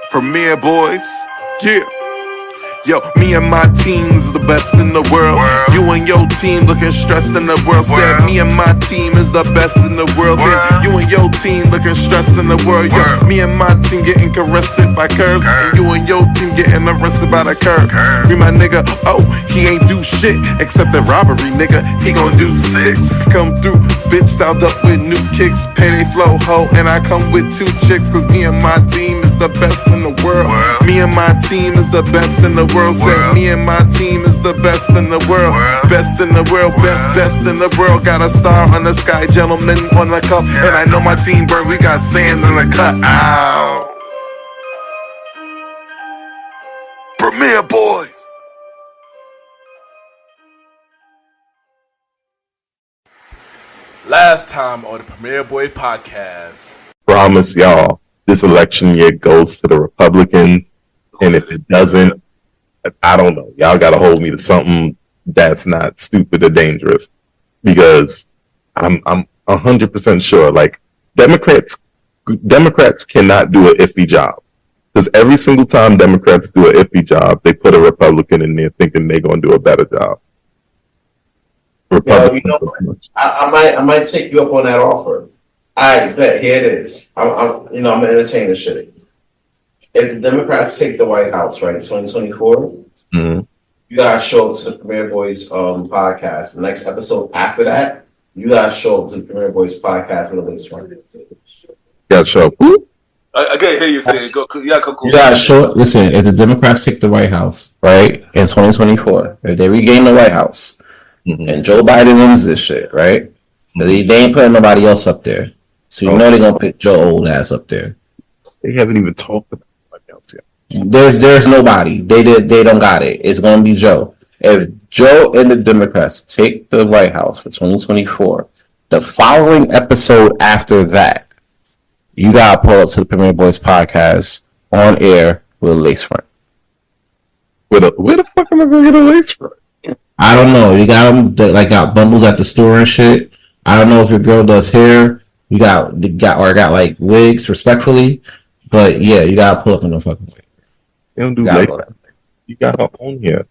Premier Boyz, yeah. Yo, me and my team is the best in the world. You and your team looking stressed in the world. Said me and my team is the best in the world. Then you and your team looking stressed in the world. Yo, me and my team getting arrested by curves. And you and your team getting arrested by the curb. Me my nigga, oh, he ain't do shit except the robbery, nigga. He gon' do 6. Come through, bitch styled up with new kicks. Payday flow ho, and I come with 2 chicks. Cause me and my team is the best in the world. Me and my team is the best in the world. Said me and my team is the best in the world. Best in the world, best in the world. Got a star on the sky, gentleman on the cup. And I know my team burns, we got sand in the cut. Ow. Premier Boyz. Last time on the Premier Boyz podcast. Promise y'all, this election year goes to the Republicans. And if it doesn't, I don't know. Y'all got to hold me to something that's not stupid or dangerous, because I'm 100% sure. Like Democrats cannot do an iffy job, because every single time Democrats do an iffy job, they put a Republican in there thinking they're going to do a better job. Yo, you know what? I might take you up on that offer. I bet here it is. I'm gonna entertain this shit. If the Democrats take the White House, right, 2024, you guys show up to the Premier Boyz podcast. The next episode after that, you guys show up to the Premier Boyz podcast with a lace front. Got to show up. I can't hear you saying. Go, yeah, come cool. You gotta show up. Listen, if the Democrats take the White House, right, in 2024, if they regain the White House, and Joe Biden wins this shit, right, they ain't putting nobody else up there. So you know they're gonna put Joe old ass up there. They haven't even talked about anybody else yet. There's nobody. They don't got it. It's gonna be Joe. If Joe and the Democrats take the White House for 2024, the following episode after that, you gotta pull up to the Premier Boyz podcast on air with a lace front. Where the fuck am I gonna get a lace front? I don't know. You got them that got bundles at the store and shit. I don't know if your girl does hair. You got like wigs, respectfully, but yeah, you gotta pull up in the fucking wig. They don't do lace. You got her on here.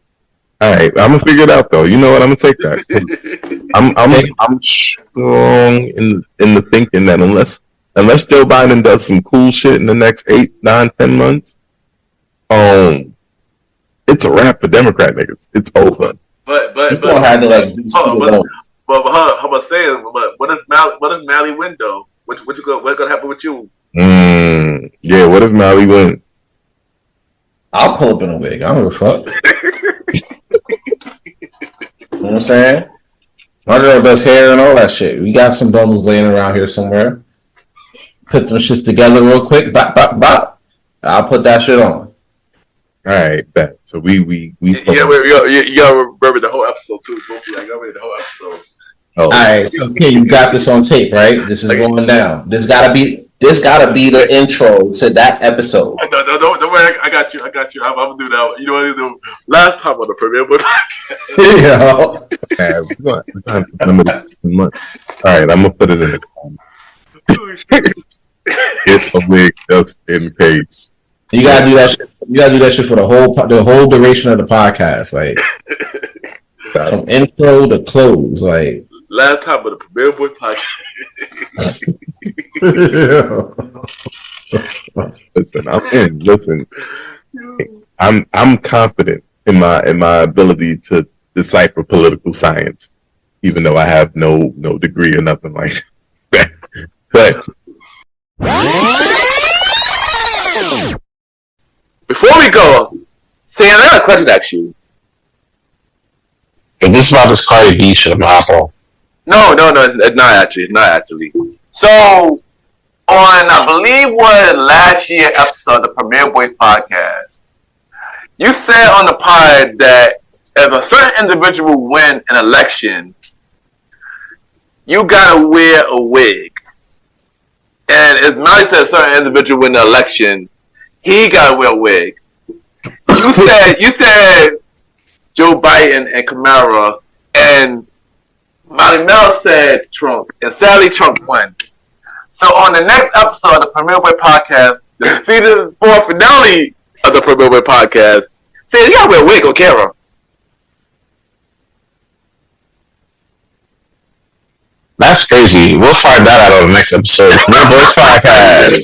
All right, I'm gonna figure it out though. You know what? I'm gonna take that. I'm strong in the thinking that unless Joe Biden does some cool shit in the next 8, 9, 10 months, it's a wrap for Democrat niggas. It's over. But don't have to like do but how about saying? But what if Mally win though? What's gonna happen with you? Yeah. What if Mally wins? I'll pull up in a wig. I don't give a fuck. You know what I'm saying? My girl does hair and all that shit. We got some bubbles laying around here somewhere. Put them shits together real quick. Bop, bop, bop. I'll put that shit on. All right, bet. So we you gotta remember the whole episode too. Both of you, I gotta remember the whole episode. Oh. All right, so okay, you got this on tape, right? This is going down. This gotta be the intro to that episode. No, don't worry. I got you. I'm gonna do that. You know what I do? Last time on the Premier Boyz podcast. We're gonna have month. All right, I'm gonna put it in the comments. It's a wig just in case. You gotta do that shit. You gotta do that shit for the whole duration of the podcast, like from intro to close, like. Last time on the Premier Boyz podcast. Listen, I'm in. Listen, I'm confident in my ability to decipher political science, even though I have no degree or nothing like that. But before we go, Sam, I got a question to ask you. If this is about this Cardi B shit, I'm not on. No, it's not actually. So, on, I believe, was last year episode of the Premier Boyz podcast, you said on the pod that if a certain individual win an election, you gotta wear a wig. And if Mally said a certain individual win the election, he gotta wear a wig. You said Joe Biden and Kamala, and Malimal said Trump, and sadly Trump won. So on the next episode of the Premier Boyz podcast, the season 4 finale of the Premiere Boy podcast. Saying you gotta wear a wig on camera. That's crazy. We'll find that out on the next episode. Premiere Boyz podcast.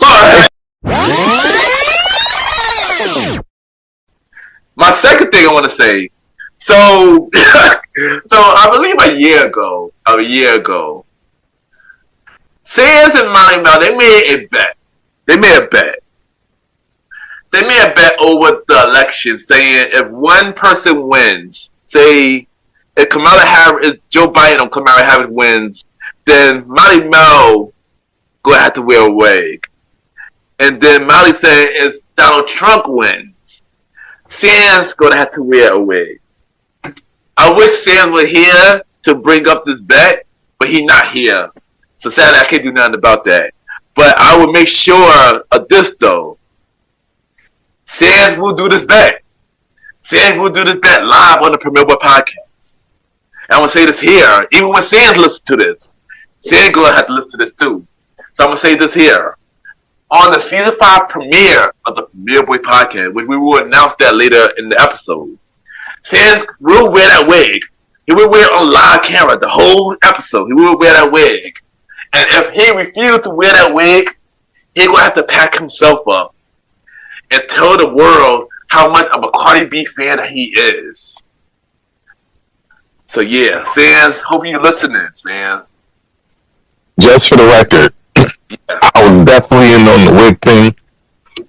My second thing I want to say. So, I believe a year ago, Sans and Malimal, they made a bet. They made a bet over the election, saying if one person wins, say if Joe Biden or Kamala Harris wins, then Malimal gonna have to wear a wig. And then Molly said if Donald Trump wins, Sans gonna have to wear a wig. I wish Sans was here to bring up this bet, but he's not here. So sadly, I can't do nothing about that. But I will make sure of this, though. Sans will do this bet. Sans will do this bet live on the Premiere Boy podcast. And I'm going to say this here. Even when Sans listens to this, Sans going to have to listen to this, too. So I'm going to say this here. On the Season 5 premiere of the Premiere Boy podcast, which we will announce that later in the episode, Sans will wear that wig. He will wear it on live camera the whole episode. He will wear that wig. And if he refused to wear that wig, he's going to have to pack himself up and tell the world how much of a Cardi B fan that he is. So yeah, Sans, hope you're listening, Sans. Just for the record, I was definitely in on the wig thing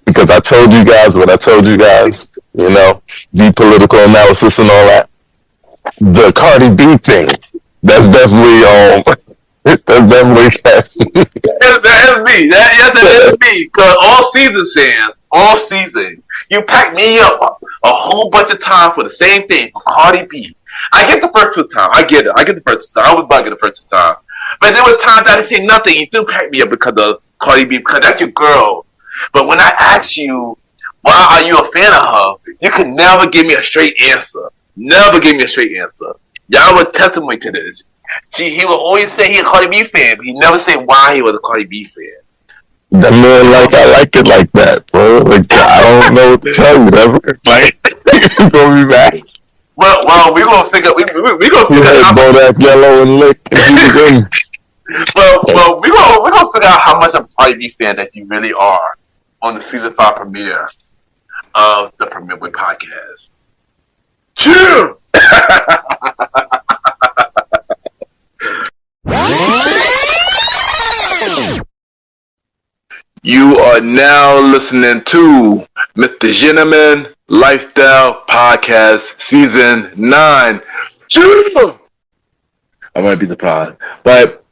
because I told you guys what I told you guys, you know, deep political analysis and all that. The Cardi B thing, that's definitely that's definitely That's me. That is me. Cause all season, you pack me up a whole bunch of time for the same thing for Cardi B. I get the first 2 times. I get it. I get the first 2 times. I was bugging the first 2 times. But there were times I didn't say nothing. You do pack me up because of Cardi B, because that's your girl. But when I ask you, why are you a fan of her, you can never give me a straight answer. Never give me a straight answer. Y'all was testimony to this. He will always say he a Cardi B fan, but he never say why he was a Cardi B fan. that man I like it like that, bro. Like I don't know what to tell you, whatever. Like you're gonna be back. Well, we're gonna figure. We're gonna figure out. Bodak Yellow and Lick. Well, we're gonna figure out how much of a Cardi B fan that you really are on the season 5 premiere of the Premiere Boy podcast. Chill. You are now listening to Mr. Gentleman Lifestyle Podcast Season 9. Chill. I want to be the pod, but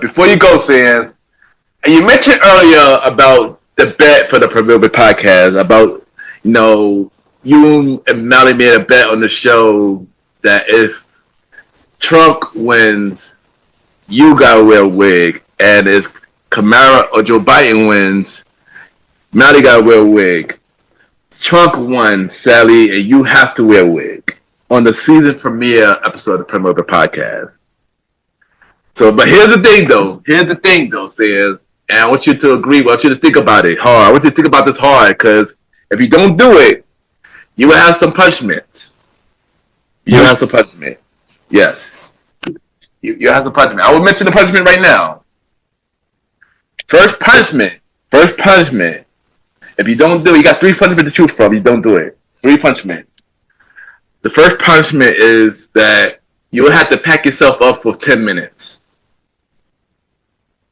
before you go, Sans, you mentioned earlier about the bet for the Premiere Boy podcast about you and Mally made a bet on the show that if Trump wins, you gotta wear a wig, and if Kamala or Joe Biden wins, Mally gotta wear a wig. Trump won, Sally, and you have to wear a wig on the season premiere episode of the Premiere Boy podcast. So, but here's the thing, though, Sans, and I want you to agree. I want you to think about it hard. I want you to think about this hard, because if you don't do it, you will have some punishment. You will have some punishment. Yes. You have some punishment. I will mention the punishment right now. First punishment. If you don't do it, you got 3 punishments to choose from. You don't do it. 3 punishments. The first punishment is that you will have to pack yourself up for 10 minutes.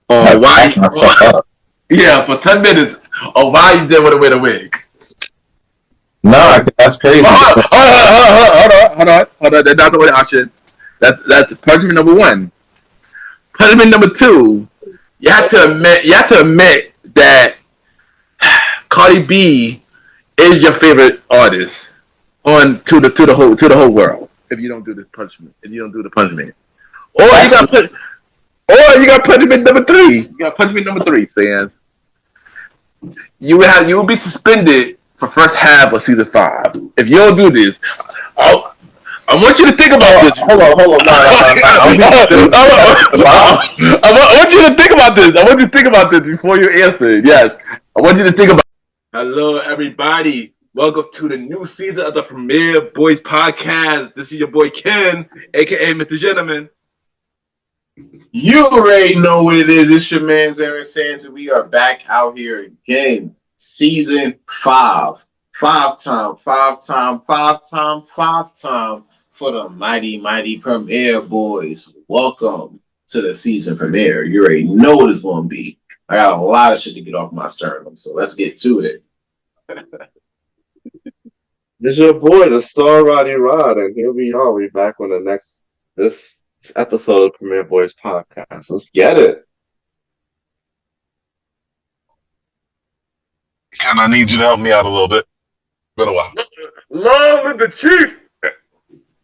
For 10 minutes. Or why you didn't want to wear the wig. No, that's crazy. Hold on. That's not the only option. That's punishment number 1. Punishment number 2. You have to admit that Cardi B is your favorite artist to the whole world. If you don't do this punishment, or you got punishment number 3. You got punishment number 3, Sans. You will be suspended for first half of season 5. If you don't do this, I want you to think about this. Hold on. I want you to think about this. I want you to think about this before you answer. Yes, I want you to think about. Hello, everybody. Welcome to the new season of the Premier Boys Podcast. This is your boy Ken, aka Mr. Gentleman. You already know what it is. It's your man Aaron Sands, and we are back out here again. Season 5. Five-time for the mighty Premier Boys. Welcome to the season premiere. You already know what it's going to be. I got a lot of shit to get off my sternum, so let's get to it. This is your boy, the star Roddy Rod, and here we are. We're back on this episode of Premier Boys Podcast. Let's get it. Ken, I need you to help me out a little bit. Been a while. Long live the Chief!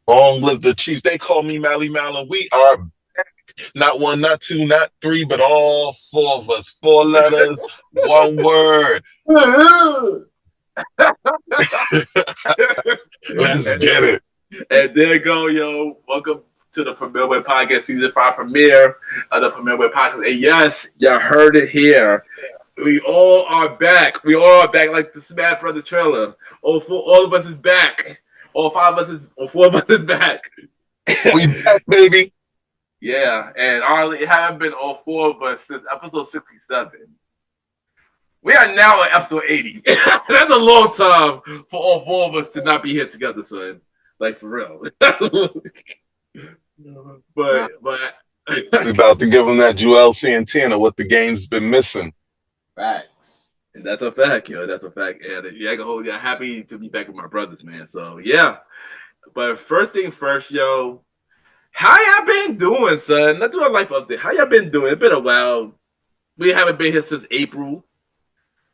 Long live the Chief. They call me Malimal, and we are back. Not one, not two, not three, but all four of us. 4 letters, one word. Let's get it. And there you go, yo. Welcome to the Premier Boy Podcast Season 5 premiere of the Premier Boy Podcast. And yes, you heard it here. We all are back. We all are back like the Smash Brothers trailer. All of us is back. All 4 of us is back. We back, baby. Yeah, and honestly, it haven't been all 4 of us since episode 67. We are now at episode 80. That's a long time for all 4 of us to not be here together, son. Like, for real. but We about to give them that Joel Santana, what the game's been missing. Facts. that's a fact, yo. That's a fact. And yeah, I can hold you. I'm happy to be back with my brothers, man. So, yeah. But first thing first, yo. How y'all been doing, son? Let's do a life update. How y'all been doing? It's been a while. We haven't been here since April.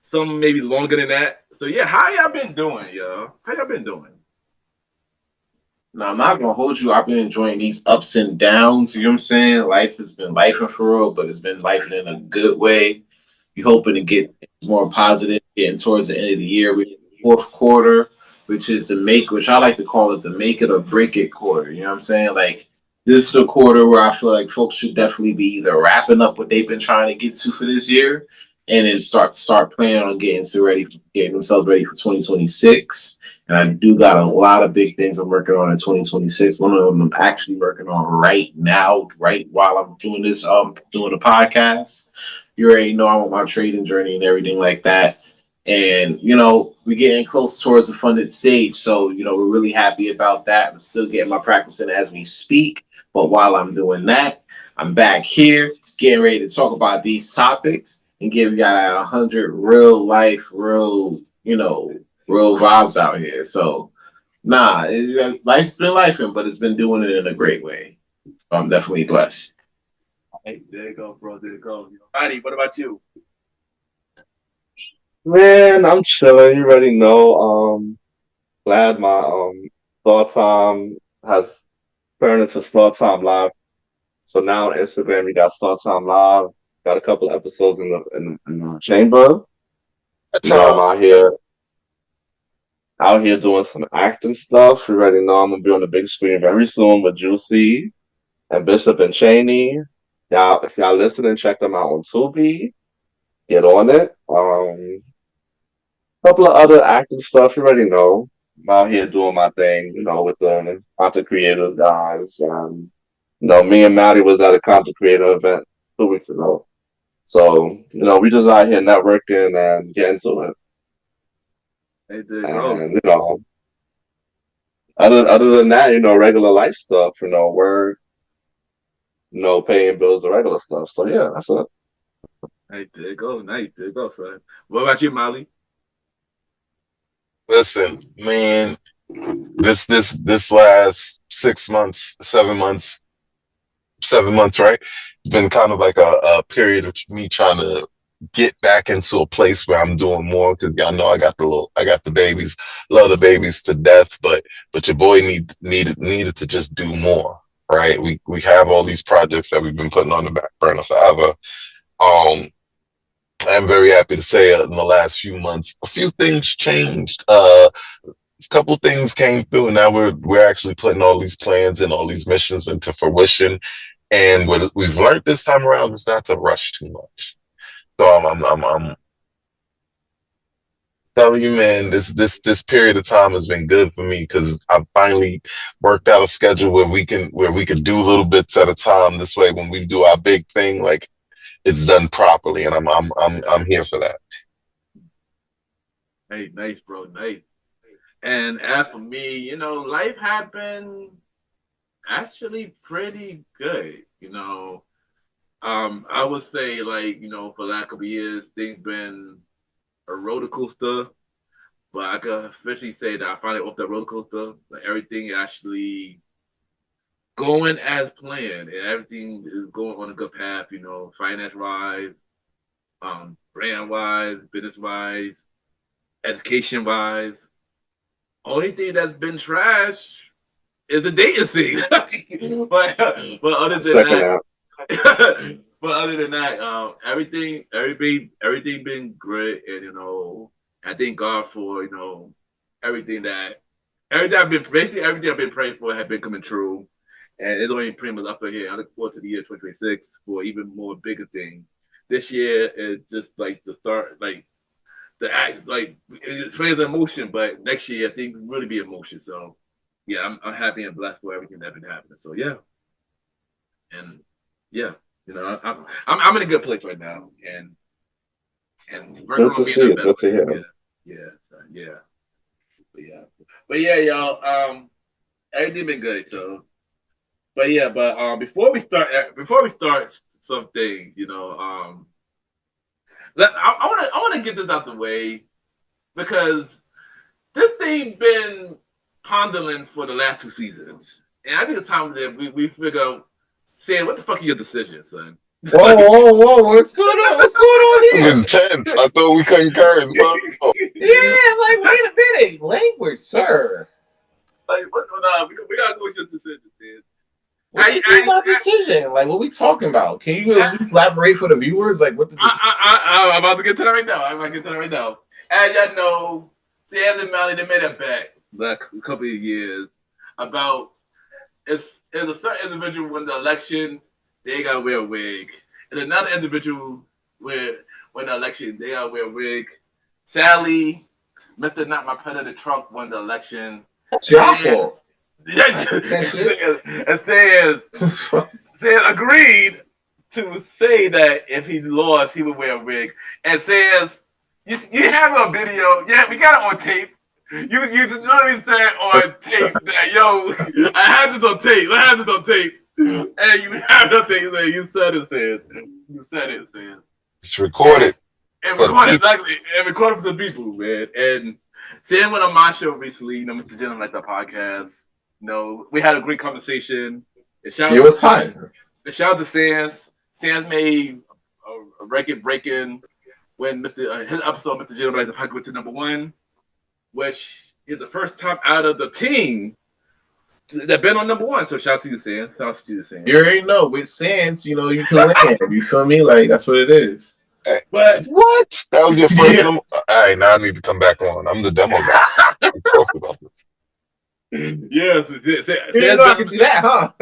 Some maybe longer than that. So yeah, how y'all been doing, yo? How y'all been doing? Now, I'm not gonna hold you. I've been enjoying these ups and downs. You know what I'm saying? Life has been lifing for real, but it's been lifing in a good way. You're hoping to get more positive, getting towards the end of the year. We're in the 4th quarter, which is which I like to call it the make it or break it quarter. You know what I'm saying? Like, this is the quarter where I feel like folks should definitely be either wrapping up what they've been trying to get to for this year, and then start planning on getting themselves ready for 2026. And I do got a lot of big things I'm working on in 2026. One of them I'm actually working on right now, right while I'm doing this, doing the podcast. You already know I'm on my trading journey and everything like that. And, we're getting close towards the funded stage. So, we're really happy about that. I'm still getting my practice in as we speak. But while I'm doing that, I'm back here getting ready to talk about these topics and give you guys 100 real life, real vibes out here. So, life's been lifing, but it's been doing it in a great way. So I'm definitely blessed. Hey, there you go, bro. There you go. Roddy, what about you? Man, I'm chilling. You already know. Glad my Star Time has turned into Star Time Live. So now on Instagram, we got Star Time Live. Got a couple episodes in the chamber. I'm out here doing some acting stuff. You already know I'm gonna be on the big screen very soon with Juicy and Bishop and Cheney. Y'all, if y'all listening, check them out on Tubi. Get on it. Couple of other acting stuff. You already know. I'm out here doing my thing. With the content creative guys. Me and Maddie was at a content creator event 2 weeks ago. So, we just out here networking and getting to it. Hey, there you go. And, other than that, regular life stuff, work, paying bills, the regular stuff. So, yeah, that's it. Hey, there you go. Nice. There you go, son. What about you, Molly? Listen, man, this last 6 months, 7 months, 7 months, right? It's been kind of like a period of me trying to get back into a place where I'm doing more, because y'all know I got the babies, love the babies to death, but your boy needed to just do more, right? We have all these projects that we've been putting on the back burner forever. I'm very happy to say in the last few months, a few things changed. A couple things came through, and now we're actually putting all these plans and all these missions into fruition. And what we've learned this time around is not to rush too much. So I'm Telling you, man, this period of time has been good for me because I've finally worked out a schedule where we can do little bits at a time. This way, when we do our big thing, like it's done properly, and I'm here for that. Hey, nice, bro, nice. And as for me, life had been actually pretty good. I would say, like, for lack of years, things been a roller coaster, but I could officially say that I finally off that roller coaster. Like everything actually going as planned, and everything is going on a good path. Finance wise, brand wise, business wise, education wise. Only thing that's been trash is the dating scene. but other than Second that, out. but other than that, everything been great, and I thank God for everything I've been praying for has been coming true, and it's only pretty much up here. I look forward to the year 2026 for even more bigger things. This year is just like the start, like the act, like it's the emotion, but next year I think really be emotion. So yeah, I'm happy and blessed for everything that's been happening. So yeah, and yeah, I'm in a good place right now, and working Good on to being see a it. better Good to place. hear. Yeah, but yeah, y'all. Everything been good. So, but before we start some things, I want to get this out the way because this thing been pondering for the last 2 seasons, and I think it's time that we figure out, saying, what the fuck are your decisions, son? Whoa! What's going on? What's going on It was here? intense. I thought we couldn't curse, bro. Yeah, like wait a minute, language, sir. Like, what? No, we gotta go with your decisions, man. What you mean my decision? Like, what we talking about? Can you at least elaborate for the viewers? Like, what the decision? I'm about to get to that right now. As y'all know, Sam and Mally, they made a bet like a couple of years about it's a certain individual win the election, they gotta wear a wig, and another individual win the election, they gotta wear a wig. Sally, Mr. Not My Predator Trump won the election. That's your fault. And says agreed to say that if he lost, he would wear a wig. And says, you have a video. Yeah, we got it on tape. You literally said on tape that, yo, I had this on tape. And you have nothing. You said it, said. It's recorded. And recorded for the people, man. And Sam went on my show recently, Mr. Gentleman like the podcast. We had a great conversation. It was fun. Shout out to Sans. Sans made a record breaking when his episode Mr. Gentleman like the podcast went to #1, which is the first time out of the team that been on #1. So shout out to you, Sans. You already know with Sans, you can land. You feel me? Like that's what it is. But what? That was your first number? All right, now I need to come back on. I'm the demo guy. We talked about this. Yes, you didn't know I could do that, huh?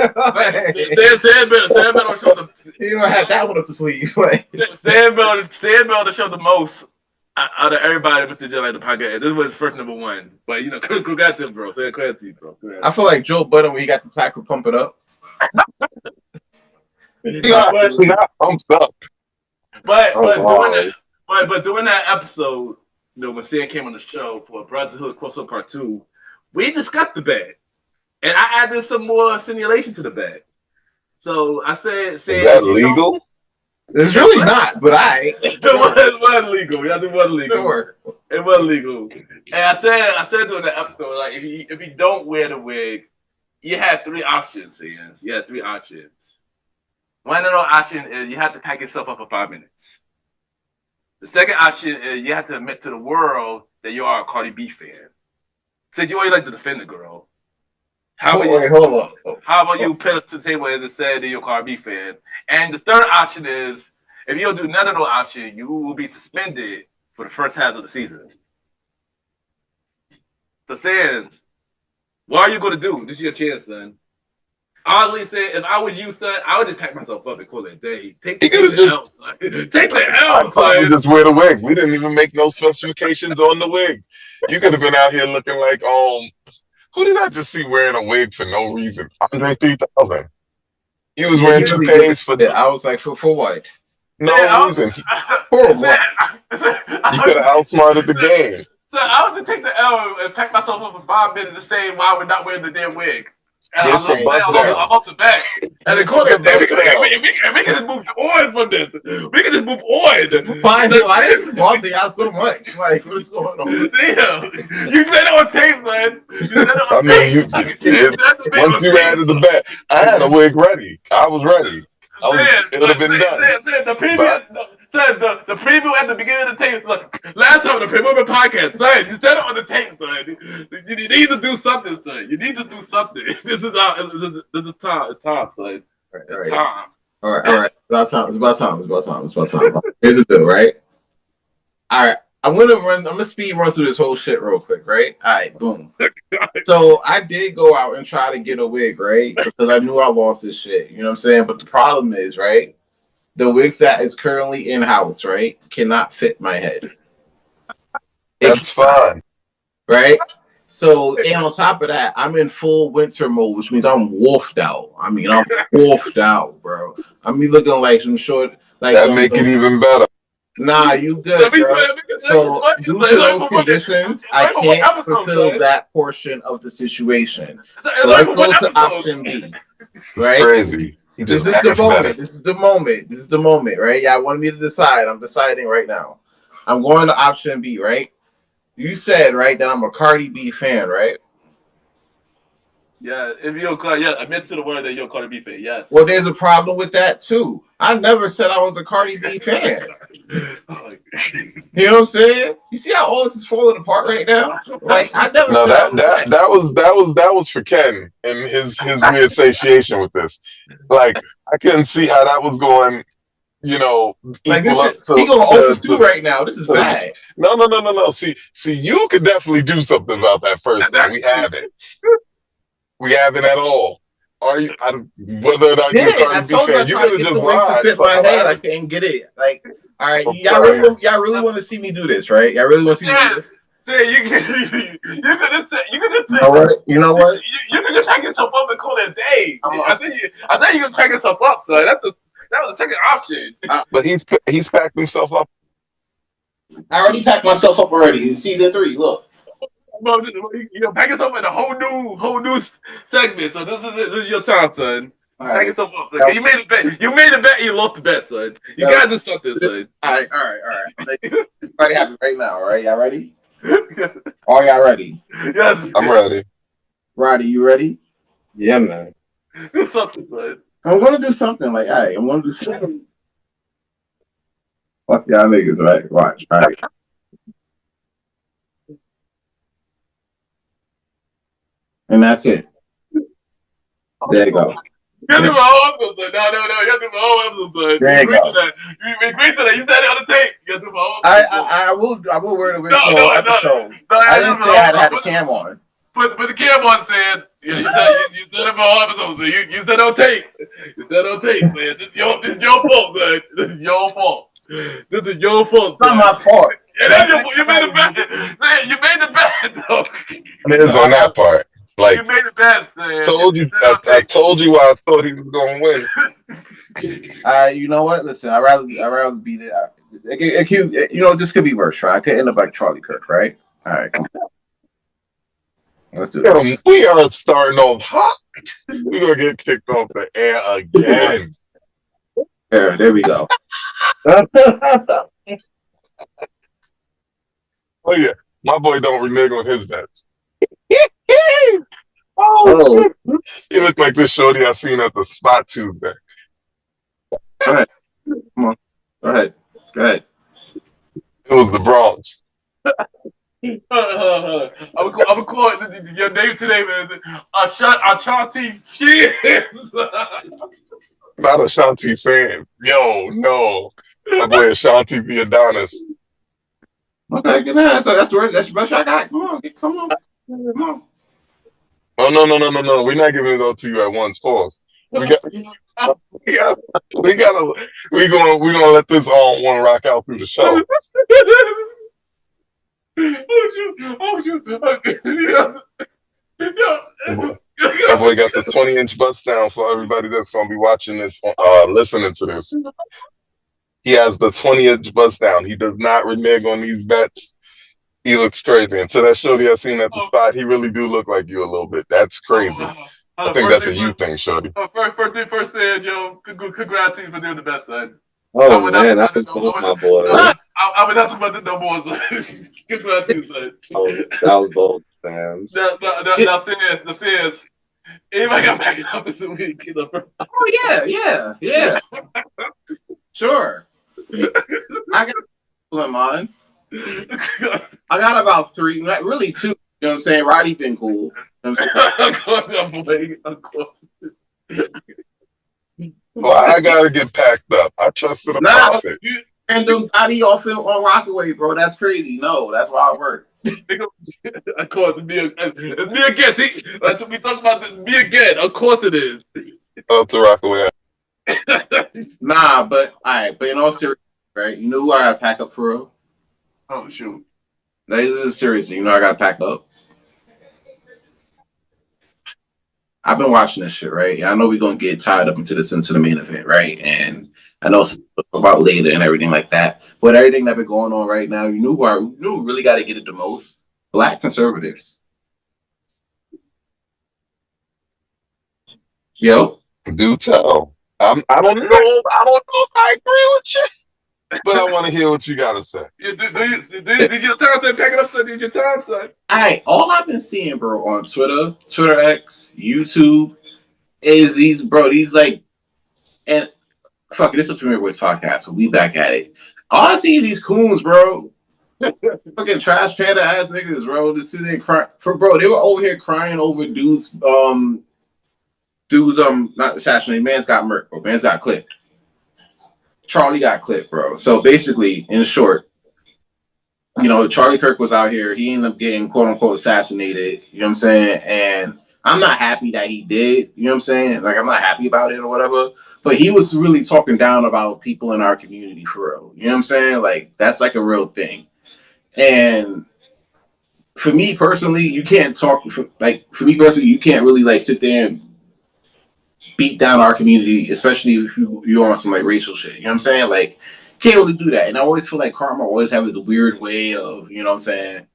Sam better show the. You don't have that one up the sleeve. Sam better show the most out of everybody with the like the podcast. This was his first #1, but congrats to him, bro. Congrats to you, bro. I feel like Joe Budden when he got the plaque to pump it up. Not pumped up. But during that episode, when Sam came on the show for Brotherhood Crossover Part 2, we discussed the bet, and I added some more simulation to the bet. So I said, "Is that legal?" It's really not, but it wasn't legal. It wasn't legal. Sure. It wasn't legal. And I said during the episode, like if you don't wear the wig, you have 3 options. You have 3 options. One of those options is you have to pack yourself up for 5 minutes. The second option is you have to admit to the world that you are a Cardi B fan. Since you always like to defend the girl. Hold on. How about you put it to the table and say that you're a Cardi B fan? And the third option is, if you don't do none of those options, you will be suspended for the first half of the season. So, Sans, what are you going to do? This is your chance, son. Honestly, saying if I was you, son, I would just pack myself up and call it a day. Take He could have the just. L, son. Take the I'd L, probably son. just wear the wig. We didn't even make no specifications on the wig. You could have been out here looking like who did I just see wearing a wig for no reason? Andre 3000. He was wearing Really good toupees for shit. I was like, for what? no reason. For what? You could have outsmarted the game. So I was to take the L and pack myself up for 5 minutes the same while we're not wearing the damn wig. And I Get the bus down. love the back. And the corner, we can just move on from this. We can just move on. Fine, I didn't bother y'all so much. Like, what's going on? Damn. You said it on tape, man. You said it on tape. Once you added the back, I had a wig ready. I was ready. It would have been done. The preview at the beginning of the tape. Look, last time the preview podcast, son, you said it on the tape, son. You need to do something, son. You need to do something. This is time. It's time, son. It's time. All right. It's about time. Here's the deal, right? All right. I'm gonna speed run through this whole shit real quick, right? All right, boom. So I did go out and try to get a wig, right? Because I knew I lost this shit. You know what I'm saying? But the problem is, right? The wigs that is currently in house, right, cannot fit my head. That's fine, right? So, and on top of that, I'm in full winter mode, which means I'm wolfed out. I mean, I'm wolfed out, bro. I'm looking like some short, like that make it even better. Nah, you good, bro. So, due to those conditions, I can't fulfill that portion of the situation. So let's go to option B. Right? Crazy. This is the moment. This is the moment, right? Yeah, I wanted me to decide. I'm deciding right now. I'm going to option B, right? You said, right, that I'm a Cardi B fan, right? Yeah, if you're I meant to the word that you're a Cardi B fan, yes. Well, there's a problem with that, too. I never said I was a Cardi B fan. You know what I'm saying? You see how all this is falling apart right now? Like, I never no, said that was for Ken and his weird satiation with this. Like, I couldn't see how that was going, you know, like equal up to, he going over 2 right now. This is bad. No. See, you could definitely do something about that first thing. We haven't. We haven't at all. Are you? Whether or not you're a Cardi B fan, you could have just lied. To fit my head, I can't get it. Like, all right, y'all really want to see me do this, right? Y'all really want to see me do this? You could just You know what? You could just pack yourself up and call it a day. I think you can pack yourself up, son. That was the second option. But he's packed himself up. I already packed myself up already in season 3. Look. Bro, pack yourself in a whole new segment. So this is your time, son. Right. Pack yourself up, son. You made a bet. You made a bet. You lost the bet, son. You gotta do something, son. All right. Everybody happy right now, all right? Y'all ready? Are y'all ready? Yes. I'm ready. Roddy, you ready? Yeah, man. Do something, son. I'm gonna do something. Like, all right, I'm gonna do something. Fuck y'all niggas, right? Watch, all right. And that's it. There you go. You have to do my whole episode, son. No. You have to do my whole episode, son. There you go. You agreed to that. You said it on the tape. You have to do my whole episode. I will wear the wig for the episode. I didn't say I had to have the cam on. Put the cam on, Sam. You said it for all episodes. You said on tape. You said on tape, man. This is your fault, man. This is your fault. This is your fault. It's not my fault. You made the bet. Man, you made the bet, though. It is on that part. Like, you made the bet, man. I told you why I thought he was going to win. You know what? Listen, I'd rather beat it. You know, this could be worse, right? I could end up like Charlie Kirk, right? All right, come on. Let's do this. We are starting off hot. We're going to get kicked off the air again. There we go. Oh, yeah. My boy don't renege on his bets. Oh, He looked like this shorty I seen at the spot Tuesday. Go ahead. Come on. Go ahead. It was the Bronx. I'm gonna call it your name today, man. Ashanti Shields. Not Ashanti saying, yo, no. My boy Ashanti the Adonis. Okay, good night. So that's the best I got. Come on. Oh no. We're not giving it all to you at once. Pause. We got we're gonna let this all one rock out through the show. That boy got the 20-inch bust down for everybody that's gonna be watching this, listening to this. He has the 20-inch bust down. He does not renege on these bets. He looks crazy. Until that shorty I seen at the spot, he really do look like you a little bit. That's crazy. I think that's a you thing, shorty. First thing, Joe, congrats to you for doing the best, son. Oh man, that was both my boy. I would not talk about this no more. Congrats to you, son. That was both, man. Now, serious. Anybody got back up this week? Oh yeah. Sure. I got people in mind. I got about 3, really 2. You know what I'm saying? Roddy been cool. You know what I'm saying? Of course. Well, I gotta get packed up. I trusted a prophet. Random Roddy off on Rockaway, bro. That's crazy. No, that's why I work. I call it it's me again. See? That's what we talk about. Me again. Of course it is. Up to Rockaway. Nah, but alright, but in all seriousness, right? You know who I gotta pack up for real? Oh shoot. This is serious. You know I gotta pack up. I've been watching this shit, right? I know we're gonna get tied up into the main event, right? And I know it's about later and everything like that. But everything that been going on right now, you knew really got to get it the most. Black conservatives. Yo, Do tell. I don't know if I agree with you, but I want to hear what you gotta say. Did your time say pack it up, son? Did your time, son? all I've been seeing, bro, on Twitter X, YouTube, is these like, and fuck it, this is a Premier Boyz podcast, so we back at it. All I see is these coons, bro. Fucking trash panda ass niggas, bro. Just sitting there crying. They were over here crying over dudes not assassinated. Man's got murked, bro. Man's got clipped. Charlie got clipped, bro. So basically, in short, Charlie Kirk was out here. He ended up getting quote unquote assassinated. You know what I'm saying? And I'm not happy that he did. You know what I'm saying? Like, I'm not happy about it or whatever. But he was really talking down about people in our community for real. You know what I'm saying? Like, that's like a real thing. And for me personally, you can't talk. For me personally, you can't really like sit there and beat down our community, especially if you're on some like racial shit. You know what I'm saying? Like, you can't really do that. And I always feel like Karma always have this weird way of, you know what I'm saying,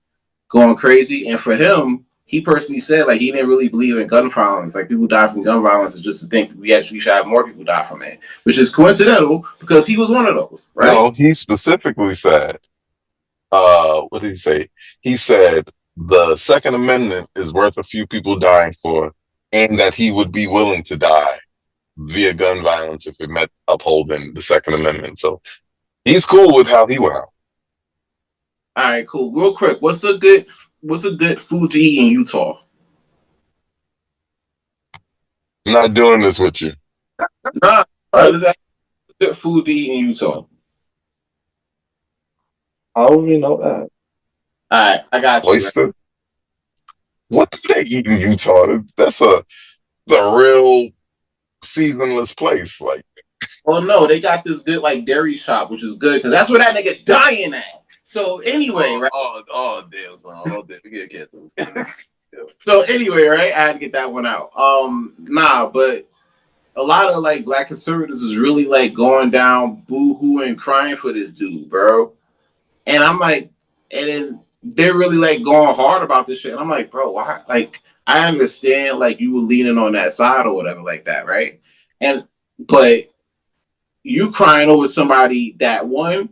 going crazy. And for him, he personally said like he didn't really believe in gun violence. Like, people die from gun violence is just to think we actually should have more people die from it, which is coincidental because he was one of those, right? No, he specifically said, what did he say? He said the Second Amendment is worth a few people dying for, and that he would be willing to die via gun violence if it meant upholding the Second Amendment. So he's cool with how he went out. All right, cool. Real quick, what's a good food to eat in Utah? I'm not doing this with you. Nah, that's good food to eat in Utah. How do we know that? All right, I got you. Oyster? What do they eat in Utah? That's a real seasonless place. Like, well, no, they got this good like dairy shop, which is good because that's where that nigga dying at. So anyway, right? Oh damn, son. Oh damn, we get canceled. So anyway, right? I had to get that one out. Nah, but a lot of like black conservatives is really like going down boo-hooing, crying for this dude, bro. And I'm like, and then they're really like going hard about this shit. And I'm like, bro, why? Like, I understand like you were leaning on that side or whatever like that, right? But you crying over somebody that, one,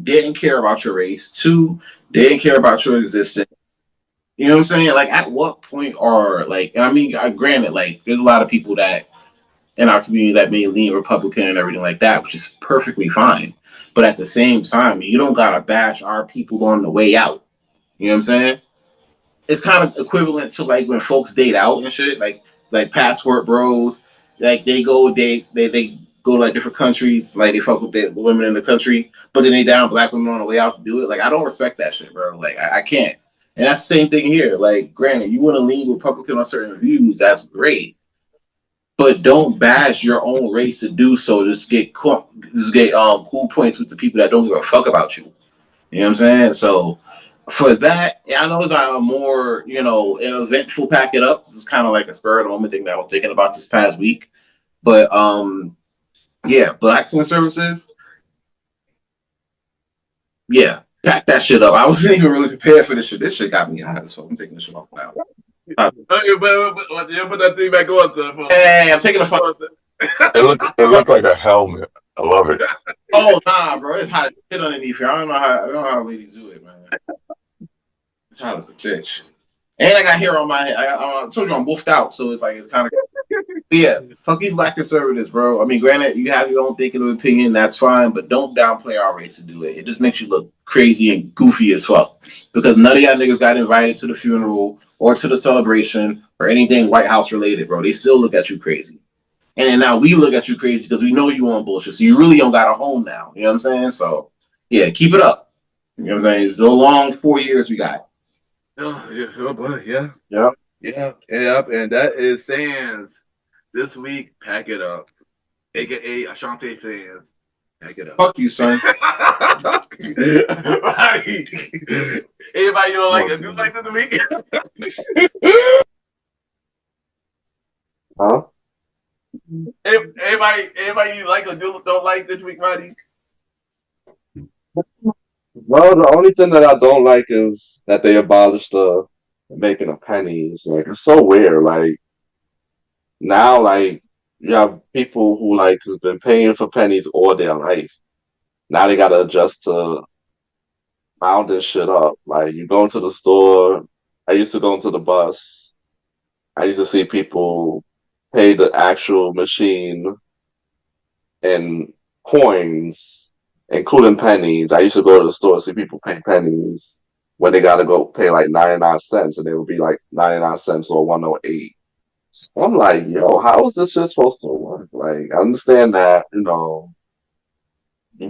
didn't care about your race, two, didn't care about your existence. You know what I'm saying? Like, at what point are like, and I mean, granted, like, there's a lot of people that in our community that may lean Republican and everything like that, which is perfectly fine. But at the same time, you don't gotta bash our people on the way out. You know what I'm saying? It's kind of equivalent to like when folks date out and shit, like passport bros, like they go go to like different countries, like they fuck with the women in the country, but then they down black women on the way out to do it. Like, I don't respect that shit, bro. Like, I can't. And that's the same thing here. Like, granted, you want to lean Republican on certain views, that's great. But don't bash your own race to do so. Just get cool points with the people that don't give a fuck about you. You know what I'm saying? So for that, I know it's a more, eventful pack it up. This is kind of like a spur of the moment thing that I was thinking about this past week. But yeah, blacks in services. Yeah, pack that shit up. I wasn't even really prepared for this shit. This shit got me hot, so I'm taking this shit off now. But put that thing back on, son. Hey, I'm taking a fuck. It looked like a helmet. I love it. Oh nah, bro, it's hot as shit underneath here. I don't know how ladies do it, man. It's hot as a bitch. And I got hair on my head. I told you I'm wolfed out, so it's like it's kind of. Yeah, fuck these black conservatives, bro. I mean, granted, you have your own thinking of opinion, that's fine, but don't downplay our race to do it. It just makes you look crazy and goofy as fuck. Because none of y'all niggas got invited to the funeral or to the celebration or anything White House related, bro. They still look at you crazy. And then now we look at you crazy because we know you on bullshit. So you really don't got a home now. You know what I'm saying? So, yeah, keep it up. You know what I'm saying? It's a long 4 years we got. Oh, yeah, oh boy, yeah. Yep. Yeah, and that is Sands. This week, pack it up. AKA Ashanti fans. Pack it up. Fuck you, son. Right. Anybody you don't like do like this week? Huh? Anybody you like or don't like this week, Roddy? Well, the only thing that I don't like is that they abolished the making of pennies. Like, it's so weird. Like, now, like, you have people who, like, has been paying for pennies all their life. Now they gotta adjust to rounding shit up. Like, you go into the store. I used to go into the bus. I used to see people pay the actual machine in coins, including pennies. I used to go to the store and see people pay pennies when they gotta go pay like 99 cents, and they would be like 99 cents or 108. I'm like, yo, how is this shit supposed to work? Like, I understand that, you're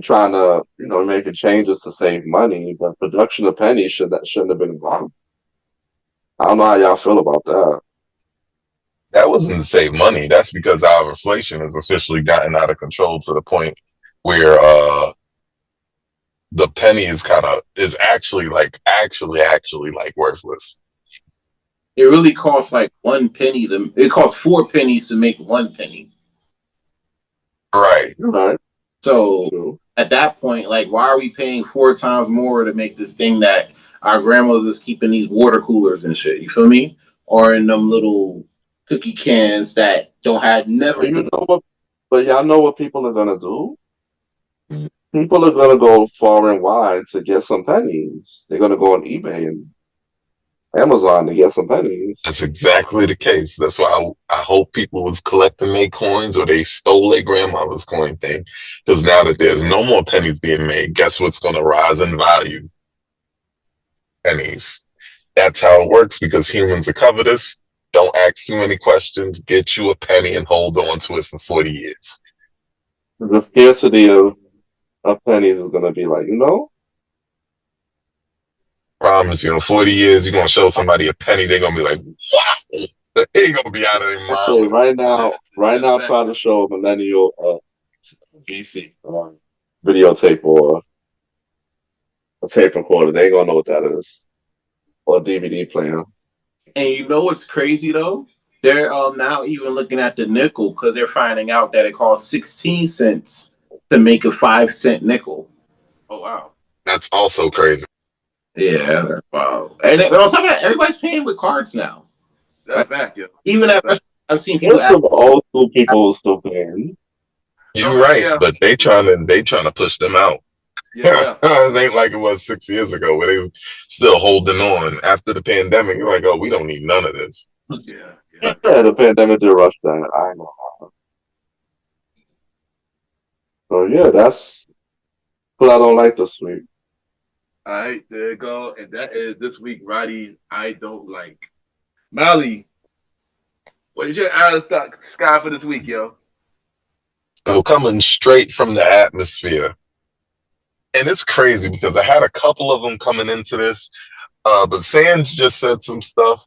trying to, making changes to save money, but production of pennies shouldn't have been involved. I don't know how y'all feel about that. That wasn't to save money. That's because our inflation has officially gotten out of control to the point where the penny is actually like worthless. It really costs like 1 penny. It costs 4 pennies to make 1 penny. Right. Right. So at that point, like, why are we paying 4 times more to make this thing that our grandmothers keep in these water coolers and shit? You feel me? Or in them little cookie cans that don't have never. But y'all know what people are gonna do? People are gonna go far and wide to get some pennies. They're gonna go on eBay and Amazon to get some pennies. That's exactly the case. That's why I hope people was collecting their coins or they stole their grandmother's coin thing. Because now that there's no more pennies being made, guess what's going to rise in value? Pennies. That's how it works because humans are covetous. Don't ask too many questions. Get you a penny and hold on to it for 40 years. The scarcity of pennies is gonna be like, Promise you, in 40 years, you're gonna show somebody a penny, they're gonna be like, wow! They ain't gonna be out of their mind. Right now, try to show a millennial VC videotape or a tape recorder. They ain't gonna know what that is. Or a DVD player. And you know what's crazy though? They're now even looking at the nickel because they're finding out that it costs 16 cents to make a 5-cent nickel. Oh wow, that's also crazy. Yeah, that's wild. And on top of that, everybody's paying with cards now. That's a fact, yeah. Even I've seen people. Some old school people still paying. You're right, but they trying to push them out. Yeah. It ain't like it was 6 years ago where they were still holding on after the pandemic. You're like, oh, we don't need none of this. Yeah. Yeah, the pandemic did rush that. I know. So yeah, that's what I don't like this week. All right, there you go. And that is this week, Roddy's I Don't Like. Mali, what is your out of the sky for this week, yo? So coming straight from the atmosphere. And it's crazy because I had a couple of them coming into this. But Sands just said some stuff.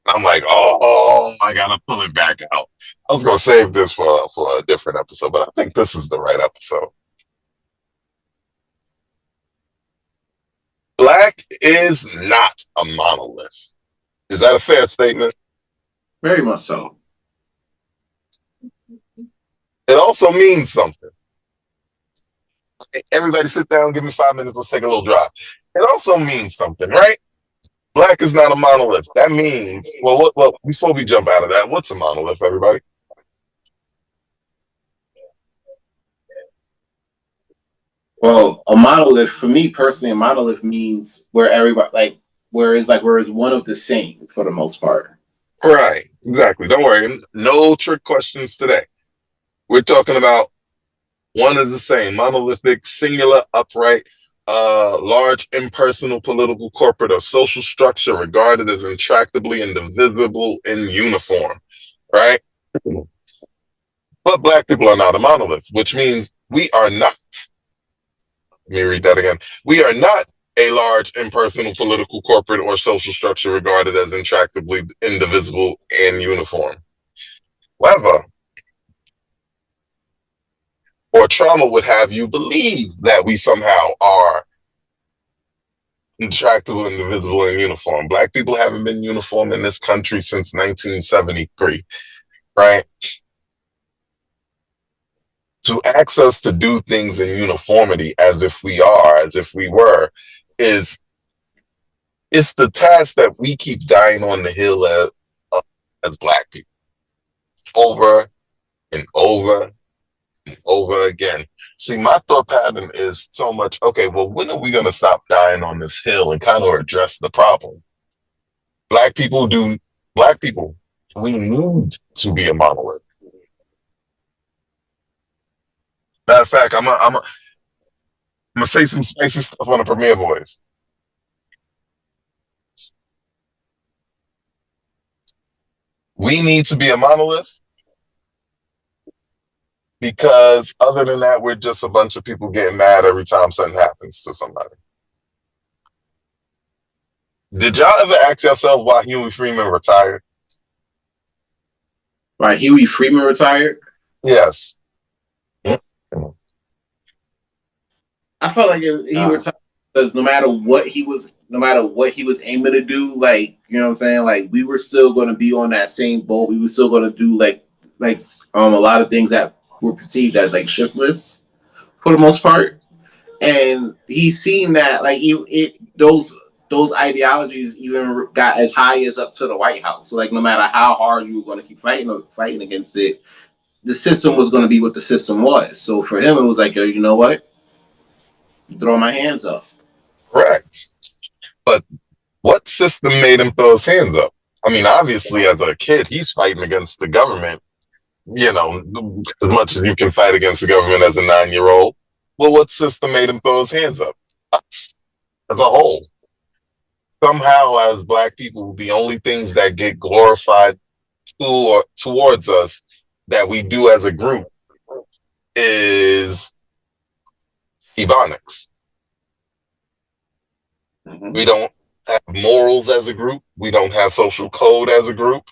I'm like, oh, I gotta pull it back out. I was gonna save this for a different episode, but I think this is the right episode. Black is not a monolith. Is that a fair statement? Very much so. It also means something. Everybody sit down, give me 5 minutes, let's take a little drive. It also means something, right? Black is not a monolith. That means, well, before we jump out of that, what's a monolith, everybody? Well, a monolith, for me personally, a monolith means where everybody, like, where it's one of the same for the most part. Right, exactly. Don't worry. No trick questions today. We're talking about one is the same, monolithic, singular, upright, large, impersonal, political, corporate, or social structure regarded as intractably indivisible in uniform, right? But Black people are not a monolith, which means we are not. Let me read that again. We are not a large, impersonal, political, corporate, or social structure regarded as intractably indivisible and uniform. However, or trauma would have you believe that we somehow are intractable, indivisible, and uniform. Black people haven't been uniform in this country since 1973, right? To ask us to do things in uniformity as if we were, is the task that we keep dying on the hill as Black people, over and over and over again. See, my thought pattern is so much, okay, well, when are we going to stop dying on this hill and kind of address the problem? Black people, we need to be a monolith. Matter of fact, I'm gonna say some spicy stuff on the Premiere Boys. We need to be a monolith because other than that, we're just a bunch of people getting mad every time something happens to somebody. Did y'all ever ask yourself why Huey Freeman retired? Why Huey Freeman retired? Yes. I felt like he retired because no matter what he was aiming to do, like, you know what I'm saying, like, we were still going to be on that same boat. We were still going to do like a lot of things that were perceived as like shiftless for the most part. And he's seen that like those ideologies even got as high as up to the White House. So like no matter how hard you were going to keep fighting against it, the system was going to be what the system was. So for him, it was like, yo, you know what? Throw my hands up. Correct. But what system made him throw his hands up? I mean, obviously, as a kid, he's fighting against the government, you know, as much as you can fight against the government as a 9-year-old. Well, what system made him throw his hands up? Us, as a whole. Somehow, as Black people, the only things that get glorified to or towards us that we do as a group is Ebonics. Mm-hmm. We don't have morals as a group. We don't have social code as a group.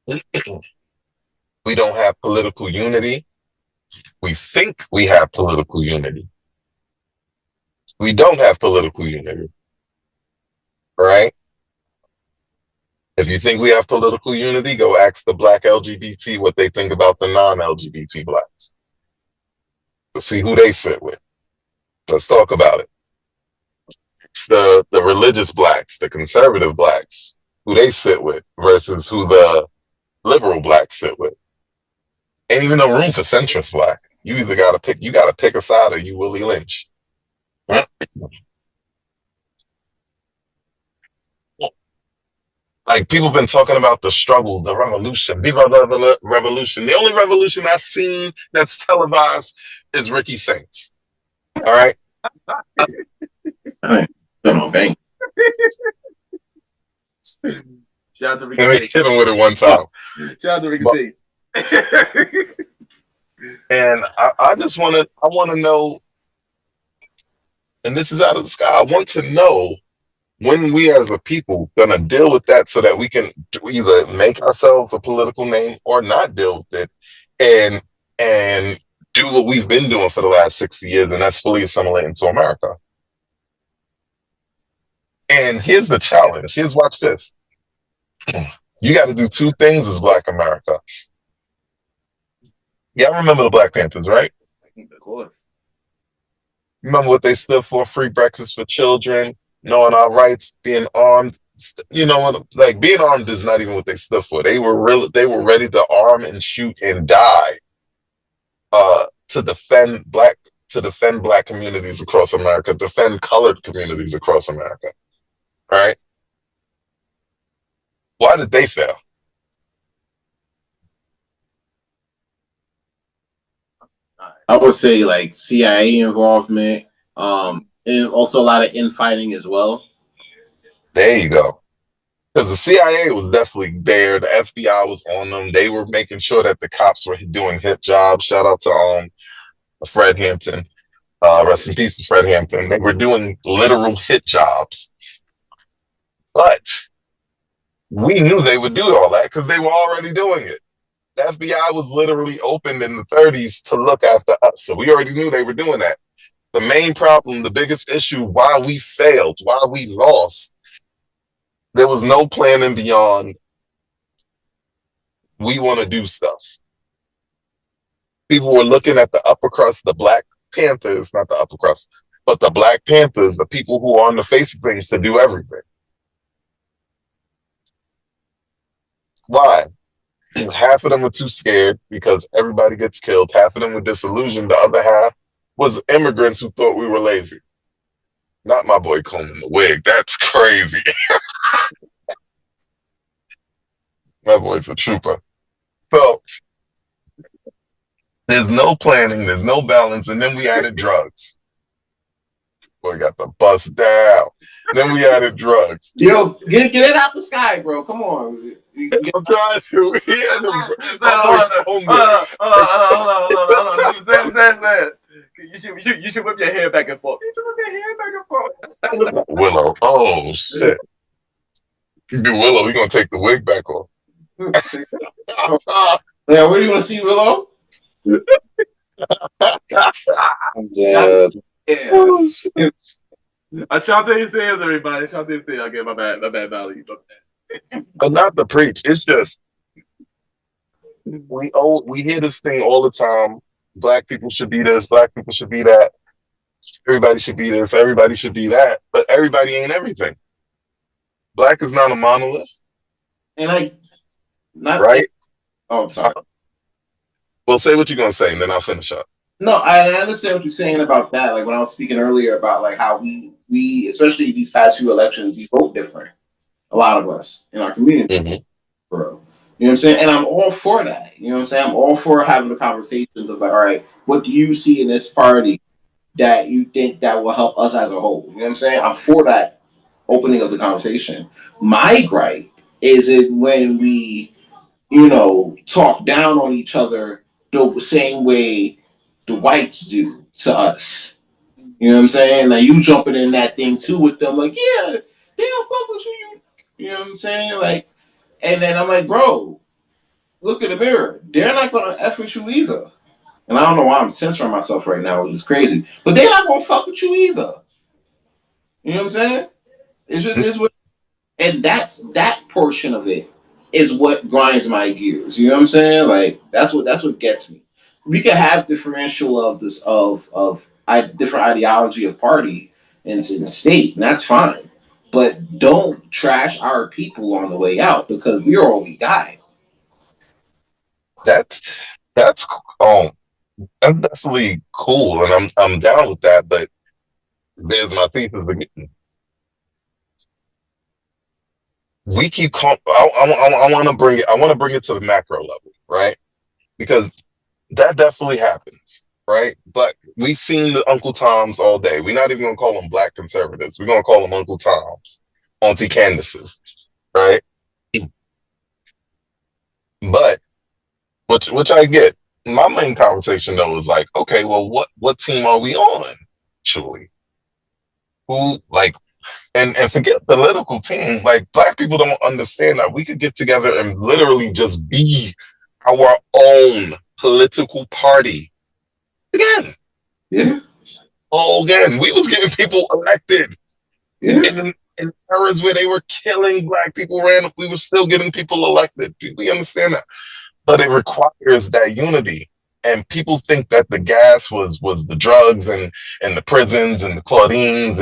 We don't have political unity. We think we have political unity. We don't have political unity. Right? If you think we have political unity, go ask the Black LGBT what they think about the non-LGBT Blacks. To see who they sit with. Let's talk about it. It's the religious Blacks, the conservative Blacks, who they sit with versus who the liberal Blacks sit with. Ain't even no room for centrist Black. You either gotta pick a side or you Willie Lynch. Like, people been talking about the struggle, the revolution, Viva la revolution. The only revolution I've seen that's televised is Ricky Saints. All right? Bang. Shout out to Ricky Let me Saints. hit him with it one time. Shout out to Ricky Saints. And I want to know, and this is out of the sky, I want to know when we as a people gonna deal with that so that we can either make ourselves a political name or not deal with it, and do what we've been doing for the last 60 years, and that's fully assimilate into America. And here's the challenge. Watch this. You got to do two things as Black America. Y'all remember the Black Panthers, right? Of course. Remember what they stood for? Free breakfast for children, knowing our rights, being armed. You know, like being armed is not even what they stood for. They were ready to arm and shoot and die to defend black communities across America, defend colored communities across America. Right? Why did they fail? I would say like CIA involvement, and also a lot of infighting as well. There you go. Because the CIA was definitely there. The FBI was on them. They were making sure that the cops were doing hit jobs. Shout out to Fred Hampton. Rest in peace to Fred Hampton. They were doing literal hit jobs. But we knew they would do all that because they were already doing it. The FBI was literally opened in the 30s to look after us. So we already knew they were doing that. The main problem, the biggest issue, why we failed, why we lost, there was no planning beyond we want to do stuff. People were looking at the upper crust, the Black Panthers, not the upper crust, but the Black Panthers, the people who are on the face of things to do everything. Why? Half of them were too scared because everybody gets killed. Half of them were disillusioned. The other half was immigrants who thought we were lazy. Not my boy combing the wig. That's crazy. My boy's a trooper. So there's no planning, there's no balance, and then we added drugs. Boy got the bust down. Then we added drugs. Yo, get it out the sky, bro. Come on. I'm trying to. You should whip your hair back and forth. Willow. Oh shit. You do Willow, we're gonna take the wig back off. Yeah, where do you want to see Willow? I'm dead. Yeah. Ashanti says, everybody. Ashanti says, okay, my bad value. But not to preach. It's just we hear this thing all the time. Black people should be this, black people should be that. Everybody should be this, everybody should be that. But everybody ain't everything. Black is not a monolith. And not right? Oh, sorry. Well, say what you're gonna say, and then I'll finish up. No, I understand what you're saying about that. Like when I was speaking earlier about like how we especially these past few elections, we vote different. A lot of us in our community, bro. You know what I'm saying? And I'm all for that. You know what I'm saying? I'm all for having the conversations of like, all right, what do you see in this party that you think that will help us as a whole? You know what I'm saying? I'm for that opening of the conversation. My gripe is it when we, talk down on each other the same way the whites do to us. You know what I'm saying? Like you jumping in that thing too with them, like, yeah, they don't fuck with you. You know what I'm saying? Like, and then I'm like, bro, look in the mirror. They're not gonna F with you either. And I don't know why I'm censoring myself right now, which is crazy. But they're not gonna fuck with you either. You know what I'm saying? It's just is what, and that portion of it is what grinds my gears. You know what I'm saying? Like that's what gets me. We can have differential of this of different ideology of party and state, and that's fine. But don't trash our people on the way out because we're all we got. That's definitely cool, and I'm down with that. But there's my thesis again. We keep. I want to bring it. I want to bring it to the macro level, right? Because that definitely happens, right? But we've seen the Uncle Toms all day. We're not even gonna call them black conservatives. We're gonna call them Uncle Toms, Auntie Candaces, right? But which I get. My main conversation though is like, okay, well, what team are we on? Actually, who like And forget political team. Like black people don't understand that we could get together and literally just be our own political party again. Yeah. Oh, again, we was getting people elected. Yeah. In eras where they were killing black people randomly, we were still getting people elected. We understand that. But it requires that unity. And people think that the gas was the drugs and the prisons and the Claudines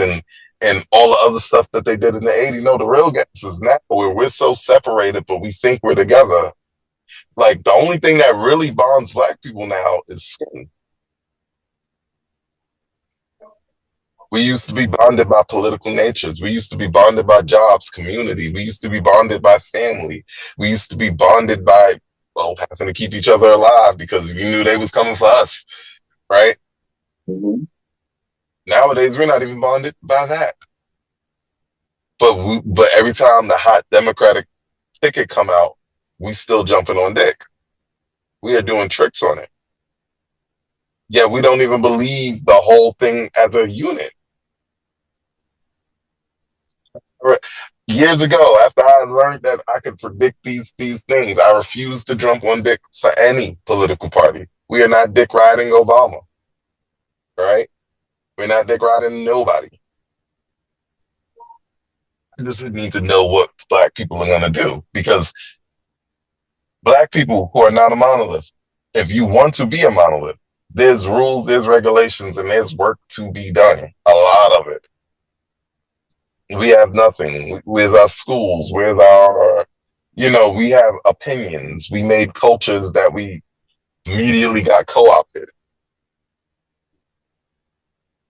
and all the other stuff that they did in the 80s. No, the real gas is now where we're so separated, but we think we're together. Like the only thing that really bonds black people now is skin. We used to be bonded by political natures. We used to be bonded by jobs, community. We used to be bonded by family. We used to be bonded by, well, having to keep each other alive because we knew they was coming for us, right? Mm-hmm. Nowadays, we're not even bonded by that. But every time the hot Democratic ticket come out, we still jumping on dick. We are doing tricks on it. Yeah, we don't even believe the whole thing as a unit. Years ago, after I learned that I could predict these things, I refused to jump on dick for any political party. We are not dick riding Obama, right? We're not dick riding nobody. I just need to know what black people are going to do because black people who are not a monolith, if you want to be a monolith, there's rules, there's regulations, and there's work to be done. A lot of it. We have nothing. With our schools, with our, we have opinions. We made cultures that we immediately got co-opted.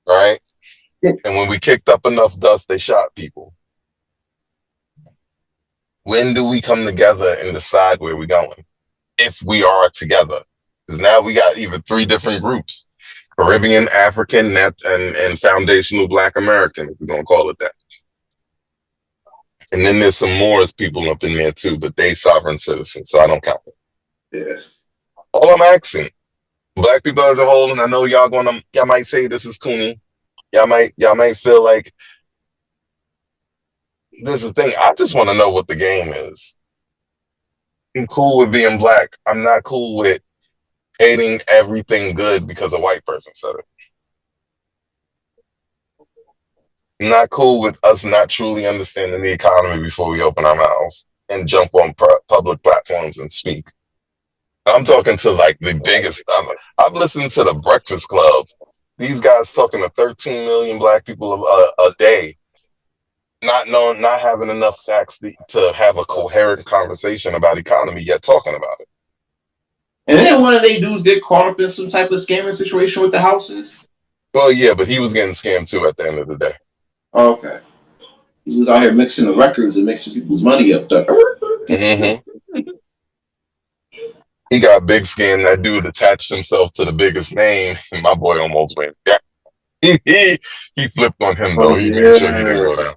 Right? And when we kicked up enough dust, they shot people. When do we come together and decide where we're going? If we are together. Because now we got even 3 different groups. Caribbean, African, and foundational Black American, if we're going to call it that. And then there's some Moors people up in there too, but they sovereign citizens, so I don't count them. Yeah. All I'm asking, black people as a whole, and I know y'all might say this is Cooney. Y'all might feel like this is the thing. I just want to know what the game is. I'm cool with being black. I'm not cool with hating everything good because a white person said it. I'm not cool with us not truly understanding the economy before we open our mouths and jump on public platforms and speak. I'm talking to like the biggest. I've listened to the Breakfast Club. These guys talking to 13 million black people a day, not having enough facts to have a coherent conversation about economy, yet talking about it. And then one of they dudes get caught up in some type of scamming situation with the houses. Well, yeah, but he was getting scammed too at the end of the day. Oh, okay. He was out here mixing the records and mixing people's money up there. Mm-hmm. He got big scammed. That dude attached himself to the biggest name, and my boy almost went down. He flipped on him though. He made sure he didn't go down.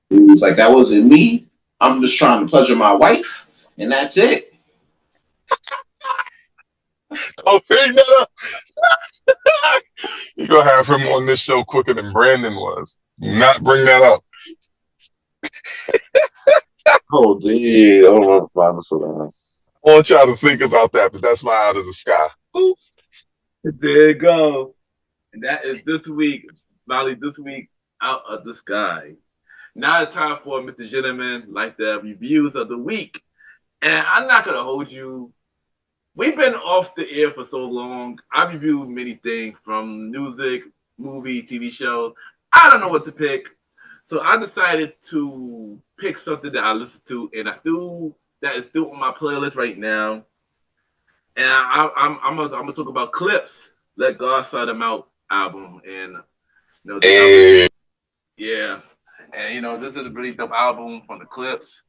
He was like, "That wasn't me. I'm just trying to pleasure my wife, and that's it." Oh, bring that up. You're gonna have him on this show quicker than Brandon was. Not bring that up. Oh, dude. Oh, my God. I want y'all to think about that, but that's my out of the sky. Ooh. There you go. And that is this week, Molly, this week, out of the sky. Now it's time for Mr. Gentleman, like the reviews of the week. And I'm not going to hold you. We've been off the air for so long. I reviewed many things from music, movie, TV shows. I don't know what to pick. So I decided to pick something that I listen to, and that is still on my playlist right now. And I'm gonna talk about Clips, Let God Sort Them Out album, and Hey. yeah, and this is a really dope album from the Clips.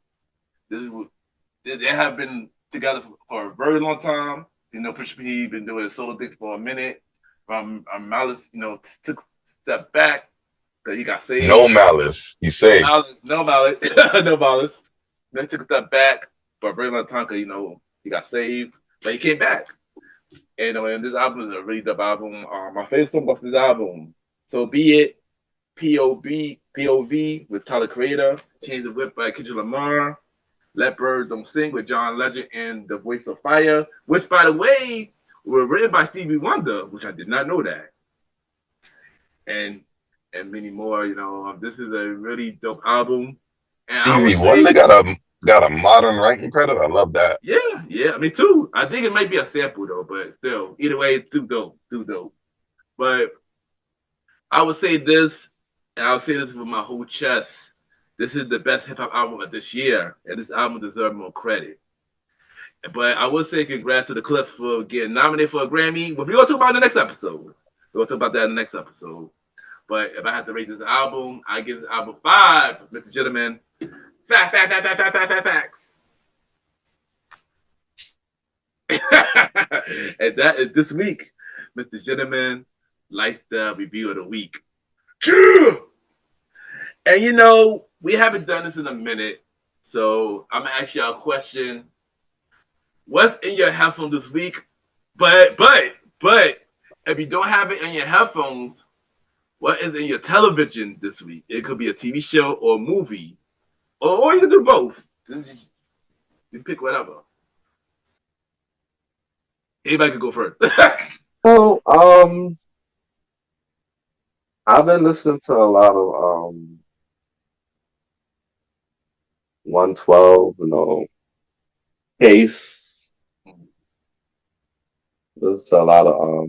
They have been together for a very long time. Pusha P been doing his solo thing for a minute. Malice, took a step back because he got saved. No malice, you say. No malice, no malice. Then took a step back for a very long time because he got saved, but he came back. And this album is a really dope album. My favorite song off this album, "So Be It," POV with Tyler Creator, Change the Whip by Kendrick Lamar, Let Birds Don't Sing with John Legend and The Voice of Fire, which, by the way, were written by Stevie Wonder, which I did not know that. And many more. This is a really dope album. And I would Stevie Wonder got a modern writing credit. I love that. Yeah, me too. I think it might be a sample though, but still, either way, it's too dope. But I would say this, and I'll say this with my whole chest. This is the best hip hop album of this year, and this album deserves more credit. But I would say congrats to the Clips for getting nominated for a Grammy. But we're gonna talk about it in the next episode. We're gonna talk about that in the next episode. But if I have to rate this album, I give this album 5, Mr. Gentleman. Facts. And that is this week, Mr. Gentleman Lifestyle Review of the Week. And we haven't done this in a minute, so I'm gonna ask y'all a question. What's in your headphones this week? But if you don't have it in your headphones, what is in your television this week? It could be a TV show or a movie, or you can do both. You pick whatever. Anybody can go first. So, I've been listening to a lot of 112, Case. There's a lot of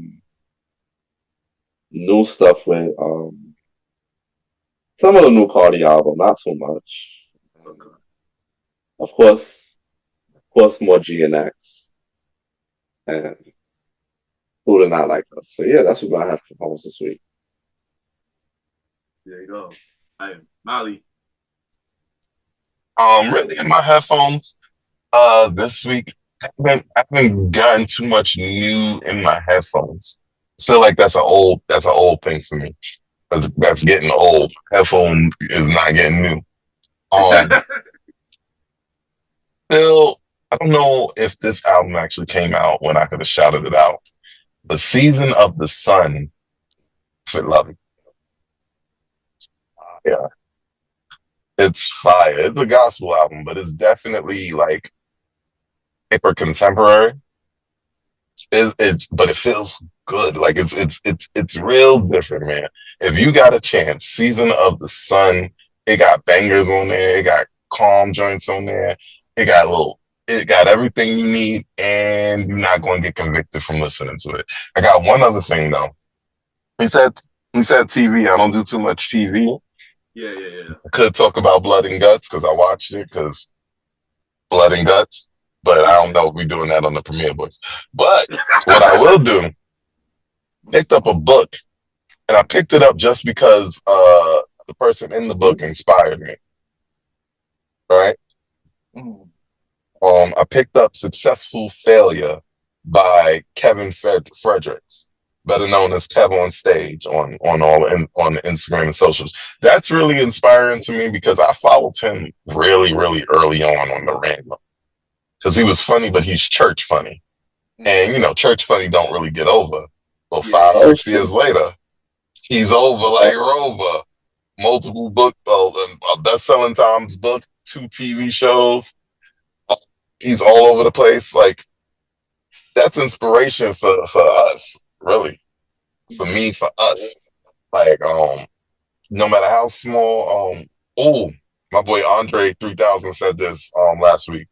new stuff with some of the new Cardi album, not too much. Of course, more GNX and Who Did Not Like Us. So yeah, that's what I have for performance this week. There you go. Hey, Molly. Really in my headphones, this week I haven't gotten too much new in my headphones. I feel like that's an old thing for me. That's getting old. Headphone is not getting new. Still, I don't know if this album actually came out when I could have shouted it out. The Season of the Sun, Fit Love. Yeah. It's fire. It's a gospel album, but it's definitely like hyper contemporary. But it feels good. Like it's real different, man. If you got a chance, Season of the Sun, it got bangers on there, it got calm joints on there, it got everything you need, and you're not going to get convicted from listening to it. I got one other thing though. He said TV. I don't do too much TV. Yeah. I could talk about Blood and Guts because I watched it because Blood and Guts, but I don't know if we're doing that on the Premiere Boys. But what I will do, picked up a book, and I picked it up just because the person in the book inspired me. All right. I picked up Successful Failure by Kevin Fredericks, better known as Kev on Stage on Instagram and socials. That's really inspiring to me because I followed him really, really early on the random. Because he was funny, but he's church funny. And church funny don't really get over. Well, 5-6 years later, he's over like Rover. Multiple book, a best-selling Times book, 2 TV shows. He's all over the place. Like, that's inspiration for us, really. For me, for us. Like, no matter how small, my boy Andre 3000 said this last week.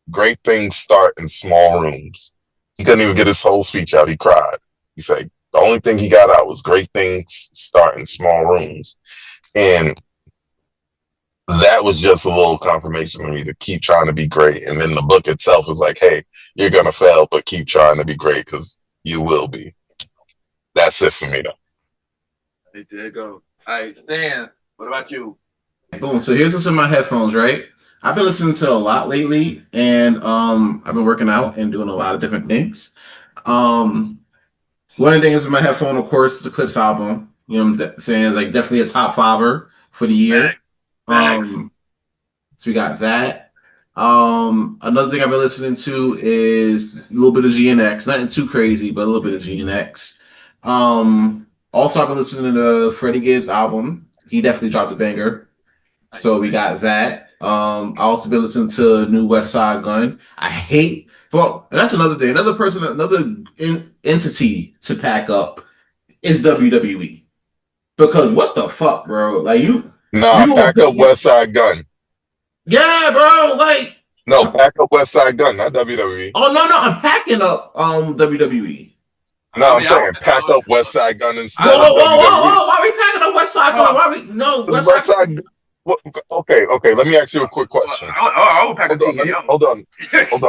Great things start in small rooms. He couldn't even get his whole speech out. He cried. He said the only thing he got out was great things start in small rooms. And that was just a little confirmation for me to keep trying to be great. And then the book itself is like, hey, you're going to fail, but keep trying to be great because you will be. That's it for me, though. There you go. All right, Stan, what about you? Boom. So here's what's in my headphones, right? I've been listening to a lot lately, and I've been working out and doing a lot of different things. One of the things in my headphone, of course, is the Clips album. I'm saying like definitely a top 5er for the year. Thanks. So we got that. Another thing I've been listening to is a little bit of GNX. Nothing too crazy, but a little bit of GNX. Also, I've been listening to Freddie Gibbs' album. He definitely dropped a banger. So we got that. I also been listening to New West Side Gun. I hate, well, and that's another thing. Another person, another entity to pack up is WWE. Because what the fuck, bro? Like you pack up West Side Gun. Yeah, bro. Like pack up West Side Gun, not WWE. Oh no, I'm packing up WWE. No, I'm saying pack up West Side Gun instead of WWE. Why are we packing up West Side Gun? Why are we West Side Gun? Okay. Let me ask you a quick question. I will pack Hold on.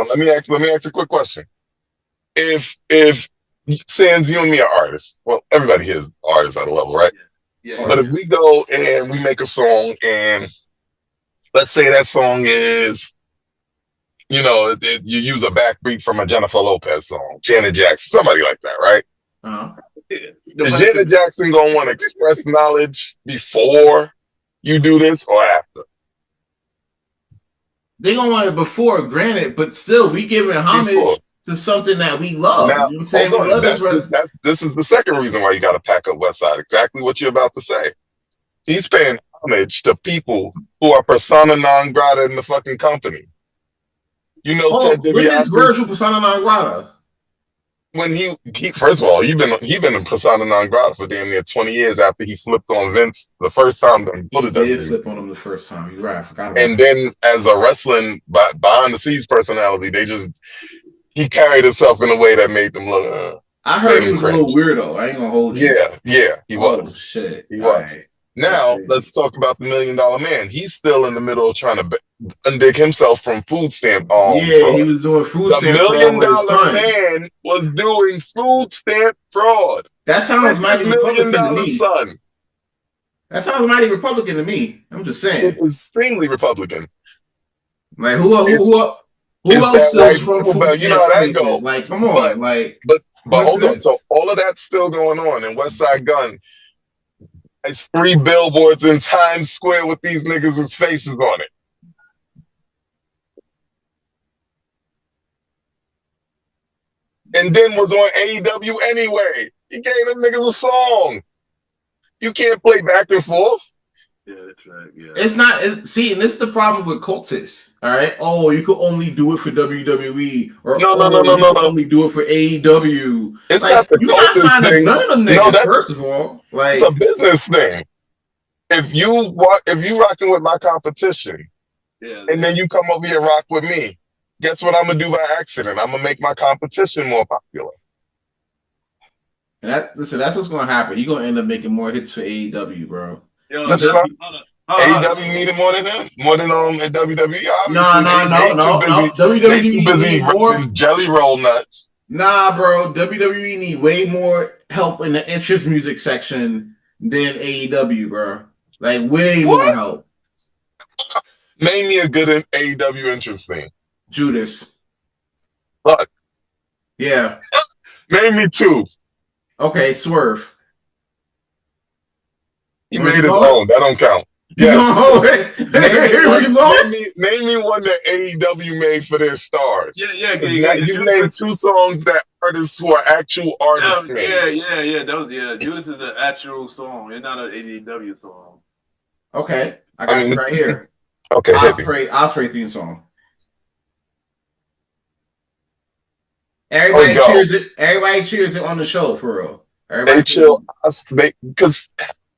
Let me ask you a quick question. If sans you and me are artists, well, everybody here is artists at a level, right? Yeah. But if we go and we make a song, and let's say that song is, you use a backbeat from a Jennifer Lopez song, Janet Jackson, somebody like that, right? Is Janet Jackson gonna want to express knowledge before you do this or after? They gonna want it before, granted, but still, we giving homage to something that we love. Now, you know what I'm saying? This is the second reason why you got to pack up West Side. Exactly what you're about to say. He's paying homage to people who are persona non grata in the fucking company. Ted DiBiase. When is Virgil persona non grata? When he first of all, he been in persona non grata for damn near 20 years after he flipped on Vince the first time. He did flip on him the first time. You're right. I forgot about and then as a wrestling behind the scenes personality, he carried himself in a way that made them look. I heard he was a little weirdo. I ain't gonna hold you. Yeah, he was. Shit, he was. Right. Now let's talk about the $1 Million Man. He's still in the middle of trying to undig himself from food stamp. Fraud. He was doing food stamp fraud. The $1 Million Man was doing food stamp fraud. That sounds mighty Republican to me. Son. That sounds mighty Republican to me. I'm just saying. It's extremely Republican. Like who else sells from food stamp? You know how that goes. Like, come on, but hold on. So all of that's still going on in West Side Gun. It's 3 billboards in Times Square with these niggas' faces on it. And then was on AEW anyway. He gave them niggas a song. You can't play back and forth. Yeah, that's right. Yeah. It's not. And this is the problem with cultists. All right. Oh, you could only do it for WWE, or no. Only do it for AEW. It's not the cultist thing. None of them niggas. First of all, it's a business thing. If you rocking with my competition, and then you come over here and rock with me, guess what I'm gonna do by accident? I'm gonna make my competition more popular. And that's what's gonna happen. You're gonna end up making more hits for AEW, bro. AEW needed more than him, more than at WWE. No. WWE too busy running jelly roll nuts. Nah, bro. WWE need way more help in the entrance music section than AEW, bro. Like way more help. Name me a good AEW entrance thing. Judas. What? Yeah. Name me 2. Okay, Swerve. He made his own. That don't count. Yes. Name me one that AEW made for their stars. Yeah. You named 2 songs that artists who are actual artists made. Yeah. Judas is an actual song. It's not an AEW song. Okay, I got it right here. Okay, Osprey theme song. Everybody cheers it on the show for real. They chill because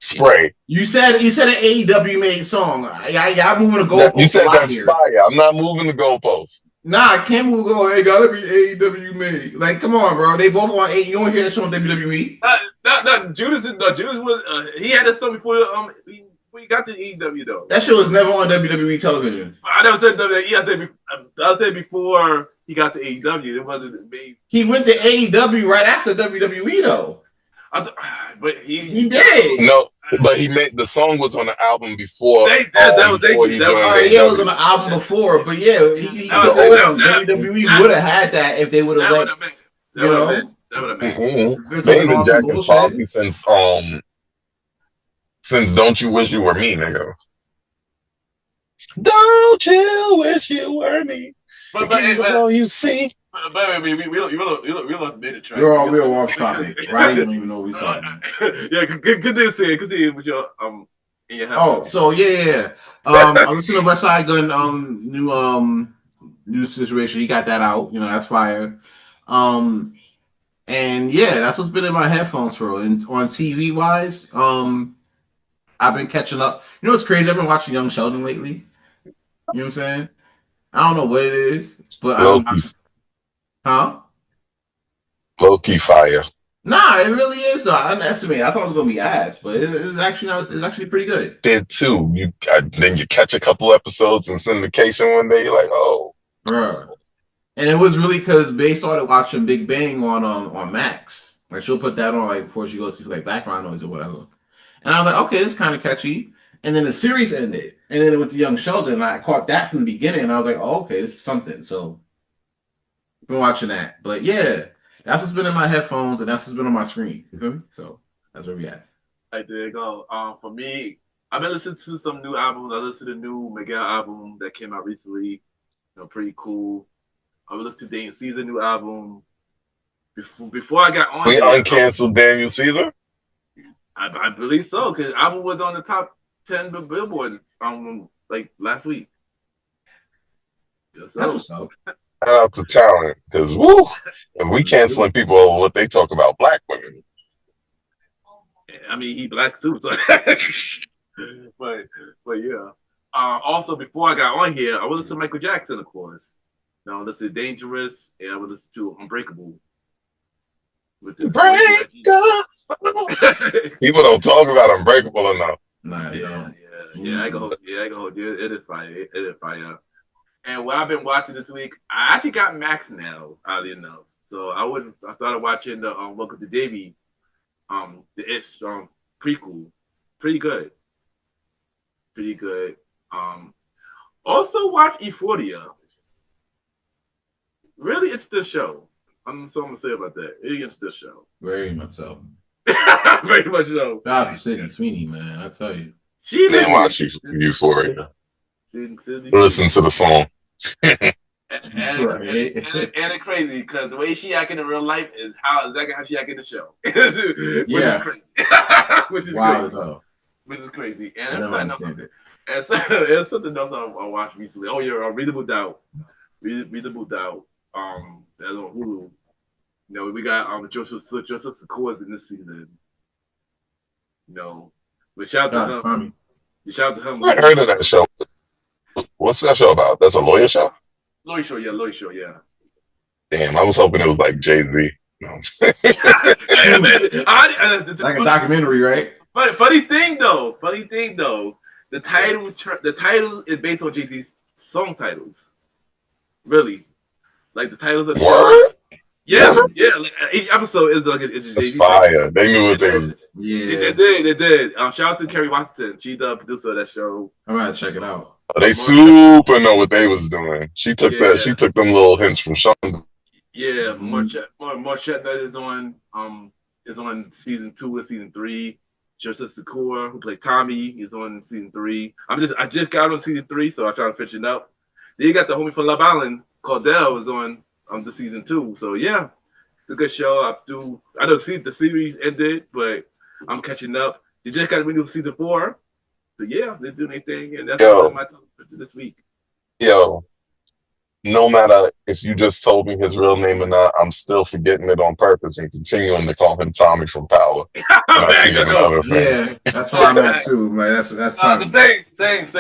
Spray. You said an AEW made song. Y'all moving the goalposts. You said that's fire. I'm not moving the goalposts. Nah, I can't move. Go. It gotta be AEW made. Like, come on, bro. They both want. You don't hear that show on WWE. Judas was. He had a song before. We got the AEW though. That show was never on WWE television. I never said WWE. I said before he got to AEW. It wasn't made. He went to AEW right after WWE though. But he did. No, but he made the song was on the album before. It was on the album before, but WWE would have had that if they would have let. That would have made. They've been jacking Foggy since Don't You Wish You Were Me, nigga. Don't you wish you were me? But you see. But we don't made it track. We're off topic. Roddy don't even know what we're talking about. Yeah, continue with your in your headphones. So yeah. I listened to West Side Gun new situation. He got that out. You know, that's fire. And yeah, that's what's been in my headphones for. And on TV wise, I've been catching up. You know what's crazy? I've been watching Young Sheldon lately. You know what I'm saying? I don't know what it is, but Low key fire. Nah, it really is. I underestimated. I thought it was gonna be ass, but it's actually not. It's actually pretty good. Did too. Then you catch a couple episodes in syndication one day. You're like, oh, Bruh. And it was really because Bay started watching Big Bang on Max. Like she'll put that on like before she goes to like background noise or whatever. And I was like, okay, this is kind of catchy. And then the series ended, and then it went to Young Sheldon. And I caught that from the beginning, and I was like, oh, okay, this is something. So I've been watching that, but yeah. That's what's been in my headphones, and that's what's been on my screen. You feel me? So that's where we at. I did go. For me, I've been listening to some new albums. I listened to the new Miguel album that came out recently. You know, pretty cool. I listened to Daniel Caesar new album. Before I got on, we uncanceled Daniel Caesar. I believe so because the album was on the top 10 Billboard like last week. Yes, that's what's up. Shout out to talent, because woo, if we canceling people over what they talk about black women. I mean, he black too, so but yeah. Also, before I got on here, I would listen to Michael Jackson, of course. Now I listen to Dangerous, and I would listen to Unbreakable. With the People don't talk about Unbreakable enough. Nah, yeah. I go. It is fire. And what I've been watching this week, I actually got Max now, oddly enough. So I started watching the Welcome to Davy, the Ips prequel. Pretty good. Also watch Euphoria. Really interesting show. That's all I'm gonna say about that. Really interesting show. Very much so. Very much so. Shout out to Sydney Sweeney, man. I tell you. She didn't watch Euphoria. Listen to the song. And it's crazy because the way she acting in real life is exactly how she acting in the show. Which is crazy. Which is crazy. And it's something else I watched recently. Oh yeah, Readable Doubt. Readable Doubt. That's on Hulu. You know, we got Joseph Sikora in this season. You know, but shout out to him. Shout out to him. I heard of that show. What's that show about? That's a lawyer show? Lawyer show, yeah. Damn, I was hoping it was like Jay-Z. No. Like a documentary, right? But funny thing though, the title is based on Jay-Z's song titles. Really, like the titles of the show. Yeah. Like each episode is like it's Jay-Z. Fire. They knew what they was. Yeah, they did. Shout out to Kerry Washington. She's the producer of that show. I'm gonna check it out. They super know what they was doing. She took that. She took them little hints from Sean. Yeah, Marchette is on season 2 and season 3. Joseph Sikora, who played Tommy, is on season 3. I just got on season 3, so I try to finish it up. Then you got the homie from Love Island, Cordell, is on the season 2. So yeah, it's a good show. I don't see the series ended, but I'm catching up. They just got renew season 4. So yeah, they're doing their thing, and that's my topic this week. Yo, no matter if you just told me his real name or not, I'm still forgetting it on purpose and continuing to call him Tommy from Power. Yeah, that's where I'm at too. Man, that's Tommy. Same. And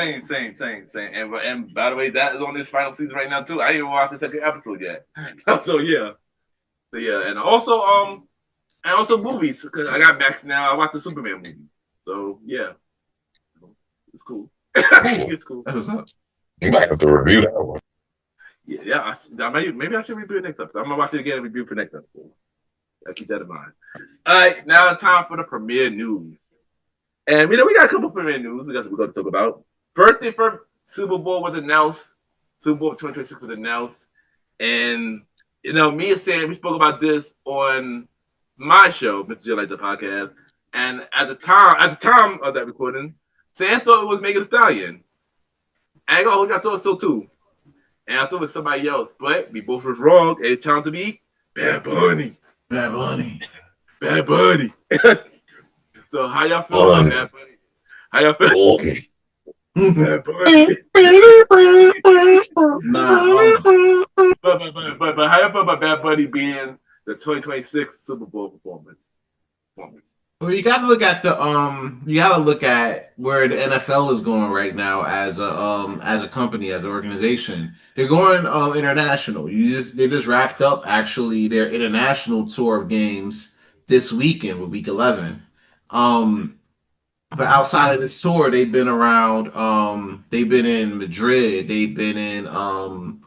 by the way, that is on this final season right now too. I didn't watch the second episode yet. So yeah, and also movies because I got Max now. I watched the Superman movie. So yeah. It's cool. It's cool. You might have to review that one. Yeah. Maybe I should review it next episode. I'm gonna watch it again and review for next episode. I'll keep that in mind. All right, now it's time for the premiere news. And we got a couple of premiere news we're going to talk about. Birthday for Superbowl was announced. Superbowl 2026 was announced. And me and Sam, we spoke about this on my show, Mr. J Like the Podcast. And at the time of that recording, Sam thought it was Megan Thee Stallion. I ain't gonna hold you, I thought so too. and I thought it was somebody else, but we both was wrong. And it turned out to be Bad Bunny. Bad Bunny. Bad Bunny. So how y'all feel about Bad Bunny? How y'all feel? Bad Bunny. But how y'all feel about Bad Bunny being the 2026 Super Bowl performance? Well, you got to look at where the NFL is going right now as a company, as an organization. They're going international. They just wrapped up actually their international tour of games this weekend with Week 11. But outside of this tour, they've been around. They've been in Madrid. They've been in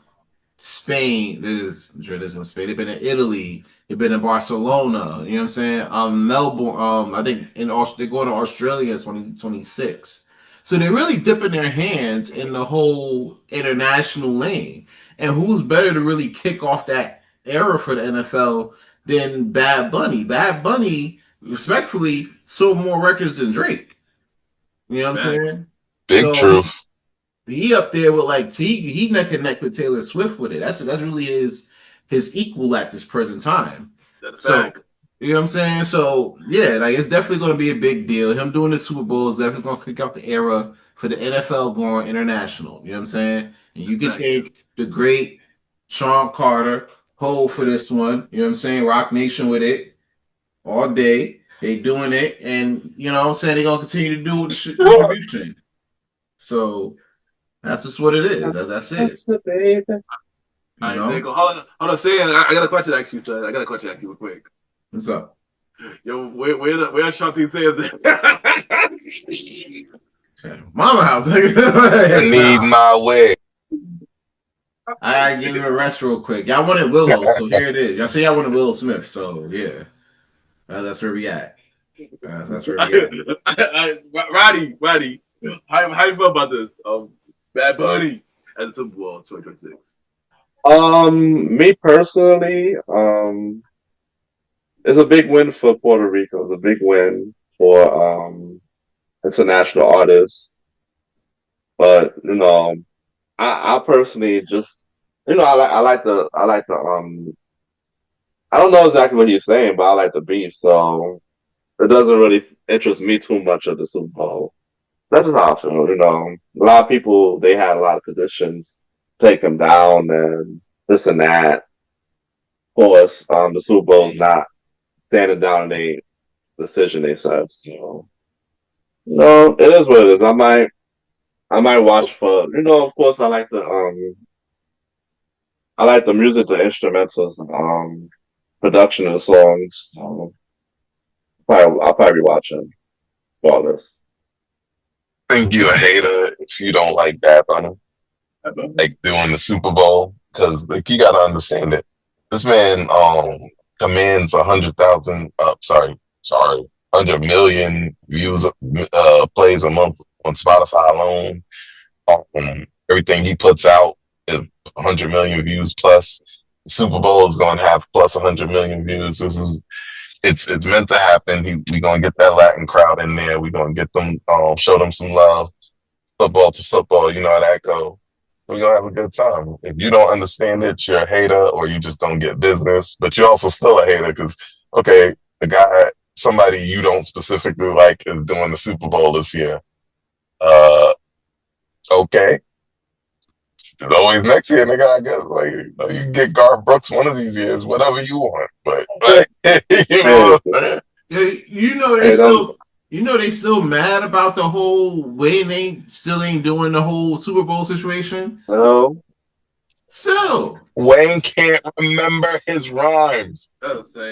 Spain. Madrid is in Spain. They've been in Italy. They've been in Barcelona. You know what I'm saying? Melbourne. I think they're going to Australia in 2026. So they're really dipping their hands in the whole international lane. And who's better to really kick off that era for the NFL than Bad Bunny? Bad Bunny, respectfully, sold more records than Drake. You know what I'm saying? Big truth. He up there with he neck and neck with Taylor Swift with it. That's really his equal at this present time. That's so fact. you know what I'm saying? So yeah, it's definitely going to be a big deal. Him doing the Super Bowl is definitely going to kick off the era for the NFL going international. You know what I'm saying? And you can thank the great Sean Carter, Hov for this one. You know what I'm saying? Rock Nation with it all day. They doing it, and you know what I'm saying, they're gonna continue to do the distribution. So that's just what it is. That's it. All right, hold on, Sam. I got a question to ask you, son. I got a question to ask you real quick. What's up? Yo, where Shanti says Mama house. I need my way. I give you a rest real quick. Y'all wanted Willow, so here it is. Y'all say y'all wanted Will Smith, so yeah. That's where we at. That's where we at. Roddy, how you feel about this? Bad Bunny as a Super Bowl 2026. Me personally, it's a big win for Puerto Rico. It's a big win for international artists. But I personally just I like the I don't know exactly what he's saying, but I like the beat, so it doesn't really interest me too much of the Super Bowl. That's just how I feel, A lot of people, they had a lot of positions, take them down and this and that. Of course, the Super Bowl's not standing down in their decision, they said. No, it is what it is. I might watch for, of course, I like the music, the instrumentals, production of the songs. I'll probably be watching all this. I think you're a hater if you don't like Bad Bunny, like doing the Super Bowl, because you got to understand it. This man commands 100 million views, plays a month on Spotify alone. Everything he puts out is 100 million views plus. The Super Bowl is going to have plus 100 million views. It's meant to happen. We're going to get that Latin crowd in there. We're going to get them, show them some love. Football to football, you know how that go. We're going to have a good time. If you don't understand it, you're a hater or you just don't get business. But you're also still a hater because, okay, somebody you don't specifically like is doing the Super Bowl this year. Okay. It's always next year, nigga. I guess you can get Garth Brooks one of these years, whatever you want. But you know what I'm saying? They still mad about the whole Wayne ain't doing the whole Super Bowl situation. No. So Wayne can't remember his rhymes.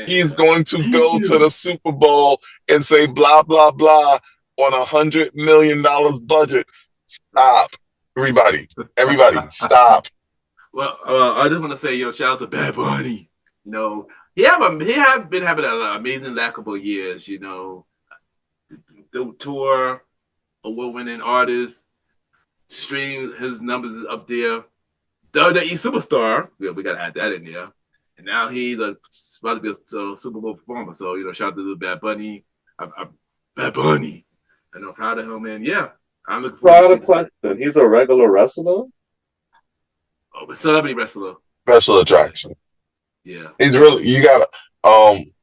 He's going to go to the Super Bowl and say blah blah blah on $100 million budget. Stop. Everybody, stop. Well, I just want to say, shout out to Bad Bunny. He have been having an amazing last couple of years. The tour, award-winning artist, stream, his numbers is up there. WWE superstar, we gotta add that in there. And now he's about to be a Super Bowl performer. So shout out to Bad Bunny. Bad Bunny. I'm proud of him, and yeah. I'm looking forward to question. He's a regular wrestler? Oh, but celebrity wrestler. Special attraction. Yeah. He's really, you gotta,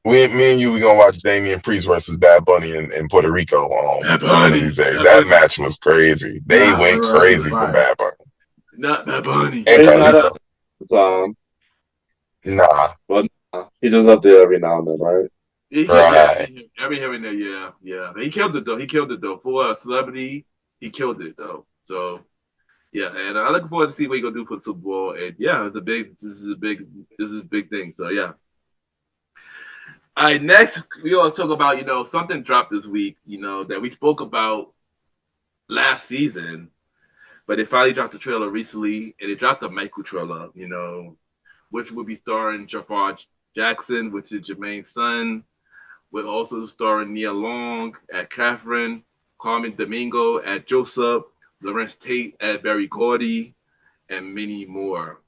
me and you, we gonna watch Damian Priest versus Bad Bunny in Puerto Rico Bad one Bunny. of these days. Bad That Bunny. match was crazy. They Nah, went right, crazy for right. Bad Bunny. Not Bad Bunny. And He's not Carlito. Nah, but he just up there every now and then, right? He right. every here and there, yeah. He killed it though. For a celebrity, he killed it though. So yeah, and I'm looking forward to see what he's gonna do for the Super Bowl. And yeah, this is a big thing. So yeah. All right, next we want to talk about, something dropped this week, that we spoke about last season, but they finally dropped the trailer recently, and they dropped the Michael trailer, which will be starring Jafar Jackson, which is Jermaine's son. We're also starring Nia Long at Catherine, Carmen Domingo at Joseph, Lawrence Tate at Barry Gordy, and many more.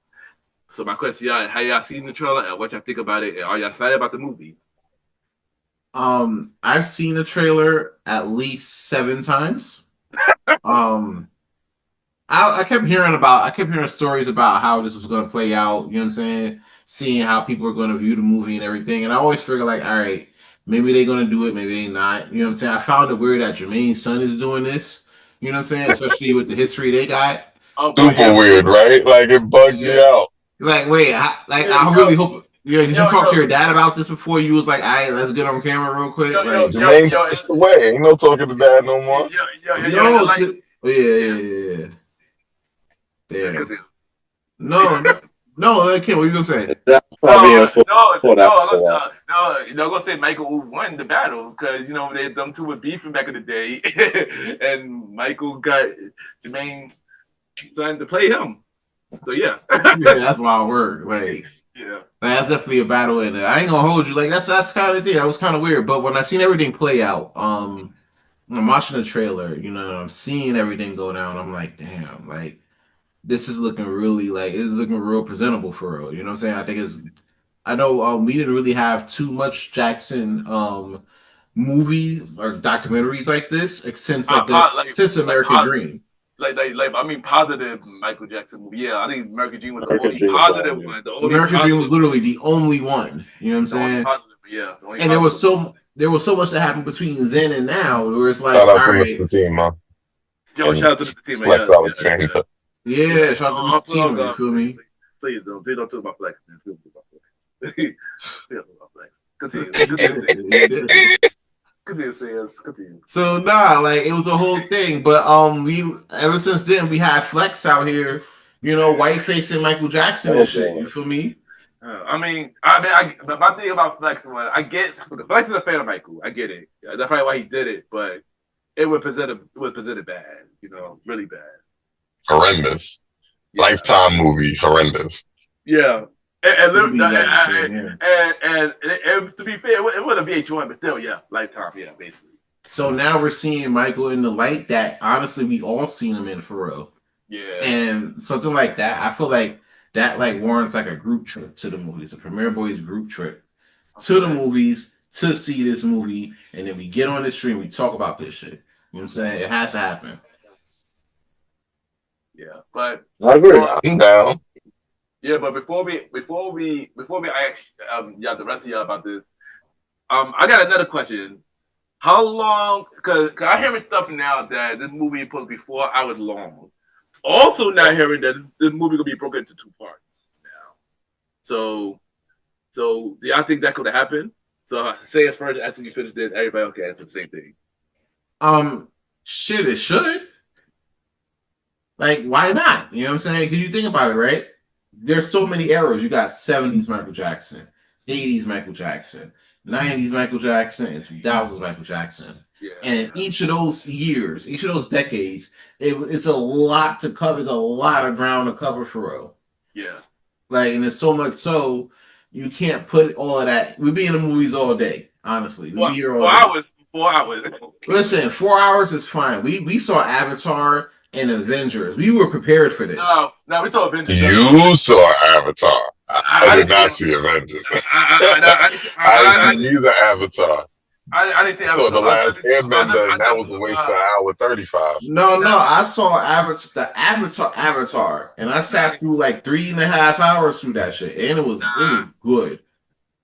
So my question, y'all, have y'all seen the trailer and what y'all think about it? And are y'all excited about the movie? I've seen the trailer at least 7 times. I kept hearing stories about how this was going to play out. You know what I'm saying? Seeing how people are going to view the movie and everything. And I always figure like, all right, maybe they're going to do it, maybe they not. You know what I'm saying? I found it weird that Jermaine's son is doing this. You know what I'm saying? Especially with the history they got. Super weird, right? Like it bugged me out. Like, wait, I really hope. Yeah, did you talk to your dad about this before? You was like, all right, let's get on camera real quick. Jermaine passed away. Ain't no talking to dad no more. Yeah. No, Kim, what are you gonna say? I'm gonna say Michael won the battle because them two were beefing back in the day, and Michael got Jermaine's son to play him. So yeah, that's wild work. Like, yeah, that's definitely a battle, and I ain't gonna hold you. Like that's kind of the thing. That was kind of weird. But when I seen everything play out, I'm watching the trailer. I'm seeing everything go down. I'm like, damn, like this is looking really it's looking real presentable for real. You know what I'm saying? I know we didn't really have too much Jackson movies or documentaries like this since since American Dream. Positive Michael Jackson movie. Yeah, I think American Dream was the only positive one. American Dream was literally the only one. You know what I'm saying? Yeah. And there was so much that happened between then and now where it's like, shout out to Mr. Tima. Yo, shout out to Mr. Tima. Flex Alexander. Yeah, shout out to Mr. Tima. You feel me? Please don't talk about Flex, man. Please don't talk about Flex. Continue. So it was a whole thing, but we ever since then we had Flex out here, white facing Michael Jackson and shit. You feel me? But my thing about Flex was I get Flex is a fan of Michael. I get it. That's probably why he did it, but it was presented bad. Really bad. Horrendous. Yeah. Lifetime movie. Horrendous. Yeah. And to be fair, it wasn't a VH1, but still, yeah, Lifetime, yeah, basically. So now we're seeing Michael in the light that honestly we all seen him in for real. Yeah. And something like that, I feel like that warrants a group trip to the movies, a Premier Boyz group trip to the movies to see this movie, and then we get on the stream, we talk about this shit. You know what I'm saying? It has to happen. Yeah, but I agree. I'm down. Yeah, but before we ask the rest of y'all about this, I got another question. How long? Because I hearing stuff now that this movie is supposed to be 4 hours long. Also, now hearing that this movie gonna be broken into 2 parts now. So do y'all think that could happen? So say it first after you finish this. Everybody okay? It's the same thing. Shit, it should. Like, why not? You know what I'm saying? Because you think about it, right? There's so many eras. You got 70s Michael Jackson, 80s Michael Jackson, 90s Michael Jackson, and 2000s Michael Jackson. Yeah. And each of those years, each of those decades, it's a lot to cover. It's a lot of ground to cover for real. Yeah. And there's so much so you can't put all of that. We'd be in the movies all day, honestly. We'd be here all day. 4 hours. Listen, 4 hours is fine. We saw Avatar and Avengers. We were prepared for this. No, we saw Avengers. You saw Avatar. I did not see Avengers. I didn't see neither Avatar. I didn't see So the Avatar. last Airbender, and that was a waste of an hour 35. No, I saw Avatar, and I sat through like 3.5 hours through that shit, and it was good.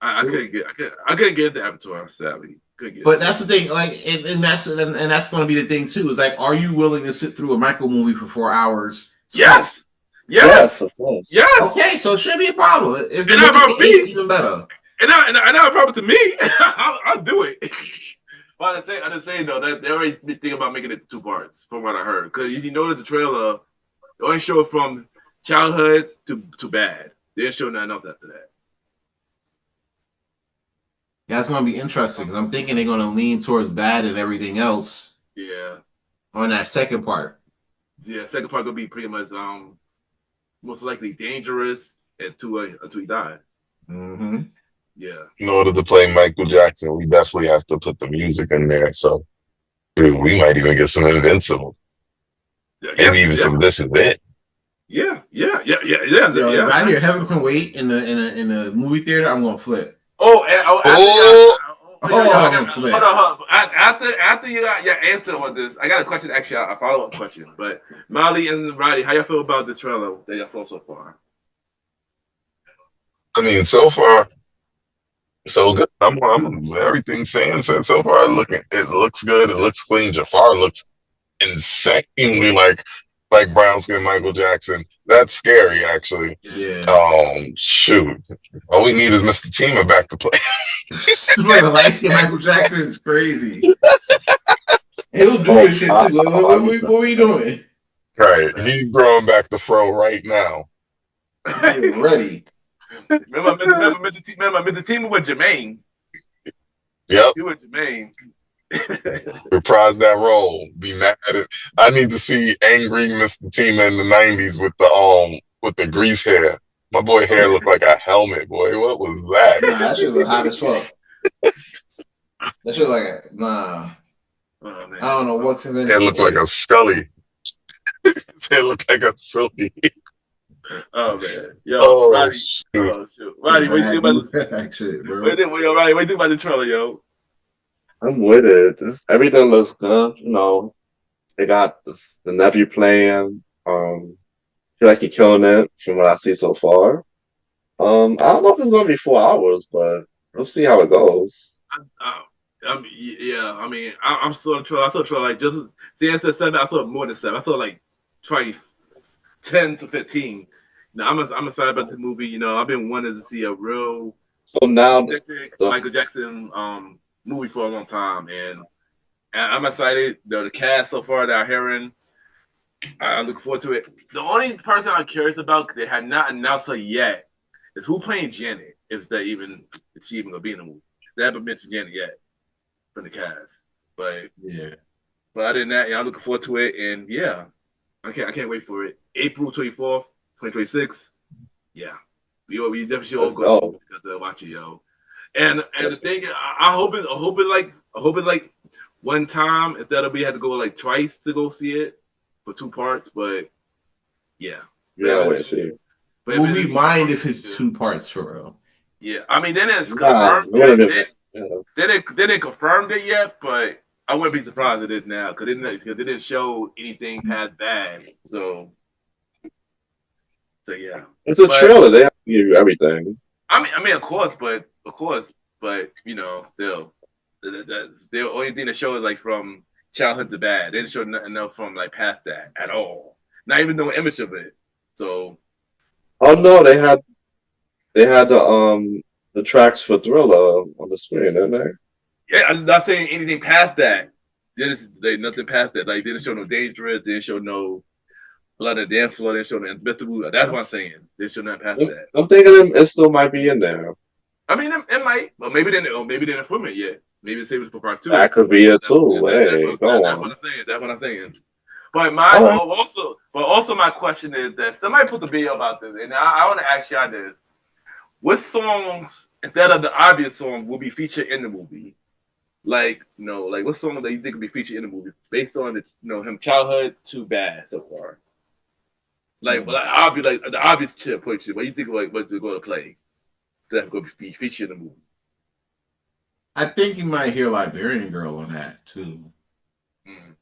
I couldn't get into Avatar, sadly. But that's the thing, like, and that's going to be the thing too. Is like, are you willing to sit through a Michael movie for 4 hours? Yes. Of course. Yes. Okay, so it shouldn't be a problem. If And not about me. even better. And not a problem to me. I'll do it. But I didn't say though that they already thinking about making it 2 parts, from what I heard. Because you know that the trailer, they only show it from childhood to bad. They didn't show nothing else after that. That's going to be interesting because I'm thinking they're going to lean towards bad and everything else. Yeah. On that second part. Yeah, second part gonna be pretty much most likely dangerous until he died. Mm-hmm. Yeah. In order to play Michael Jackson, we definitely have to put the music in there. So we might even get some Invincible. Maybe even some This Is It. Yeah. If I hear Heaven Can Wait in the movie theater, I'm gonna flip. After you got your answer on this, I got a question. Actually, a follow-up question. But Molly and Roddy, how y'all feel about this trailer that y'all saw so far? I mean, so far, so good. I'm everything saying said so far. It looks good. It looks clean. Jafar looks insanely like brown skin Michael Jackson. That's scary, actually. Yeah. Shoot. All we need is Mr. Tima back to play. The light skin Michael Jackson is crazy. He'll do his shit too. What were you doing? Right. He's growing back the fro right now. Ready. Remember Mr. Tima with Jermaine. Yep. He with Jermaine. Reprise that role. Be mad at. I need to see angry Mr. Tima in the '90s with the grease hair. My boy hair looked like a helmet. Boy, what was that? Nah, that shit look hot as fuck. That shit I don't know what convinced. It looked like a Scully. It looked like a Scully. Oh man, yo, Roddy, shoot. Roddy, what you think about the shit, bro? Roddy, what you think about the trailer, yo? I'm with it. Everything looks good. You know, they got the nephew playing. Feel like he's killing it from what I see so far. I don't know if it's gonna be 4 hours, but we'll see how it goes. I'm still trailer. I saw a trailer like just the answer 7. I saw more than 7. I saw like probably 10 to 15. Now I'm excited about the movie. You know, I've been wanting to see a real Michael Jackson movie for a long time, and I'm excited. The cast so far that I'm hearing, I look forward to it. The only person I'm curious about, because they have not announced her yet, is who playing Janet. If she even gonna be in the movie. They haven't mentioned Janet yet from the cast, but other than that, I'm looking forward to it, and I can't wait for it. April 24th, 2026. Yeah, we definitely should all go to watch it, yo. And the thing, I hope it like one time instead of we had to go like twice to go see it for 2 parts. But wait, see. Will we mind if it's 2 parts for real? Yeah, I mean, they didn't confirm. They didn't confirm it yet, but I wouldn't be surprised if it is now because they didn't show anything past bad. So yeah, it's a trailer. They have to give you everything. I mean, of course, but you know, still, the only thing that showed like from childhood to bad. They didn't show nothing else from like past that at all. Not even no image of it. So. Oh no, they had the tracks for Thriller on the screen, didn't they? Yeah, I'm not saying anything past that. They nothing past that. Like they didn't show no Dangerous. They didn't show no Blood and Dance Floor. They didn't show no Invincible. That's what I'm saying. They didn't show nothing past that. I'm thinking it still might be in there. I mean, it might. But maybe they didn't film it yet. Maybe they saved it for part 2. That could be it too. That's what I'm saying. But also my question is that somebody put the video about this, and I want to ask y'all this: what songs instead of the obvious song will be featured in the movie? Like, what song that you think will be featured in the movie based on him childhood to bad so far? Like, the obvious chip. What do you think what's going to play that will be featured in the movie? I think you might hear Liberian Girl on that too. Mm.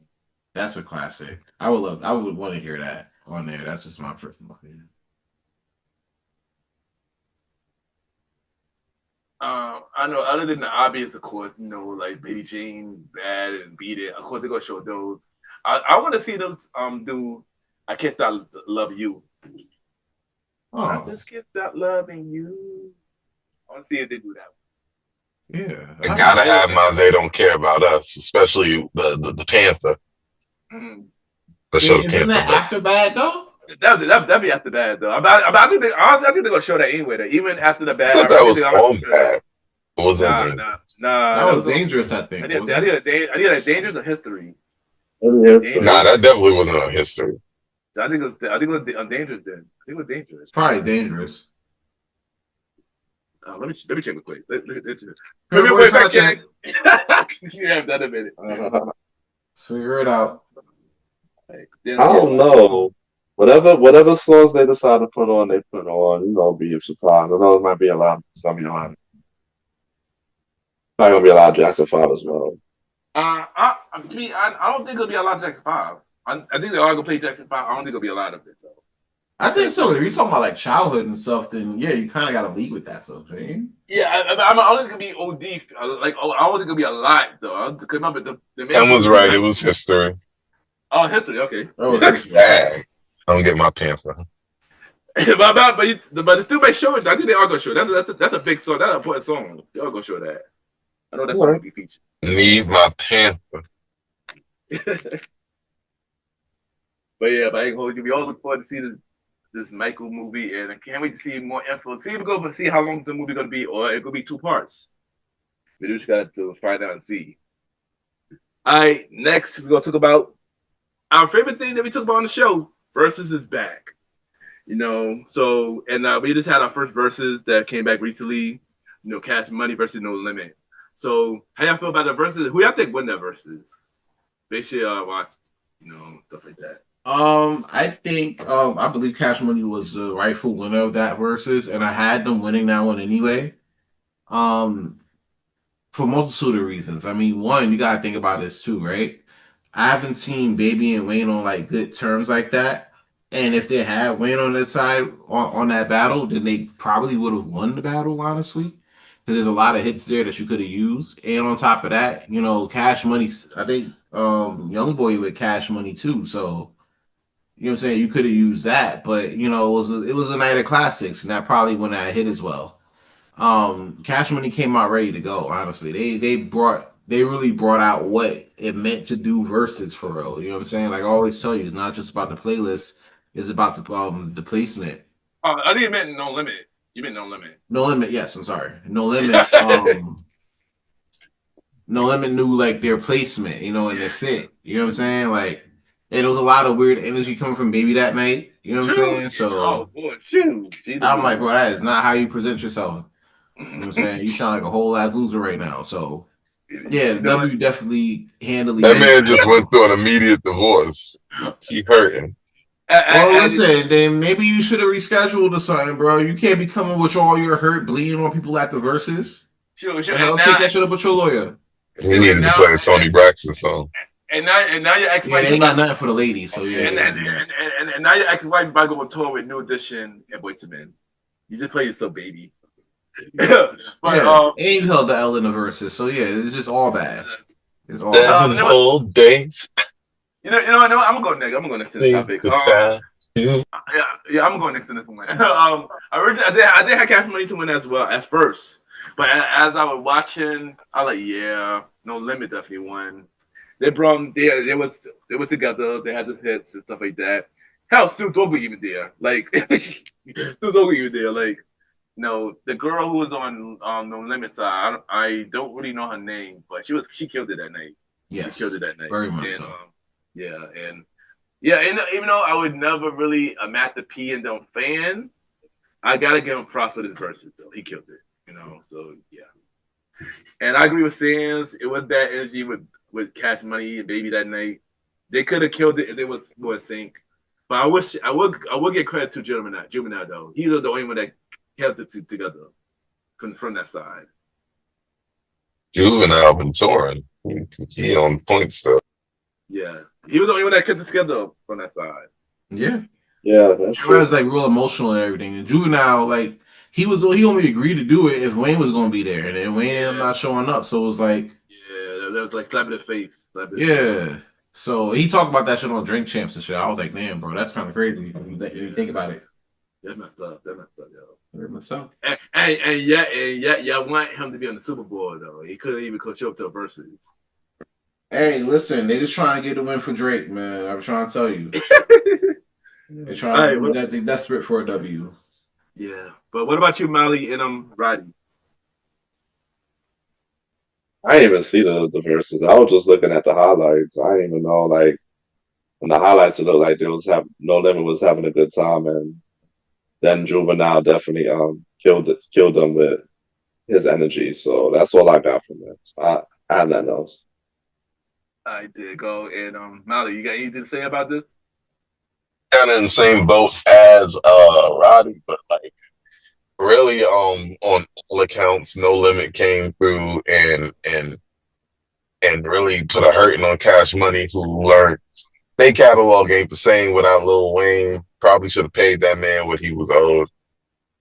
That's a classic. I would want to hear that on there. That's just my personal opinion. I know other than the obvious, of course, like Billie Jean, Bad and Beat It. Of course, they're gonna show those. I want to see them do I Can't Stop Love You. I just can't stop loving you. I want to see if they do that. Yeah. I gotta have my They Don't Care About Us, especially the Panther. Mm-hmm. The show Isn't Panther. that after Bad though? That'd be after Bad though. I think they're gonna show that anyway. Though. Even after the Bad, I thought that was on Bad. It wasn't nah. That was Dangerous, I think. I think that Dangerous or History. Nah, that definitely wasn't on History. I think it was Dangerous then. I think it was Dangerous. Probably Dangerous. Let me check real quick. Let me wait back check. You have that a minute. Figure it out. I don't know. Whatever songs they decide to put on, they put on. Be a surprise. I know it might be a lot. Some of y'all. Not gonna be a lot of Jackson 5 as well. I don't think it'll be a lot of Jackson 5. I think they are gonna play Jackson 5. I don't think it'll be a lot of it though. I think so. If you're talking about like childhood and stuff, then yeah, you kind of got to lead with that stuff, right? Yeah, I don't think it'll be OD. I don't think it'll be a lot though. Because remember the Someone's right. It was History. Oh, History. Okay. Oh, I don't get my Panther. but the two may show it. I think they are gonna show it. That's a big song. That's an important song. They are gonna show that. I know that's gonna be featured. Need my Panther. But yeah, but I ain't hold you. We all look forward to see this Michael movie, and I can't wait to see more info. See if we go see how long the movie gonna be, or it could be 2 parts. We just got to find out and see. All right, next we're gonna talk about our favorite thing that we talk about on the show. Versus is back. So we just had our first versus that came back recently. Cash Money versus No Limit. So how y'all feel about the versus? Who y'all think win that versus? Make sure y'all watch, stuff like that. I think I believe Cash Money was the rightful winner of that versus, and I had them winning that one anyway. For multitude of reasons. I mean, one, you gotta think about this too, right? I haven't seen Baby and Wayne on like good terms like that. And if they had Wayne on their side on that battle, then they probably would have won the battle, honestly. Because there's a lot of hits there that you could have used. And on top of that, Cash Money, I think Young Boy with Cash Money too. So what I'm saying? You could have used that, but it was a night of classics, and that probably wouldn't have hit as well. Cash Money came out ready to go, honestly. They really brought out what it meant to do verses for real. You know what I'm saying? Like I always tell you, it's not just about the playlist, it's about the placement. I think you meant No Limit. You meant No Limit. No Limit, yes, I'm sorry. No Limit. No Limit knew like their placement, and their fit. You know what I'm saying? Like, and there was a lot of weird energy coming from Baby that night. You know what I'm saying? So I'm like, bro, that is not how you present yourself. You know what I'm saying? You sound like a whole ass loser right now. So yeah, W definitely handily. That man just went through an immediate divorce. He hurting. Well, listen, then maybe you should have rescheduled or something, bro. You can't be coming with all your hurt, bleeding on people at the verses. Sure. I'll take that shit up with your lawyer. He needed to play a Tony Braxton song. And now you're acting like ain't got nothing for the ladies, so yeah. And now you're acting like you about to go on tour with New Edition and Boyz II Men. You just played it so baby. And you held the L in the verses, so yeah, it's just all bad. It's all bad. Old days. You know, I'm gonna go next. I'm gonna go next to this topic. I'm going next to this one. Originally, I did have Cash Money to win as well at first, but as I was watching, I was like, yeah, No Limit definitely won. They brought they were together. They had the hits and stuff like that. Hell, Stu Dogg even there. Like Stu Dogg even there. Like the girl who was on No Limit side. I don't really know her name, but she killed it that night. Yes, she killed it that night. Very much so. And even though I would never really a Matt the P and Don't fan, I gotta give him props for this verses though. He killed it. So yeah. And I agree with Sands. It was bad energy with Cash Money and Baby that night. They could have killed it if they was more in sync. But I would give credit to Juvenile though. He was the only one that kept it together from that side. Juvenile been touring. He on point still. Yeah, he was the only one that kept the schedule on that side. Yeah. Yeah, that's It true. was like real emotional and everything. And Juvenile, like he only agreed to do it if Wayne was gonna be there, and then Wayne ended up not showing up. So it was like, Yeah, that was like slapping the face. yeah. So he talked about that shit on Drink Champs and shit. I was like, damn, bro, that's kind of crazy. When you think about it. That's messed up. Yo. Very much so. And yet, y'all want him to be on the Super Bowl though. He couldn't even coach up to a versus. Hey, listen, they just trying to get the win for Drake, man. I'm trying to tell you. They're trying to they're desperate for a W. Yeah. But what about you, Molly and Roddy? I didn't even see the verses. I was just looking at the highlights. I didn't even know like in the highlights it looked like No Limit was having a good time, and then Juvenile definitely killed them with his energy. So that's all I got from it. I have nothing else. I did go and Molly, you got anything to say about this? Kind of in the same boat as Roddy, but like really on all accounts, No Limit came through and really put a hurting on Cash Money, who learned they catalog ain't the same without Lil Wayne. Probably should have paid that man what he was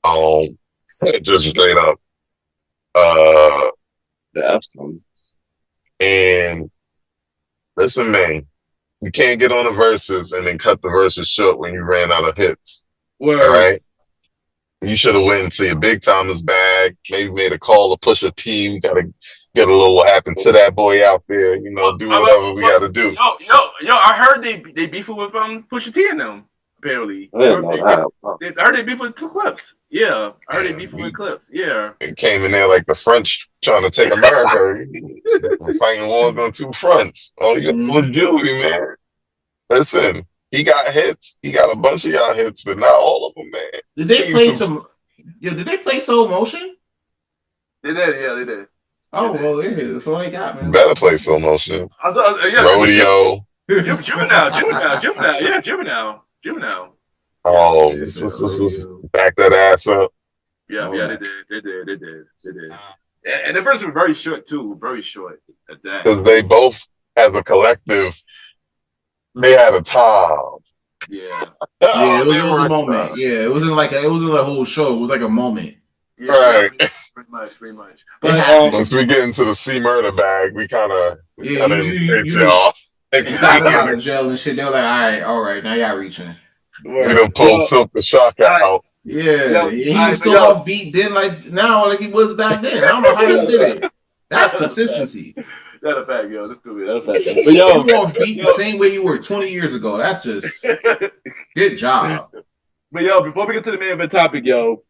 owed. Just straight up. The F them. And listen, man, you can't get on the verses and then cut the verses short when you ran out of hits. Word. All right. You should have went into your big timers bag, maybe made a call to push a T. We gotta get a little what happened to that boy out there, you know, do whatever we gotta do. Yo, I heard they beefing with Pusha T and them, apparently. I didn't know that. I heard they beefing with two Clips. Yeah. I heard they beefing with Clips. Yeah. It came in there like the French trying to take America. We're fighting wars on two fronts. All you got was jewelry, man. Listen, he got hits. He got a bunch of y'all hits, but not all of them, man. Did they play Did they play Soul Motion? They did, yeah, they did. Oh, well, yeah, that's all they got, man. Better play Slow Motion. Yeah, Rodeo. Juvenile. Oh, let's back that ass up. Yeah, they did. And the verse was very short too, very short at that. Because they both, as a collective, they had a time. Yeah. Yeah, it was a moment. Yeah, it wasn't a whole show. It was like a moment. Yeah, right. Pretty much. But once we get into the C Murder bag, we kind of you off. got out of jail and shit. They were like, all right, now y'all reaching. We done pull Silk the Shock out. Yeah, he was still offbeat then, like now, like he was back then. I don't know how he did it. That's consistency. That's a fact, yo. Let's do it. But yo, you offbeat the same way you were 20 years ago. That's just good job. But yo, before we get to the main event topic, yo,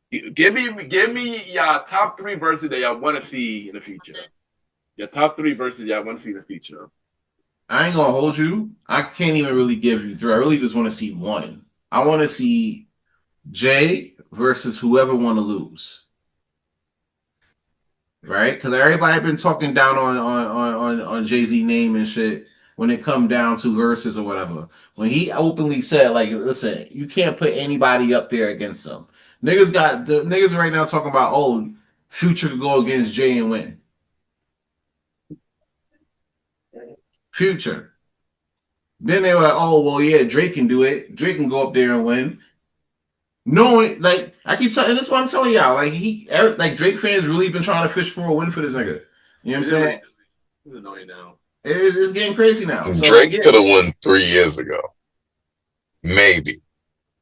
give me your top 3 verses that y'all want to see in the future. Your top 3 verses y'all want to see in the future. I ain't gonna hold you. I can't even really give you 3. I really just want to see 1. I want to see Jay versus whoever want to lose. Right? Because everybody been talking down on Jay-Z name and shit when it come down to verses or whatever. When he openly said, like, listen, you can't put anybody up there against them. Niggas right now talking about, oh, Future could go against Jay and win. Future. Then they were like, oh, well, yeah, Drake can do it. Drake can go up there and win. Knowing, like, I keep telling, this is what I'm telling y'all. Like, Drake fans really been trying to fish for a win for this nigga. You know what I'm saying? It's annoying now. It's getting crazy now. So, Drake could have won 3 years ago. Maybe.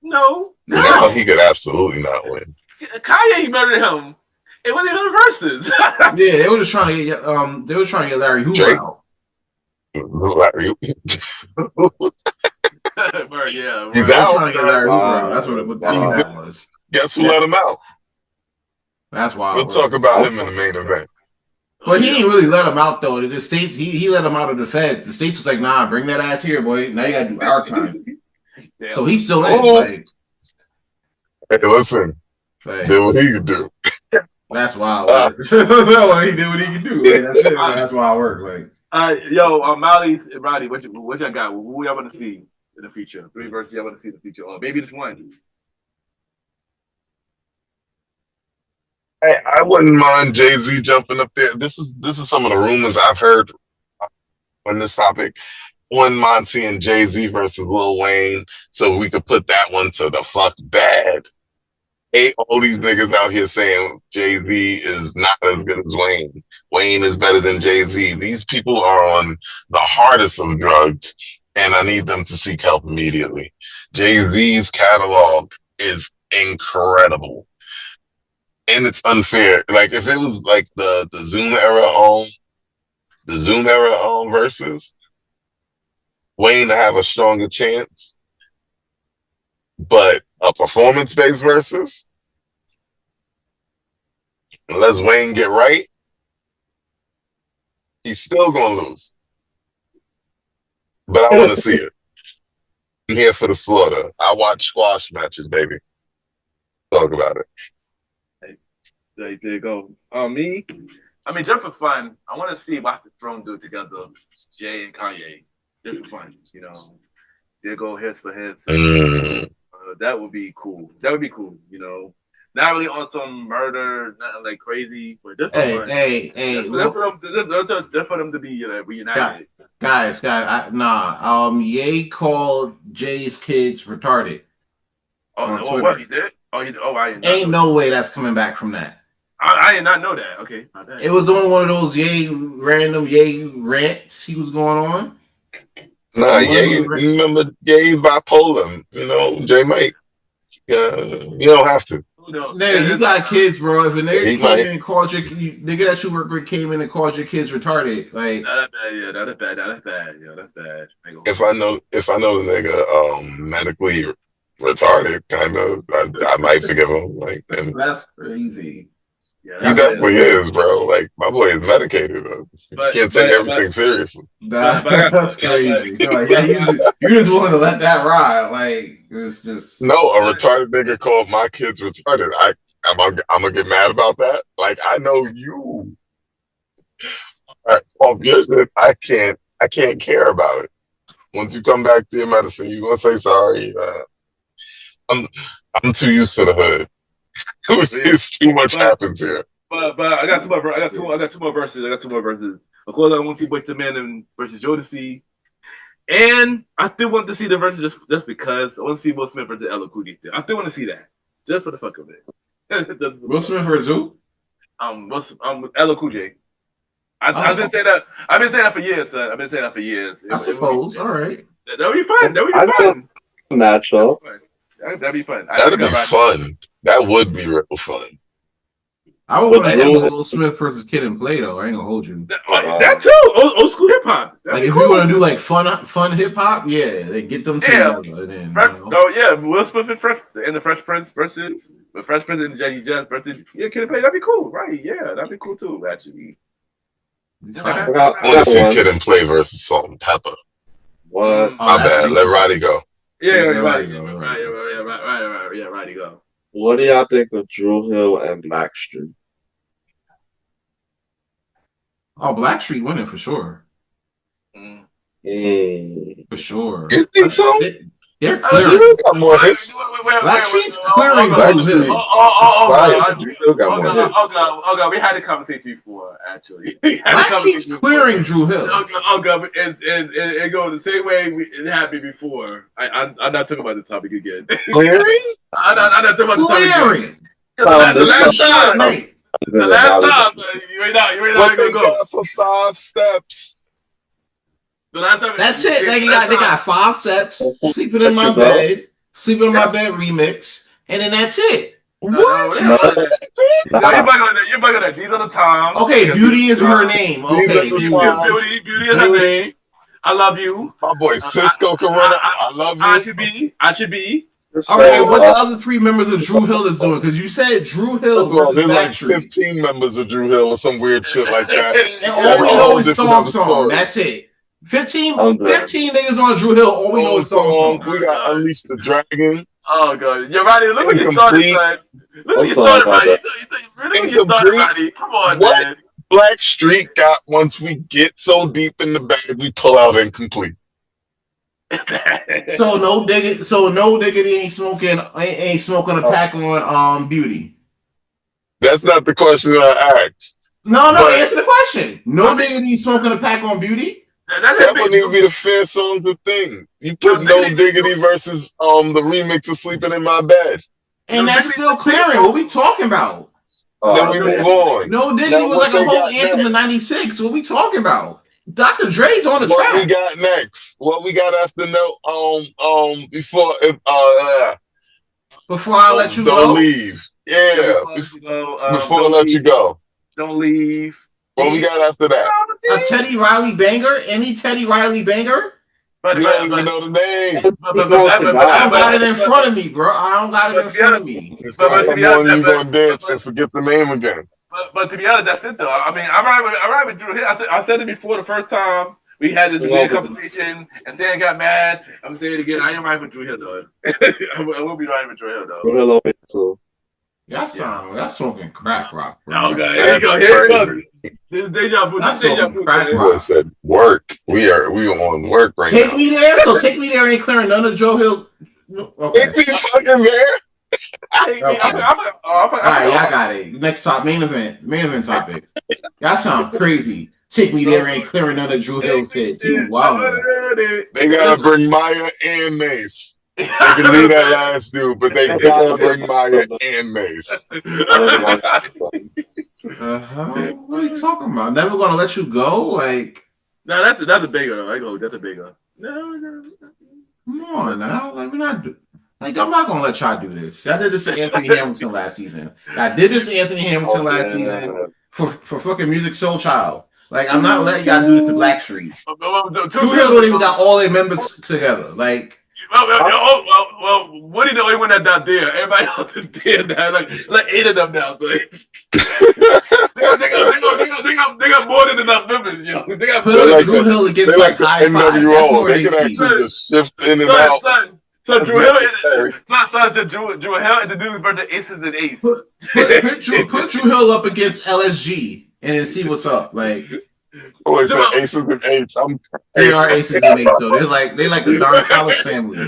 No. Now he could absolutely not win. Kanye murdered him. It wasn't even verses. Yeah, they were just trying to get Larry Hoover Drake? out. Larry. Yeah, He's They were out. trying to get Larry Hoover out. That's what that was. Guess who let him out? That's wild. We'll talk about him in the main event. But he didn't really let him out though. The states, he let him out of the feds. The states was like, nah, bring that ass here, boy. Now you gotta do our time. So he's still in. Like, Hey, listen. Do what he can do. That's wild. He did what he can do. Like, that's it. That's why I work. Like, yo, Molly and Roddy, what y'all got? Who y'all want to see in the future? 3 verses y'all want to see in the future, or maybe just 1. I wouldn't mind Jay-Z jumping up there. This is some of the rumors I've heard on this topic. Wouldn't mind seeing Jay-Z versus Lil Wayne, so we could put that one to the fuck bad. Ain't all these niggas out here saying Jay-Z is not as good as Wayne. Wayne is better than Jay-Z. These people are on the hardest of drugs, and I need them to seek help immediately. Jay-Z's catalog is incredible. And it's unfair. Like if it was like the Zoom era versus Wayne to have a stronger chance, but a performance-based versus, unless Wayne get right, he's still gonna lose. But I want to see it. I'm here for the slaughter. I watch squash matches, baby. Talk about it. There you go. Me, I mean, just for fun, I want to see what the Throne do together, Jay and Kanye. Just for fun, you know. They go heads for heads. That would be cool. That would be cool, you know. Not really on some murder, nothing like crazy, but just for fun. Just for them to be reunited. Guys, Ye called Jay's kids retarded. Oh, what he did? I didn't ain't no way that's coming back from that. I did not know that. Okay, it was on one of those random rants he was going on. Nah, you remember Ye bipolar? You know, Jay might. You don't have to. Man, you got kids, bro. If a nigga came in and called your nigga that you work with came in and called your kids retarded, like that's bad. That's bad. If I know the nigga medically retarded, kind of, I might forgive him. Like, and that's crazy. Yeah, he definitely is, bro. Like, my boy is medicated. Can't take everything seriously. That's crazy. You're just willing to let that ride. Like, it's just no. A retarded nigga called my kids retarded. I'm gonna get mad about that. Like, I know you. On your shit, I can't care about it. Once you come back to your medicine, you gonna say sorry. I'm too used to the hood. It's too much happens here. But I got two more verses. Of course, I want to see Boyz II Men versus Jodeci. And I still want to see the verses just because I want to see Will Smith versus LL Cool J. I still want to see that. Just for the fuck of it. Will Smith versus who? LL Cool J. I've been saying that for years, son. I've been saying that for years. I suppose. All right. That would be fun. Natural. That'd be fun. That'd be fun. That would be real fun. I would want to see Will Smith versus Kid and Play though. I ain't gonna hold you. That too. Old school hip hop. Like if we want to do like fun hip hop, yeah, they get them together. Then, Will Smith and the Fresh Prince versus the Fresh Prince and Jazzy Jazz versus Kid and Play. That'd be cool, right? Yeah, that'd be cool too. Actually, I want to see Kid and Play versus Salt and Pepper. What? My bad. Let Roddy go. Roddy go. What do y'all think of Drew Hill and Blackstreet? Oh, Blackstreet winning for sure. For sure. You think so? They're clearing. Got more hits. Blackstreet's clearing. Oh god, we had a conversation before. Actually, Blackstreet's clearing Drew Hill. Oh god, it goes the same way it happened before. I'm not talking about the topic again. Clearing? I'm not talking about the topic again. The last time, you ain't not gonna go for 5 steps. The last time, that's it. They got 5 steps. Sleeping in my bed remix, and then that's it. What? You're bugging that. These are the times. Okay, Beauty is her name. Okay, Beauty is her name. I love you. My boy Cisco can run it. I love you. I should be. All right, what the other 3 members of Drew Hill is doing? Because you said Drew Hill. There's like 15 members of Drew Hill or some weird shit like that. And all we know is Song. That's it. 15 niggas on Drew Hill. All we know is Song. We got Unleash the Dragon. Oh god, you're right. Look what you started, son. Look what you started, Roddy. Come on, man. Blackstreet got once we get so deep in the bag, we pull out Incomplete. So no diggity ain't smoking a pack on Beauty. That's not the question I asked. No, But- answer the question. No nigga needs smoking a pack on Beauty. That wouldn't even be the fair song to thing. You put No Diggity versus the remix of Sleeping in My Bed. And that's still clearing. What we talking about? Then we move on. No Diggity was like a whole anthem in '96. What we talking about? Dr. Dre's on the track. What we got next? What we got after before I let you go? Don't leave. Yeah. Before I let you go. Don't leave. What we got after that? A Teddy Riley banger? Any Teddy Riley banger? We don't even know the name. I don't got it in front of me, bro. I don't got it in front of me. Come on, you gonna dance and forget the name again. But to be honest, that's it though. I mean, I'm right with Drew here. I said it before the first time we had this weird conversation, and Dan got mad. I'm saying it again. I am right with Drew here though. I will be right with Drew here though. That's smoking crack rock, bro. Oh god, here you go. Here you go. This is deja vu. This is deja vu. I said work. We on work right now. Take me there. So Take Me There ain't clearing none of Joe Hill's. Okay. Take me fucking there. All right, y'all got it. Next top, main event topic. Y'all sound crazy. Take Me There ain't clearing none of Drew Hill's shit. Wow. They gotta bring Maya and Mace. They can leave that last dude, but they gotta bring Maya and Mace. What are you talking about? Never Gonna Let You Go? Like, no, that's a bigger though. I go, that's a bigger. No. Come on now, like we're not. Like, I'm not gonna let y'all do this. I did this to Anthony Hamilton last season. I did this to Anthony Hamilton last season for fucking Music Soul Child. Like, I'm not letting y'all do this to Blackstreet. Drew Hill don't even got all their members together. Like. Well, Woody the only one that's not there. Everybody else is there now. Like 8 of them now. So. they got more than enough members, yo. They got put like Drew Hill against like high five. They can actually just shift in and out. So Drew Hill introduced versus Aces and Ace. Put Drew Hill up against LSG and then see what's up. Like. Oh, it's Aces and Eights. They are Aces and Eights though. They're like the Don Collins family.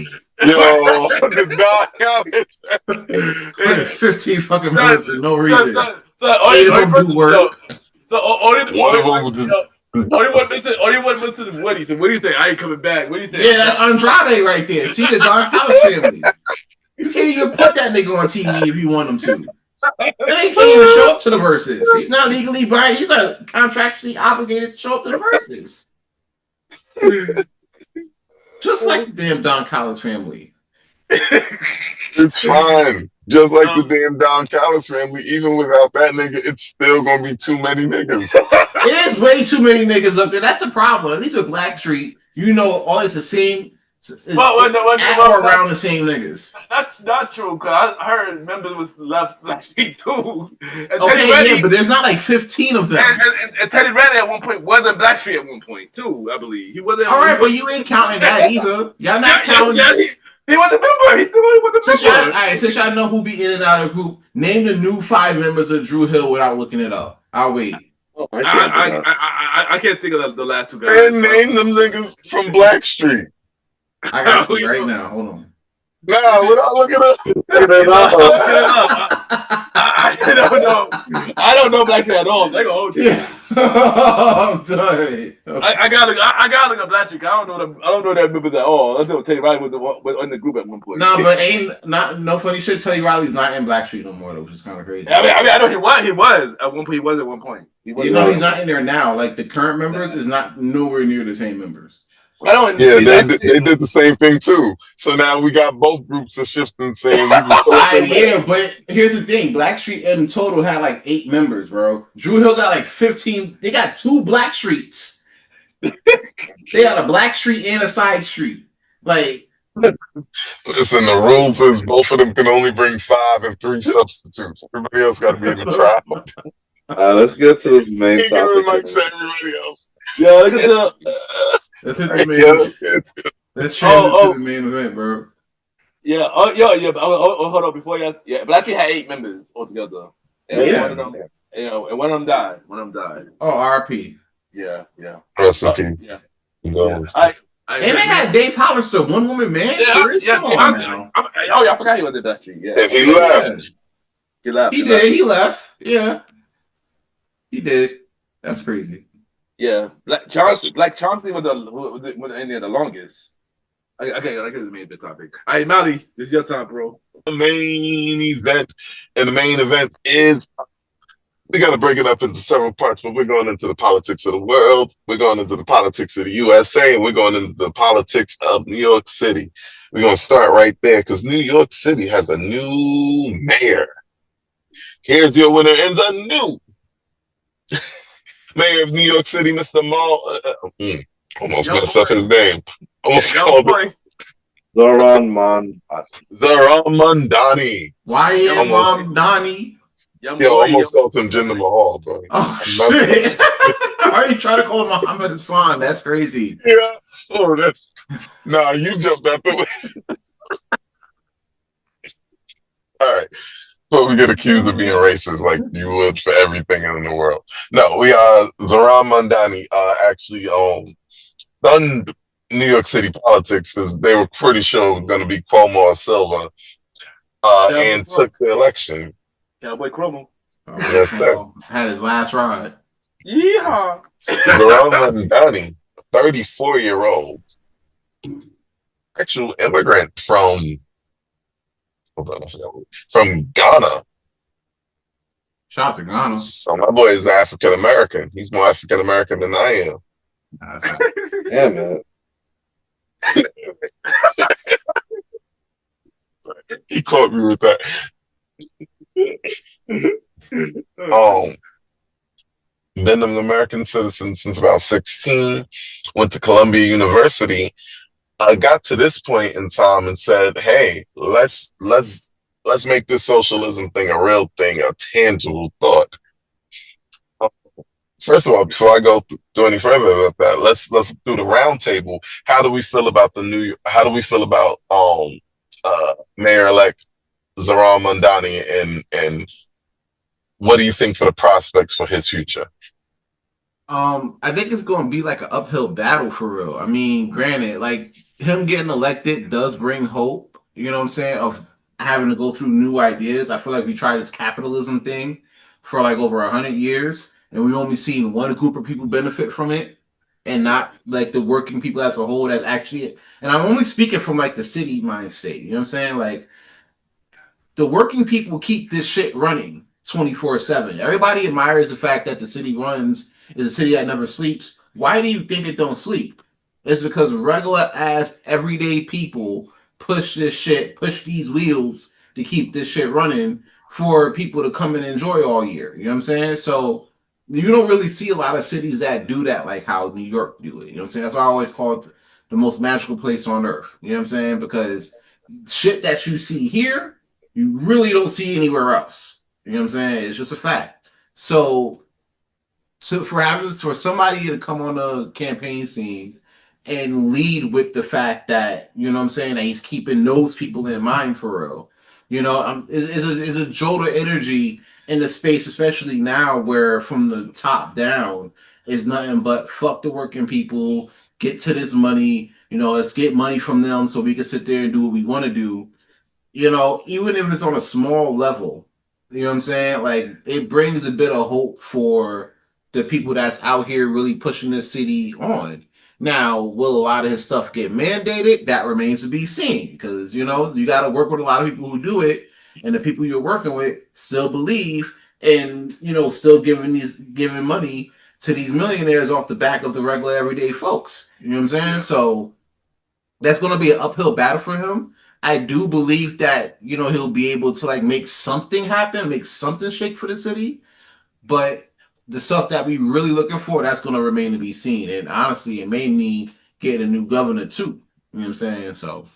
Yo, the Don Collins. 15 fucking minutes for no reason. Eight of them do work. So only one listen to Woody. So Woody say, I ain't coming back. What do you say? Yeah, that's Andrade right there. See the Don Collins family. You can't even put that nigga on TV if you want him to. They can't even show up to the verses. He's not legally binding. He's not contractually obligated to show up to the verses. Just like the damn Don Collins family. It's fine. Just like the damn Don Collins family. Even without that nigga, it's still gonna be too many niggas. It is way too many niggas up there. That's the problem. At least with Blackstreet, you know, all it's the same. Around the same niggas. That's not true, because I heard members was left Blackstreet too. And okay, yeah, but there's not like 15 of them. And Teddy Reddy at one point wasn't Blackstreet at one point too, I believe. He wasn't. All right, but you ain't counting that either. Y'all not counting. He was a member. He was a member. All right, since y'all know who be in and out of the group, name the new 5 members of Drew Hill without looking it up. I'll wait. I can't think of the last 2 guys. And name them niggas from Blackstreet. I got you right now. Hold on. Nah, without looking up. I don't know Blackstreet at all. They go, oh, yeah. I'm done. I gotta look up Blackstreet. I don't know their members at all. Let's Teddy Riley was in the group at one point. Nah, but no funny shit. Teddy Riley's not in Blackstreet no more though, which is kind of crazy. I mean, I know he was at one point. He was at one point. He's not in there now. Like the current members is not nowhere near the same members. Yeah, they did the same thing too. So now we got both groups of shifting saying. Yeah, but here's the thing: Blackstreet in total had like 8 members, bro. Drew Hill got like 15. They got 2 Blackstreets. They got a Blackstreet and a side street. Like, listen, the rules is both of them can only bring 5 and 3 substitutes. Everybody else got to be in the crowd. Let's get to this main topic. Everybody else. Yeah, look at the. Let's hit the main event. Let's transition to the main event, bro. Yeah. Hold on. Before you, Blackstreet had 8 members altogether. And one of them died. Oh, RP. Yeah. Rest in peace. Yeah. And they had Dave Hollister, one woman man. Yeah. I forgot he was in Blackstreet. Yeah. And he left. He left. He did. He left. Yeah, he did. That's crazy. Yeah, Black Chauncey was in there the longest. Okay, I guess it's made the topic. All right, Mally, it's your time, bro. The main event, and the main event is we got to break it up into several parts, but we're going into the politics of the world. We're going into the politics of the USA, and we're going into the politics of New York City. We're going to start right there because New York City has a new mayor. Here's your winner in the new mayor of New York City, Mr. Almost messed up his name. Almost called him Zoran Mandani. Why Mamdani? Almost called him Jinder Mahal, bro. Oh shit! Are you trying to call him Muhammad Hassan? That's crazy. Yeah. Oh, that's you jumped out the way. All right. But we get accused of being racist like you would for everything in the world. No, we Zoran Mandani actually done New York City politics because they were pretty sure going to be Cuomo or Silva and took the election. Cowboy Chromo. Yes, sir. Had his last ride. Yeah. Zoran Mandani, 34-year-old, actual immigrant from Ghana. Shout out to Ghana. So my boy is African American. He's more African American than I am. Yeah, man. He caught me with that. Been an American citizen since about 16. Went to Columbia University. I got to this point in time and said, "Hey, let's make this socialism thing a real thing, a tangible thought." First of all, before I go do any further about that, let's do the round table. How do we feel about Mayor-elect Zoran Mandani and what do you think for the prospects for his future? I think it's going to be like an uphill battle for real. I mean, granted, like him getting elected does bring hope, you know what I'm saying, of having to go through new ideas. I feel like we tried this capitalism thing for like over 100 years, and we only seen one group of people benefit from it, and not like the working people as a whole. That's actually, and I'm only speaking from like the city mind state. You know what I'm saying? Like the working people keep this shit running 24/7. Everybody admires the fact that the city runs is a city that never sleeps. Why do you think it don't sleep? It's because regular ass everyday people push these wheels to keep this shit running for people to come and enjoy all year. You know what I'm saying? So you don't really see a lot of cities that do that like how New York do it. You know what I'm saying? That's why I always call it the most magical place on earth. You know what I'm saying? Because shit that you see here, you really don't see anywhere else. You know what I'm saying? It's just a fact. So for somebody to come on the campaign scene and lead with the fact that, you know what I'm saying, that he's keeping those people in mind for real, you know, is a jolt of energy in the space, especially now where from the top down is nothing but fuck the working people, get to this money, you know, let's get money from them so we can sit there and do what we want to do, you know, even if it's on a small level, you know what I'm saying? Like it brings a bit of hope for the people that's out here really pushing this city on. Now, will a lot of his stuff get mandated? That remains to be seen because, you know, you got to work with a lot of people who do it, and the people you're working with still believe and, you know, still giving money to these millionaires off the back of the regular everyday folks. You know what I'm saying? So that's going to be an uphill battle for him. I do believe that, you know, he'll be able to like make something happen, make something shake for the city, but the stuff that we really looking for, that's going to remain to be seen. And honestly, it made me get a new governor too. You know what I'm saying? So,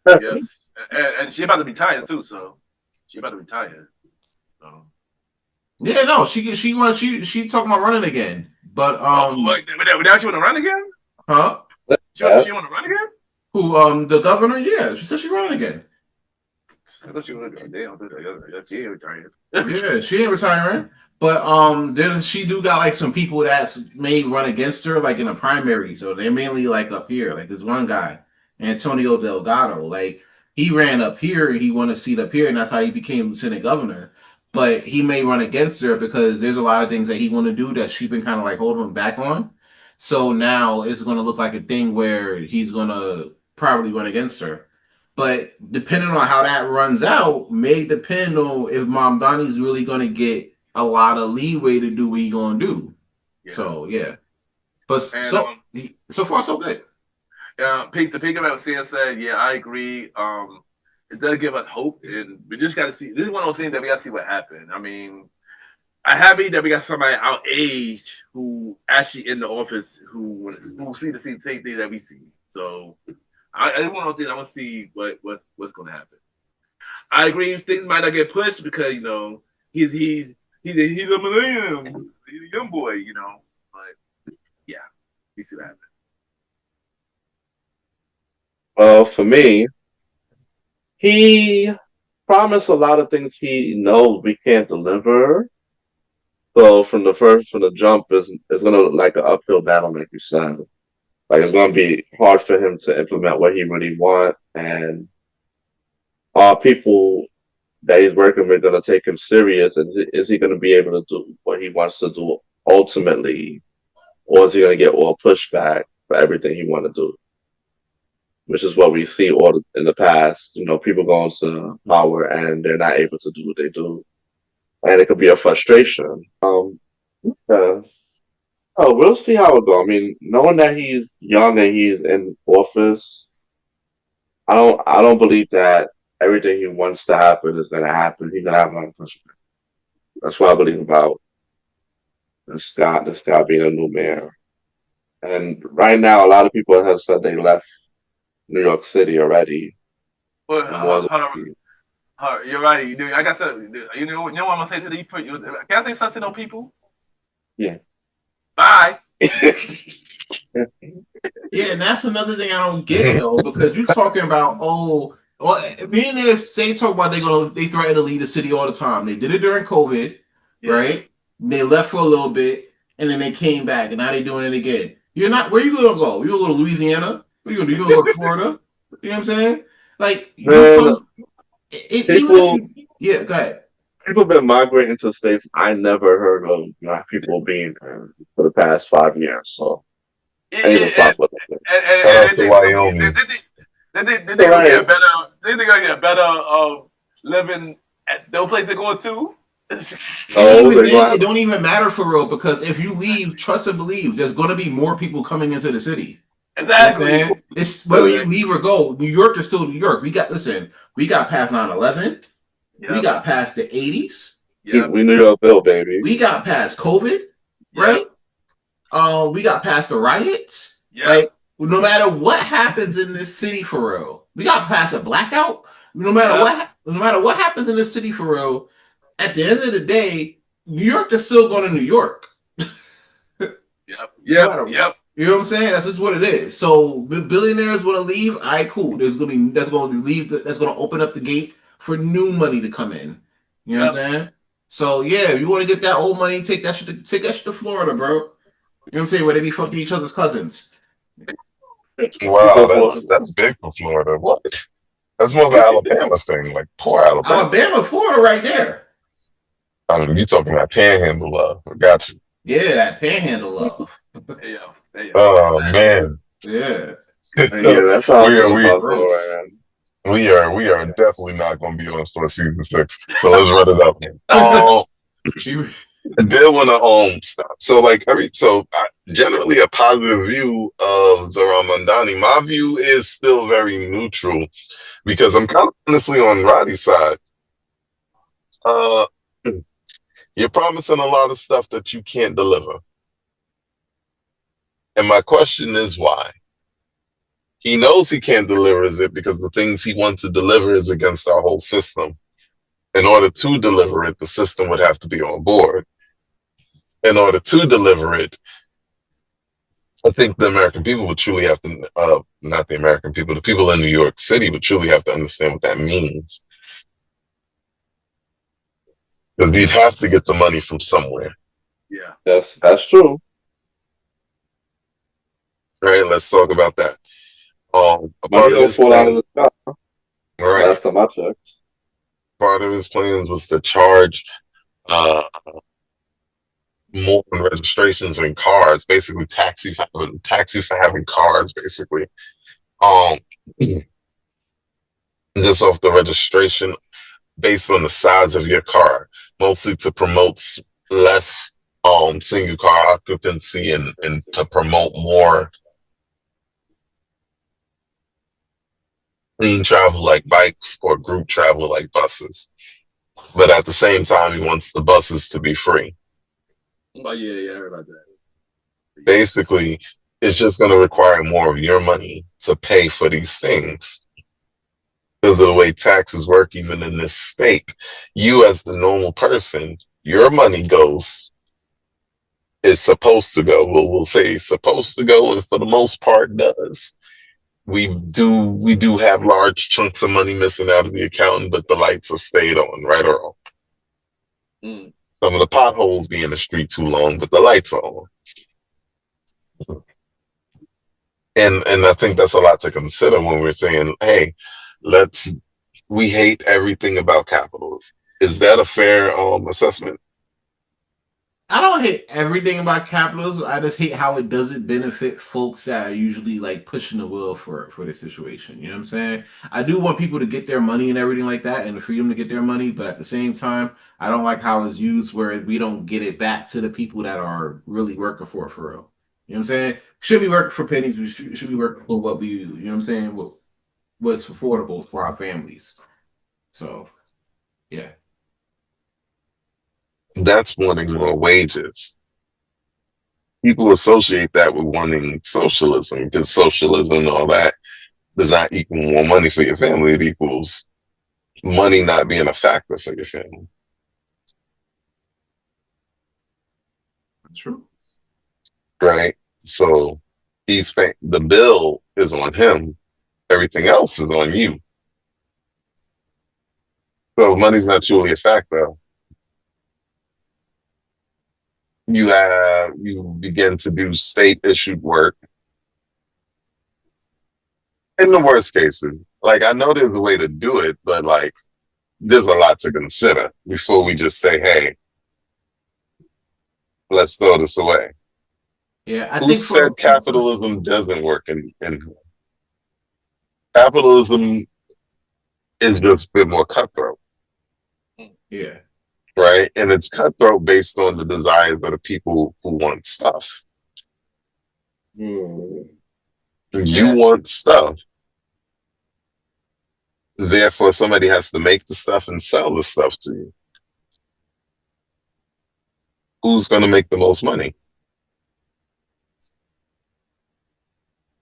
yes. And she about to retire too. So she about to retire. So. Yeah, no, she talking about running again. But now she want to run again? Huh? She want to run again? Who? The governor? Yeah, she said she running again. I thought she was she ain't retired. Yeah, she ain't retiring. But she do got like some people that may run against her like in a primary. So they're mainly like up here. Like this one guy, Antonio Delgado. Like he ran up here and he won a seat up here, and that's how he became lieutenant governor. but he may run against her because there's a lot of things that he want to do that she's been kind of like holding him back on. So now it's going to look like a thing where he's going to probably run against her. But depending on how that runs out, may depend on if Mom Donnie's really going to get a lot of leeway to do what he's going to do. Yeah. So yeah, but And, so far so good. To pick up what Sam said, yeah, I agree. It does give us hope, and we just got to see. This is one of those things that we got to see what happens. I mean, I'm happy that we got somebody our age who actually in the office who see the same thing that we see. So I want to think. I want to see what's going to happen. I agree. Things might not get pushed because he's a millennium. He's a young boy, But yeah, we see what happens. Well, for me, he promised a lot of things he knows we can't deliver. So from the jump, it's gonna look like an uphill battle, like you said. Like it's gonna be hard for him to implement what he really wants, and all people that he's working with gonna take him serious. And is he gonna be able to do what he wants to do ultimately, or is he gonna get all pushback for everything he want to do? Which is what we see all in the past. People going to power and they're not able to do what they do, and it could be a frustration. Yeah. Oh, we'll see how it goes. I mean, knowing that he's young and he's in office, I don't believe that everything he wants to happen is going to happen. He's gonna have a lot of pushback. That's what I believe about this guy being a new mayor. And right now, a lot of people have said they left New York City already. Well, And hold on. You're right. I got something. You know what I'm gonna say to you? Can I say something to people? Yeah. Bye. Yeah, and that's another thing I don't get though, because you're talking about me and they talk about they threaten to leave the city all the time. They did it during COVID, right? They left for a little bit and then they came back and now they're doing it again. Where you gonna go? You gonna go to Louisiana? What are you gonna do? You gonna go to Florida? You know what I'm saying? Like Man, yeah, go ahead. people been migrating to states I never heard of black people being there for the past 5 years. So I need to stop with it. Shout out to Wyoming. They gonna get better. They gonna get better of living at those places they're going to. It don't even matter for real, because if you leave, trust and believe, there's going to be more people coming into the city. Exactly. You know what I'm saying? It's whether you leave or go. New York is still New York. We got past 9/11. Yep. We got past the 80s. Yep. We New York Bill, baby. We got past COVID, right? We got past the riots. Yep. Like, no matter what happens in this city for real, we got past a blackout. No matter what happens in this city for real, at the end of the day, New York is still going to New York. Yep. You know what I'm saying? That's just what it is. So the billionaires want to leave. All right, cool. That's going to open up the gate for new money to come in. You know what I'm saying? So yeah, if you want to get that old money, take that shit to Florida, bro. You know what I'm saying? Where they be fucking each other's cousins. Wow, that's big for Florida. What? That's more of an Alabama thing. Like poor Alabama, Florida, right there. I mean, you talking about panhandle love? I got you. Yeah, that panhandle love. Hey, yo. Oh man. Yeah. That's how we are definitely not going to be on Store Season 6. So let's run it up. I did want to stop. So generally a positive view of Zohran Mamdani. My view is still very neutral because I'm kind of honestly on Roddy's side. You're promising a lot of stuff that you can't deliver. And my question is why? He knows he can't deliver it because the things he wants to deliver is against our whole system. In order to deliver it, the system would have to be on board. In order to deliver it, I think the American people would truly have to, not the American people, the people in New York City would truly have to understand what that means. Because you'd have to get the money from somewhere. Yeah. That's true. Right, let's talk about that. A part of this fall out of the sky. Right. Last time I checked. part of his plans was to charge more on registrations and cars, basically taxi for having cars, basically. Um, just off the registration based on the size of your car, mostly to promote less single car occupancy and to promote more clean travel like bikes or group travel like buses. But at the same time, he wants the buses to be free. Oh yeah, I heard about that. Basically, it's just going to require more of your money to pay for these things. Because of the way taxes work, even in this state, you as the normal person, your money is supposed to go. Well, we'll say it's supposed to go, and for the most part does. We do have large chunks of money missing out of the account, but the lights are stayed on, right or wrong. Mm. Some of the potholes be in the street too long, but the lights are on. And I think that's a lot to consider when we're saying, hey, we hate everything about capitalism. Is that a fair assessment? I don't hate everything about capitalism. I just hate how it doesn't benefit folks that are usually like pushing the wheel for the situation. You know what I'm saying? I do want people to get their money and everything like that, and the freedom to get their money, but at the same time, I don't like how it's used where we don't get it back to the people that are really working for it for real. You know what I'm saying? Should be working for pennies. We should be working for what we, you know what I'm saying? What's affordable for our families. So, yeah. That's wanting more wages. People associate that with wanting socialism, because socialism and all that does not equal more money for your family. It equals money not being a factor for your family. True. Right? So the bill is on him. Everything else is on you. So if money's not truly a factor, you begin to do state issued work. In the worst cases, like, I know there's a way to do it, but like, there's a lot to consider before we just say, hey, let's throw this away. Yeah, I Who think said capitalism doesn't work in capitalism is just a bit more cutthroat. Yeah. Right? And it's cutthroat based on the desires of the people who want stuff. You want stuff. Therefore, somebody has to make the stuff and sell the stuff to you. Who's going to make the most money?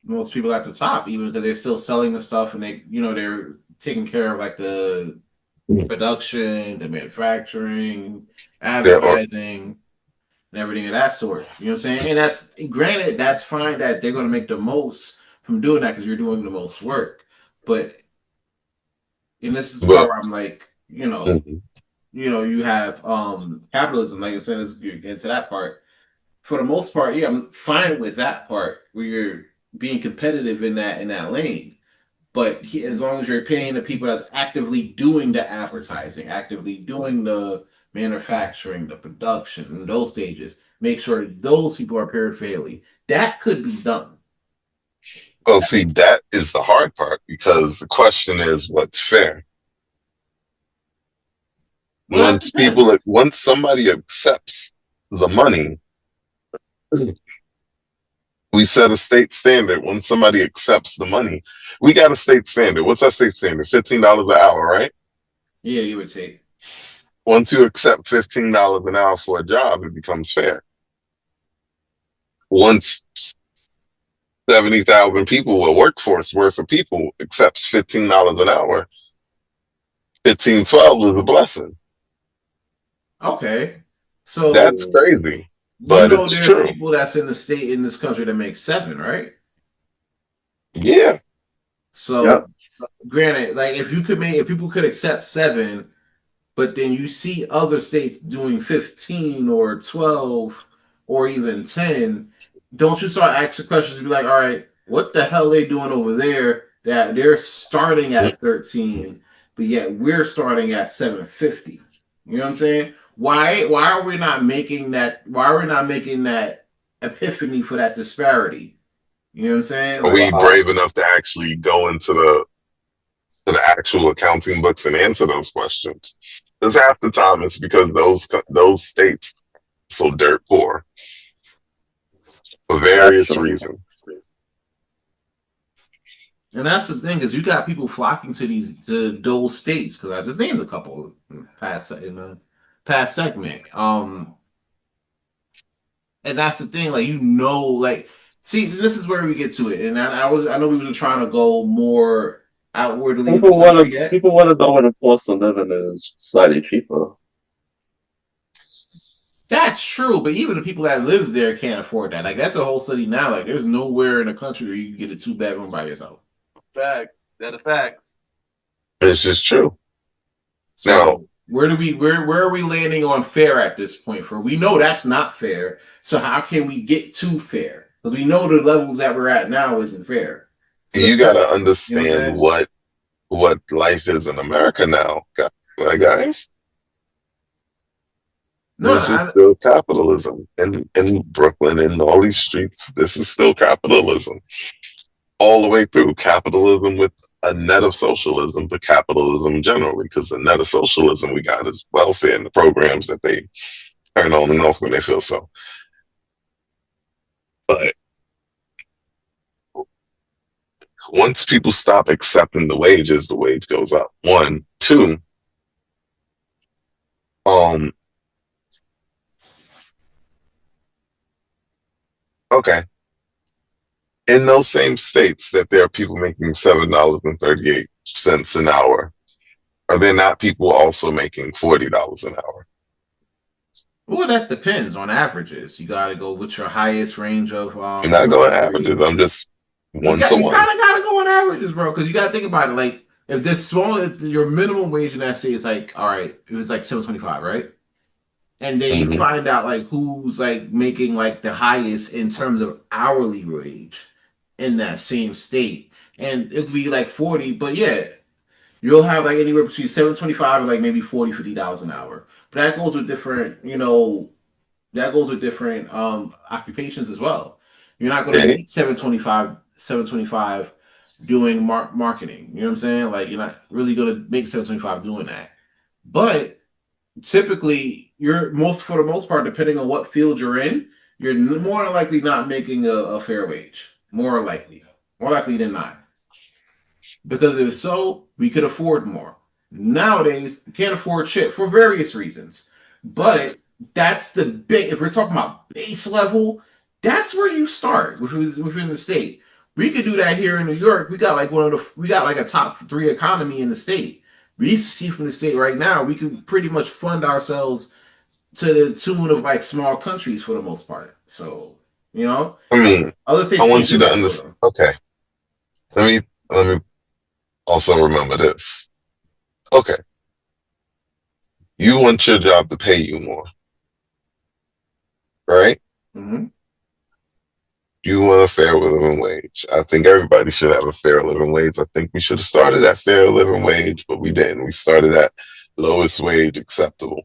Most people at the top, even because they're still selling the stuff and they're taking care of like the production, the manufacturing, advertising, and everything of that sort. You know what I'm saying? And that's granted, that's fine that they're going to make the most from doing that because you're doing the most work. But and this is the part where I'm like, you have capitalism, like I said, you get into that part. For the most part, yeah, I'm fine with that part where you're being competitive in that lane. But as long as you're paying the people that's actively doing the advertising, actively doing the manufacturing, the production, and those stages, make sure those people are paid fairly. That could be done. Well, see, that is the hard part, because the question is, what's fair? Well, once somebody accepts the money, we set a state standard. When somebody accepts the money, we got a state standard. What's our state standard? $15 an hour, right? Yeah, you would say. Once you accept $15 an hour for a job, it becomes fair. Once 70,000 people, a workforce worth of people, accepts $15 an hour, 1512 is a blessing. Okay. So that's crazy. But it's there's true. People that's in this country that make $7, right? Yeah. So, granted, like if people could accept 7, but then you see other states doing 15 or 12 or even 10, don't you start asking questions and be like, all right, what the hell are they doing over there that they're starting at 13, but yet we're starting at $750. You know what I'm saying? Why are we not making that? Why are we not making that epiphany for that disparity? You know what I'm saying? Are Like, we brave enough to actually go into the actual accounting books and answer those questions? Because half the time it's because those states are so dirt poor for various reasons. and that's the thing, because you got people flocking to those states. Because I just named a couple in the past segment. And that's the thing, like, like, see, this is where we get to it. And I know we were trying to go more outwardly. People want to know where the cost of living is slightly cheaper. That's true, but even the people that lives there can't afford that. Like, that's a whole city now. Like, there's nowhere in the country where you can get a 2-bedroom by yourself. Fact. That a fact. It's just true. So Now, where are we landing on fair at this point? For we know that's not fair. So how can we get to fair? Because we know the levels that we're at now isn't fair. So you got to understand what life is in America now, guys. No, this is still capitalism in Brooklyn and all these streets. This is still capitalism all the way through. Capitalism with a net of socialism, but capitalism generally, because the net of socialism we got is welfare and the programs that they turn on and off when they feel so. But once people stop accepting the wages, the wage goes up. 1, 2. Okay. In those same states that there are people making $7.38 an hour, are there not people also making $40 an hour? Well, that depends on averages. You got to go with your highest range of. You're not going averages. I'm just one to one. You kind of got to go on averages, bro, because you got to think about it. Like, if your minimum wage in that state is like, all right, it was like $7.25, right? And then you find out like who's like making like the highest in terms of hourly wage in that same state, and it could be like 40, but yeah, you'll have like anywhere between $7.25 and like maybe $40-$50 an hour. But that goes with different, occupations as well. You're not going to make $7.25 doing marketing. You know what I'm saying? Like, you're not really going to make $7.25 doing that. But typically, for the most part, depending on what field you're in, you're more than likely not making a fair wage. More likely than not. Because if so, we could afford more. Nowadays, we can't afford shit for various reasons. But that's if we're talking about base level, that's where you start within the state. We could do that here in New York. We got like a top 3 economy in the state. We see from the state right now, we can pretty much fund ourselves to the tune of like small countries for the most part. So, I mean, other states. I want you to understand. Okay, let me also remember this. Okay, you want your job to pay you more, right? Mm-hmm. You want a fair living wage. I think everybody should have a fair living wage. I think we should have started at fair living wage, but we didn't. We started at lowest wage acceptable.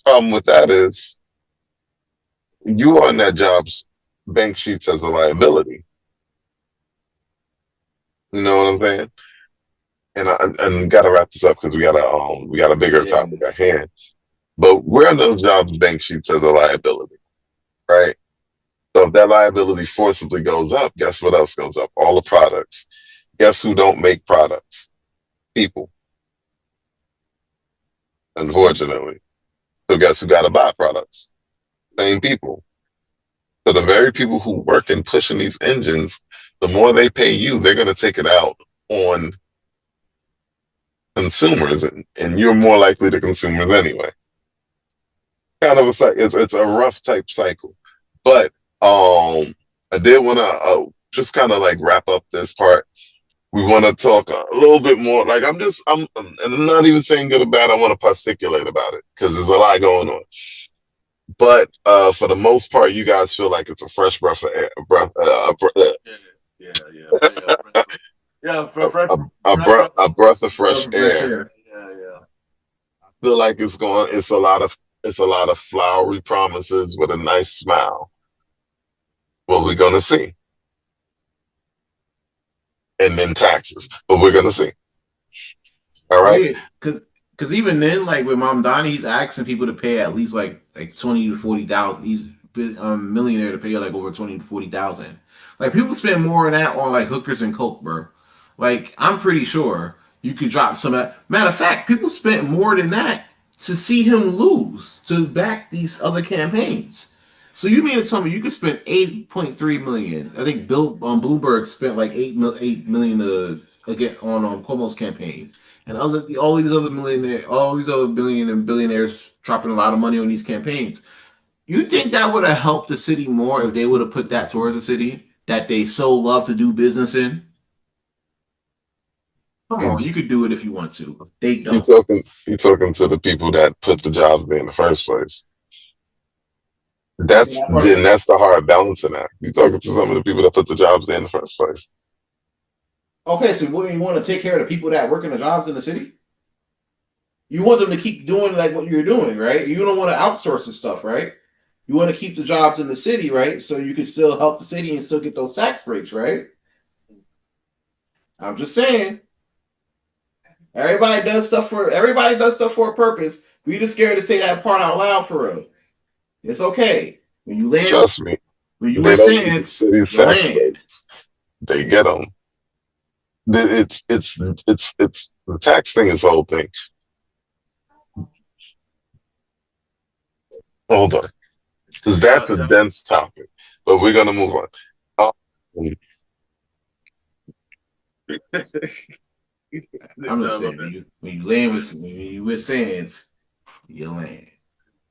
Problem with that is you are on that job's bank sheets as a liability. You know what I'm saying? And gotta wrap this up because we got a bigger topic at hand. But we're on those jobs bank sheets as a liability, right? So if that liability forcibly goes up, guess what else goes up? All the products. Guess who don't make products? People. Unfortunately. So guess who got to buy products? Same people. So the very people who work and pushing these engines, the more they pay you, they're going to take it out on consumers, and you're more likely to consumers anyway. Kind of it's a rough type cycle. But I did want to just kind of like wrap up this part. We want to talk a little bit more. Like I'm not even saying good or bad. I want to particulate about it because there's a lot going on. But for the most part, you guys feel like it's a fresh breath of air. A breath of fresh air. Yeah. I feel like it's a lot of flowery promises with a nice smile. What we're gonna see. And then taxes. But we're gonna see. All right. Because even then, like with Mom Donnie, he's asking people to pay at least like 20 to 40,000. He's millionaire to pay like over 20 to 40,000. Like people spend more on that on like hookers and coke, bro. Like I'm pretty sure you could drop some of that. Matter of fact, people spent more than that to see him lose to back these other campaigns. So you mean to tell me you could spend 8.3 million? I think Bill Bloomberg spent like 8 million to get on Cuomo's campaign, and all these other billionaires dropping a lot of money on these campaigns. You think that would have helped the city more if they would have put that towards the city that they so love to do business in? Come on, you could do it if you want to. They don't. You talking to the people that put the jobs there in the first place. That's the hard balance in that. You're talking to some of the people that put the jobs there in the first place. Okay, so what, you want to take care of the people that work in the jobs in the city? You want them to keep doing like what you're doing, right? You don't want to outsource the stuff, right? You want to keep the jobs in the city, right? So you can still help the city and still get those tax breaks, right? I'm just saying. Everybody does stuff for a purpose. We just scared to say that part out loud for real. It's okay. When you land, trust me. When you they land, don't need city tax breaks. They get them. It's the tax thing is the whole thing. Hold on, because that's a dense topic. But we're gonna move on. I'm just saying, when you land with Sands, you land.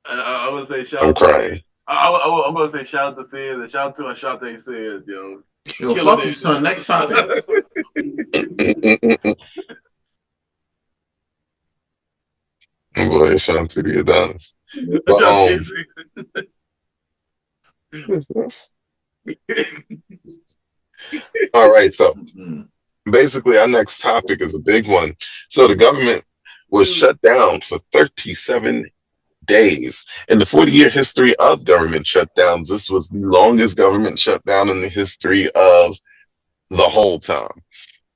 I would say shout I'm out crying. I'm gonna say shout out to Sands and shout out to Ashante Sands, yo. Yo, fuck you, son. Next topic. I'm going to shout to the Adonis. But all right, so basically our next topic is a big one. So the government was shut down for 37 days. In the 40-year history of government shutdowns, this was the longest government shutdown in the history of the whole time.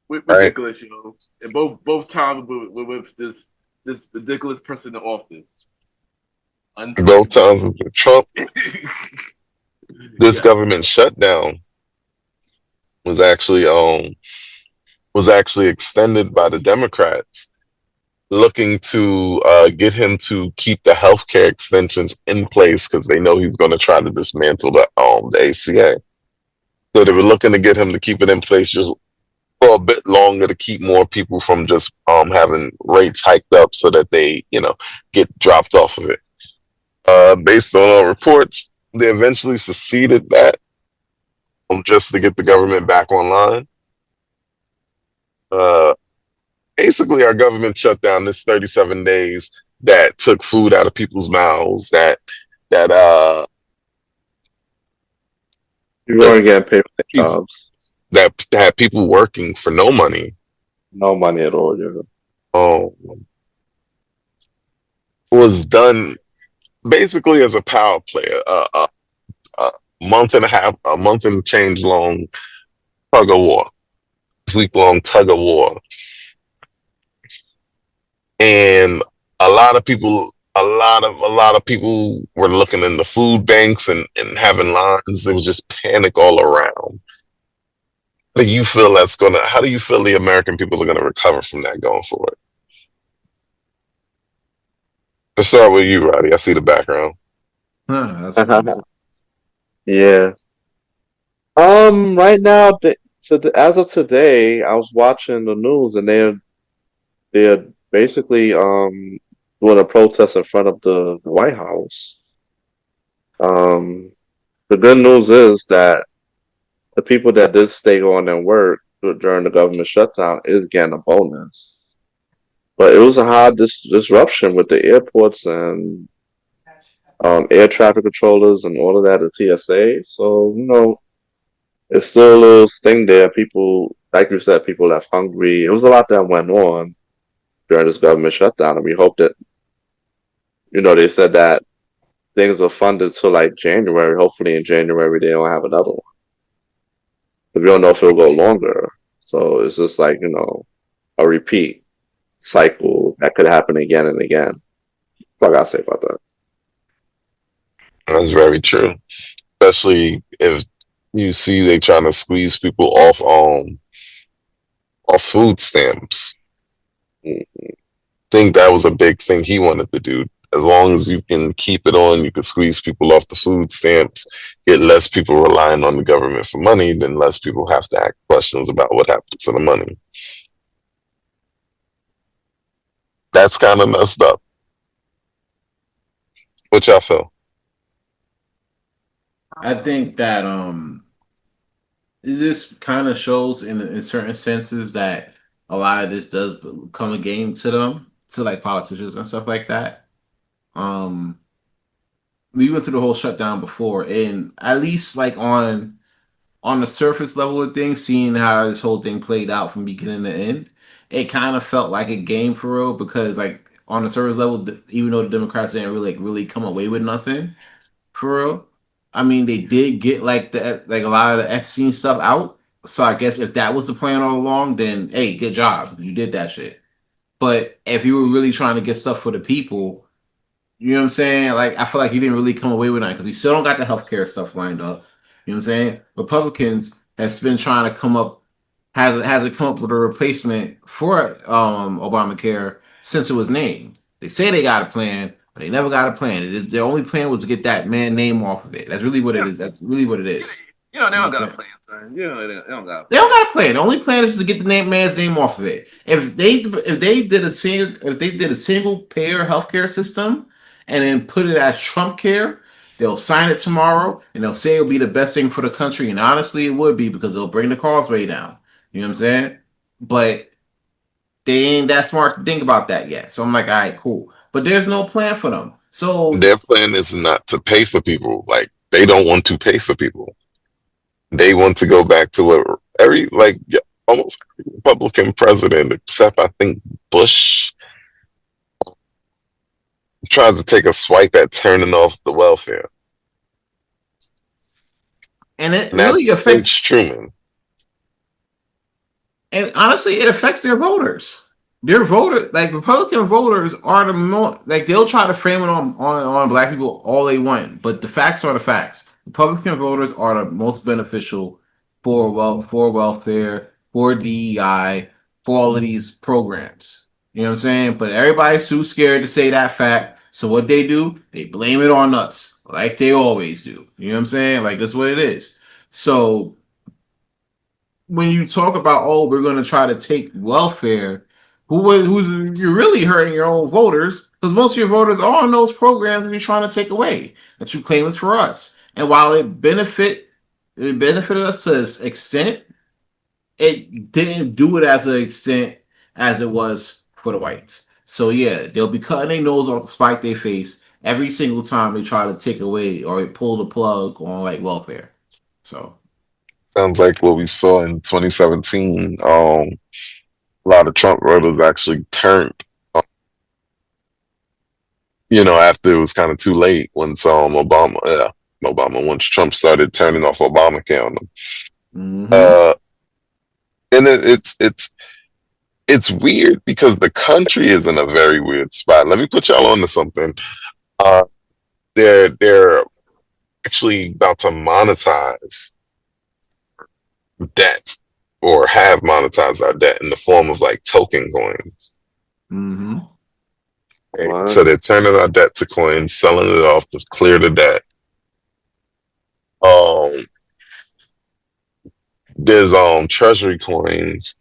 Ridiculous, you know. And both times with this ridiculous person in office. Both times with Trump. This government shutdown was actually extended by the Democrats, looking to get him to keep the healthcare extensions in place because they know he's going to try to dismantle the ACA. So they were looking to get him to keep it in place just for a bit longer to keep more people from just having rates hiked up so that they, get dropped off of it. Based on all reports, they eventually succeeded that just to get the government back online. Basically, our government shut down this 37 days that took food out of people's mouths, that you weren't getting paid for jobs. That had people working for no money. No money at all, yeah. Was done basically as a power play, a month and change long tug of war, week-long tug of war. And a lot of people were looking in the food banks and having lines. There was just panic all around. How do you feel the American people are gonna recover from that going forward? Let's start with you, Roddy. I see the background. That's yeah. Right now, as of today, I was watching the news and they're basically doing a protest in front of the White House. The good news is that the people that did stay on and work during the government shutdown is getting a bonus. But it was a hard disruption with the airports and air traffic controllers and all of that at TSA. So, it's still a little sting there. People, like you said, people left hungry. It was a lot that went on during this government shutdown, and we hope that, they said that things are funded till like January. Hopefully in January they don't have another one. But we don't know if it'll go longer. So it's just like, a repeat cycle that could happen again and again. What I gotta say about that. That's very true. Especially if you see they trying to squeeze people off food stamps. Think that was a big thing he wanted to do. As long as you can keep it on, you can squeeze people off the food stamps, get less people relying on the government for money, then less people have to ask questions about what happened to the money. That's kind of messed up. What y'all feel? I think that this kind of shows in certain senses that a lot of this does become a game to them, to like politicians and stuff like that. Um, we went through the whole shutdown before, and at least like on the surface level of things, seeing how this whole thing played out from beginning to end, it kind of felt like a game for real because like on the surface level, even though the Democrats didn't really come away with nothing for real. I mean, they did get like a lot of the Epstein stuff out. So I guess if that was the plan all along, then hey, good job, you did that shit. But if you were really trying to get stuff for the people, you know what I'm saying? Like, I feel like you didn't really come away with that because we still don't got the healthcare stuff lined up. You know what I'm saying? Republicans has been trying to come up, hasn't come up with a replacement for Obamacare since it was named. They say they got a plan, but they never got a plan. It is their only plan was to get that man name off of it. That's really what it is. That's really what it is. They don't got a plan, son. They don't got a plan. They don't got a plan. The only plan is to get the man's name off of it. If they did a single payer healthcare system and then put it as Trump care, they'll sign it tomorrow and they'll say it'll be the best thing for the country. And honestly, it would be because it'll bring the cost way down. You know what I'm saying? But they ain't that smart to think about that yet. So I'm like, all right, cool. But there's no plan for them. So Their plan is not to pay for people. Like, they don't want to pay for people. They want to go back to what almost every Republican president, except I think Bush, tried to take a swipe at turning off the welfare. and it And really that's affects, since Truman. and honestly, it affects their voters. Their voter, like Republican voters, are the most like they'll try to frame it on black people all they want, but the facts are the facts. Republican voters are the most beneficial for welfare, for DEI, for all of these programs. You know what I'm saying? But everybody's too scared to say that fact. So what they do, they blame it on us, like they always do. You know what I'm saying? Like that's what it is. So when you talk about, oh, we're going to try to take welfare, who's you're really hurting your own voters because most of your voters are on those programs that you're trying to take away that you claim is for us. And while it benefited us to an extent, it didn't do it as an extent as it was for the whites. So yeah, they'll be cutting their nose off to spite their face every single time they try to take away or pull the plug on like welfare. So Sounds like what we saw in 2017. A lot of Trump voters actually turned, after it was kind of too late once once Trump started turning off Obamacare on them. mm-hmm. And it's weird because the country is in a very weird spot. Let me put y'all on to something. They're actually about to monetize debt or have monetized our debt in the form of like token coins. Mm-hmm. What? So they're turning our debt to coins, selling it off to clear the debt. There's treasury coins.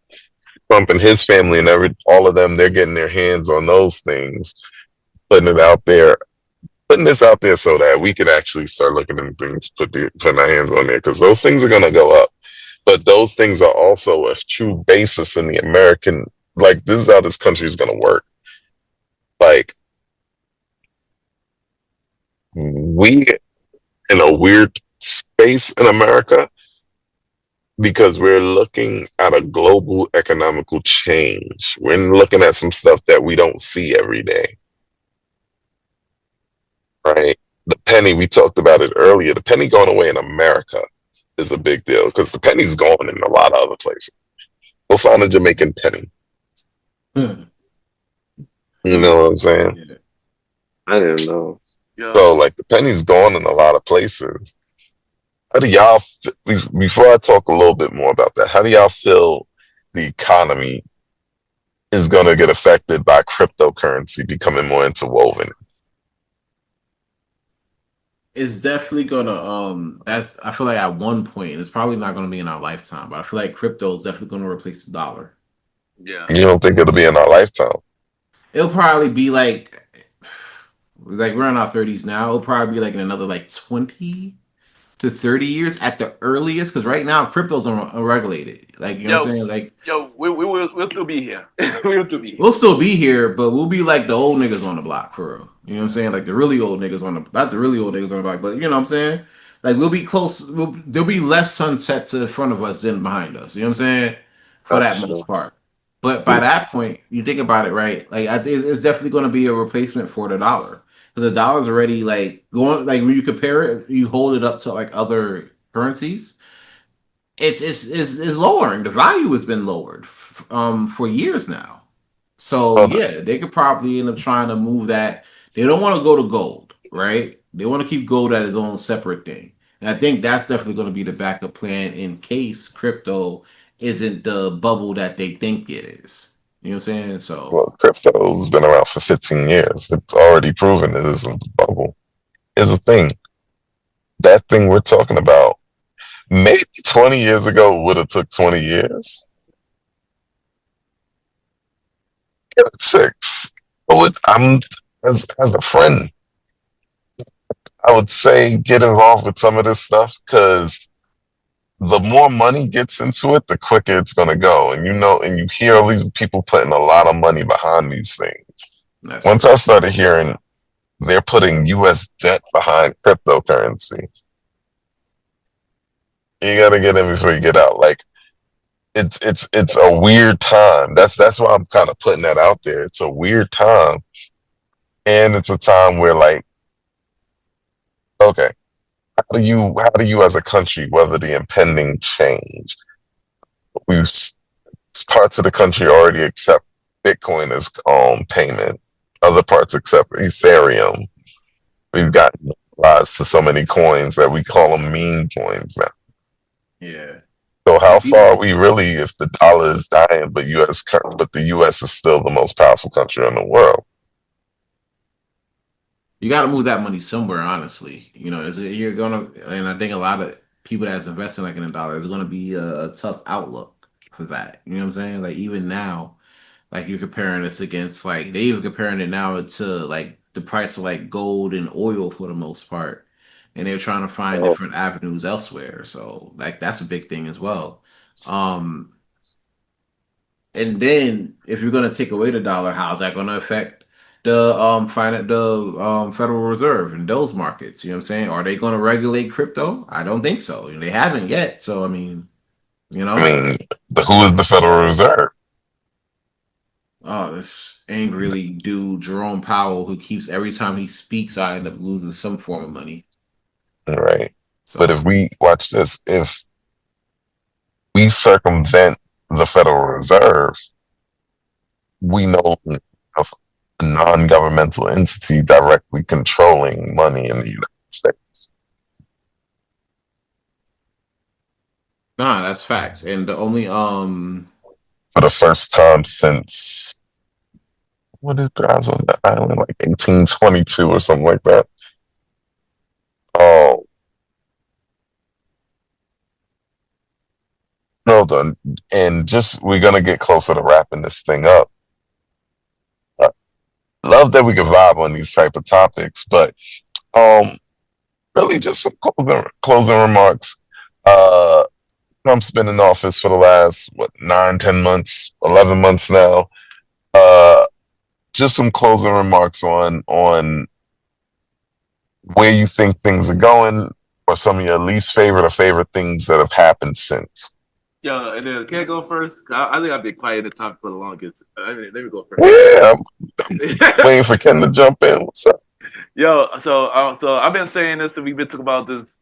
Trump and his family and all of them, they're getting their hands on those things, putting this out there so that we could actually start looking at things, putting our hands on there, because those things are gonna go up. But those things are also a true basis in the American, like, this is how this country is gonna work. Like, we in a weird space in America because we're looking at a global economical change. We're looking at some stuff that we don't see every day, right? The penny, we talked about it earlier. The penny going away in America is a big deal because the penny's gone in a lot of other places. We'll find a Jamaican penny. Hmm. You know what I'm saying? Yeah. I didn't know. Yo, So, like, the penny's gone in a lot of places. How do y'all, before I talk a little bit more about that, how do y'all feel the economy is going to get affected by cryptocurrency becoming more interwoven? It's definitely gonna that's I feel like at one point it's probably not gonna be in our lifetime, but I feel like crypto is definitely gonna replace the dollar. yeah. You don't think it'll be in our lifetime? It'll probably be like we're in our 30s now. It'll probably be like in another like 20 to 30 years at the earliest, because right now crypto's unregulated. Like, you know what I'm Yo, saying? Like, yo, we'll still be here. We'll still be here. we'll still be here, but we'll be like the old niggas on the block for real. You know what I'm saying? Like the really old niggas on the, not the really old niggas on the block, but you know what I'm saying? Like we'll be close. There'll be less sunsets in front of us than behind us. You know what I'm saying? For That's that true. most part. But by that point, you think about it, right? Like I think it's definitely going to be a replacement for the dollar. Because the dollar's already like going, like when you compare it, you hold it up to like other currencies, it's lowering. The value has been lowered for years now. So Well, yeah, they could probably end up trying to move that. They don't want to go to gold, right? They want to keep gold as its own separate thing. And I think that's definitely going to be the backup plan in case crypto isn't the bubble that they think it is. You know what I'm saying? So crypto's been around for 15 years. It's already proven it isn't a bubble. Here's the thing. That thing we're talking about, maybe 20 years ago would have took 20 years. Give it 6. I'm as a friend, I would say get involved with some of this stuff because the more money gets into it, the quicker it's gonna go. And you know, and you hear all these people putting a lot of money behind these things. that's Once I started hearing they're putting US debt behind cryptocurrency, you gotta get in before you get out. Like it's a weird time. That's why I'm kind of putting that out there. It's a weird time. And it's a time where like, okay, how do you as a country weather the impending change? We've parts of the country already accept Bitcoin as payment. Other parts accept Ethereum. We've gotten rise to so many coins that we call them meme coins now. yeah. So how far are we really if the dollar is dying, but the US is still the most powerful country in the world? You got to move that money somewhere, honestly. You know, you're gonna, and I think a lot of people that's investing like in the dollar is gonna be a tough outlook for that. You know what I'm saying? Like even now, like you're comparing this against like they even comparing it now to like the price of like gold and oil for the most part, and they're trying to find Oh, different avenues elsewhere. So like that's a big thing as well. Um, and then if you're gonna take away the dollar, how's that gonna affect the Federal Reserve and those markets? You know what I'm saying? Are they gonna regulate crypto? I don't think so. They haven't yet. So I mean, you I know, mean, who is the Federal Reserve? oh, this angrily dude Jerome Powell who keeps every time he speaks, I end up losing some form of money. Right. But So if we watch this, if we circumvent the Federal Reserve, we know of a non-governmental entity directly controlling money in the United States. nah, that's facts. And the only For the first time since what is guys on the island, like 1822 or something like that. Oh, well done. And just we're gonna get closer to wrapping this thing up. Love that we can vibe on these type of topics, but um, really just some closing remarks. Uh, Trump's been in office for the last 9, 10 months, 11 months now. Uh, just some closing remarks on where you think things are going, or some of your least favorite or favorite things that have happened since. Yo, and then can I go first? I think I've been quiet in the topic for the longest. Let me go first. Yeah, I'm waiting for Ken to jump in. What's up? Yo, so I've been saying this, and we've been talking about this,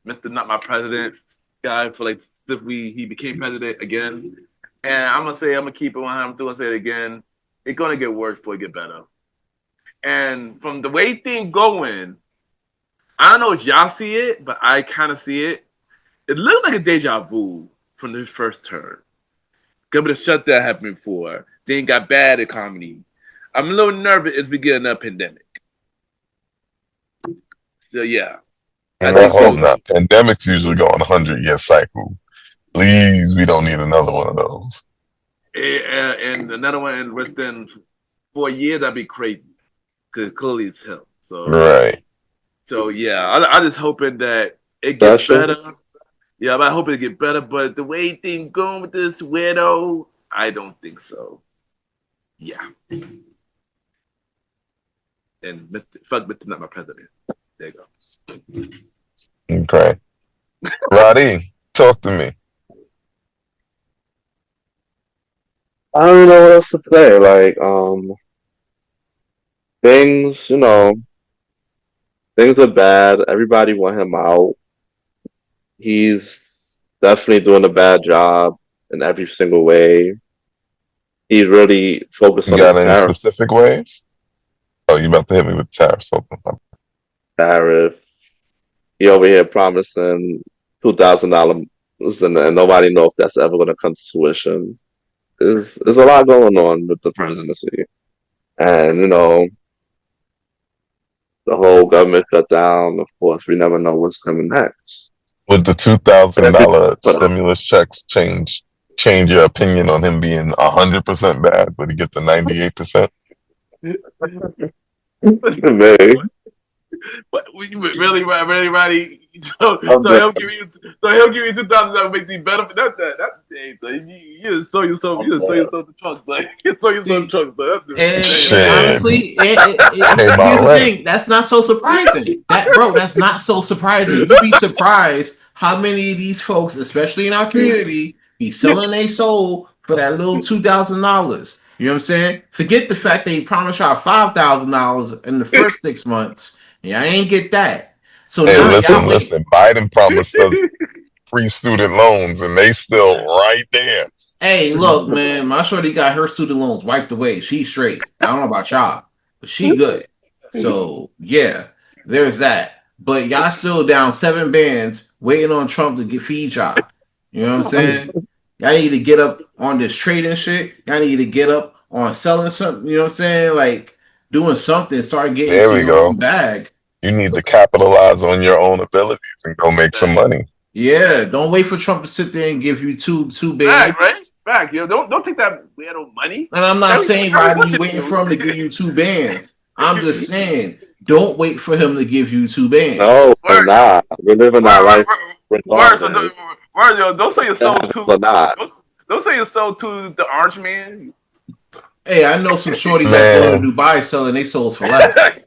Mr. Not My President guy for like he became president again, and I'm gonna keep it 100. I'm gonna say it again. It's gonna get worse before it get better. And from the way things going, I don't know if y'all see it, but I kind of see it. It looks like a deja vu from the first term. Government shutdown happened before. Then got bad economy. I'm a little nervous as we get another pandemic. So yeah. I hope not. Pandemics usually go on a 100-year cycle. Please, we don't need another one of those. And another one within 4 years, that'd be crazy. Because clearly it's him. So right. So yeah, I just hoping that it gets better. Yeah, I hope it get better. But the way things going with this weirdo, I don't think so. Yeah. And fuck Mr. Not My President. There you go. Okay. Roddy, talk to me. I don't know what else to say. Like, things, things are bad. Everybody want him out. He's definitely doing a bad job in every single way. He's really focused You on got his any specific ways? Oh, you about to hit me with tariffs? tariff. He over here promising $2,000, and nobody knows if that's ever going to come to fruition. There's a lot going on with the presidency, and the whole government shutdown. Of course, we never know what's coming next. Would the $2,000 stimulus checks change your opinion on him being 100% bad? Would he get the 98%? Maybe. But really, Roddy. So he'll give you $2,000 that would make these better. That day, you sold yourself the trunk, like you sold yourself the trunk. And honestly, here's the thing: that's not so surprising. That's not so surprising. You'd be surprised how many of these folks, especially in our community, be selling their soul for that little $2,000. You know what I'm saying? Forget the fact they promised y'all $5,000 in the first 6 months. Yeah, I ain't get that. So hey, now listen. Biden promised us free student loans, and they still right there. Hey, look, man, my shorty got her student loans wiped away. She's straight. I don't know about y'all, but she good. So yeah, there's that. But y'all still down 7 bands waiting on Trump to feed y'all. You know what I'm saying? Y'all need to get up on this trading shit. Y'all need to get up on selling something. You know what I'm saying? Like doing something. Start getting there to we your go. own bag. You need to capitalize on your own abilities and go make some money. Yeah, don't wait for Trump to sit there and give you two bands. Back, yo. Don't take that weirdo money. And I'm not saying, Roddy, you waiting for him to give you 2 bands. I'm just saying, don't wait for him to give you 2 bands. No, we're not. We're living our life. Don't say you're sold to. Don't say you're sold to the Orange Man. Hey, I know some shorties that go to Dubai selling they souls for less.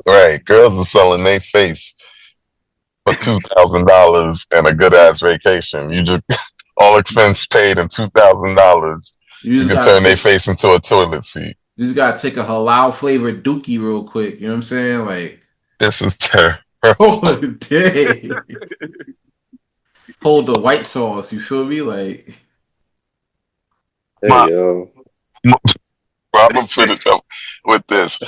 Right, girls are selling their face for $2,000 and a good ass vacation. You just all expense paid and $2,000. You can turn their face into a toilet seat. You just gotta take a halal flavored dookie real quick. You know what I'm saying? Like this is terrible. Oh, dang. Hold the white sauce. You feel me? Like there you go. I'm gonna finish up with this.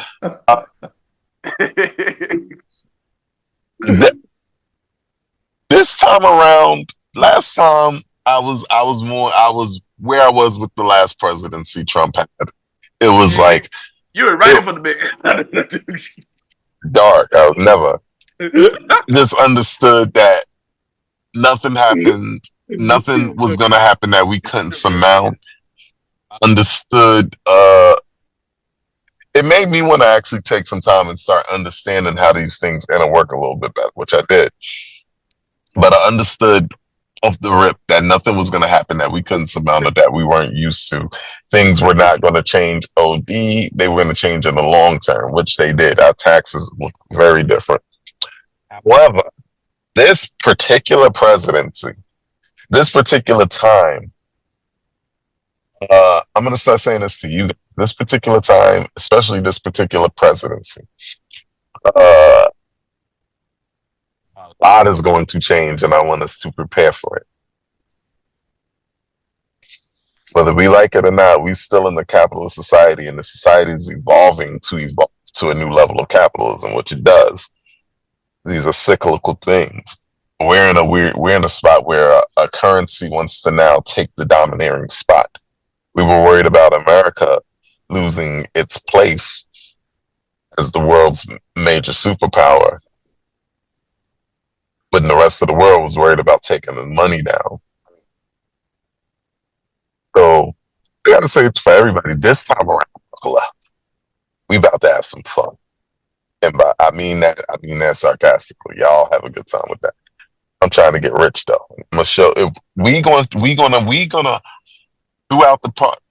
This time around, last time I was where I was with the last presidency Trump had. It was like you were right for the big dark. I was never just understood that nothing happened. Nothing was gonna happen that we couldn't surmount. Understood. It made me want to actually take some time and start understanding how these things gonna work a little bit better, which I did. But I understood off the rip that nothing was going to happen that we couldn't surmount or that we weren't used to. Things were not going to change OD. They were going to change in the long term, which they did. Our taxes look very different. However, this particular presidency this particular time, I'm going to start saying this to you. This particular time, especially this particular presidency, a lot is going to change, and I want us to prepare for it. Whether we like it or not, we still in the capitalist society, and the society is evolve to a new level of capitalism, which it does. These are cyclical things. We're in a spot where a currency wants to now take the domineering spot. We were worried about America losing its place as the world's major superpower, but the rest of the world was worried about taking the money down. So I gotta say it's for everybody. This time around, buckle up. We about to have some fun. And I mean that sarcastically. Y'all have a good time with that. I'm trying to get rich though. I'm gonna show if we gonna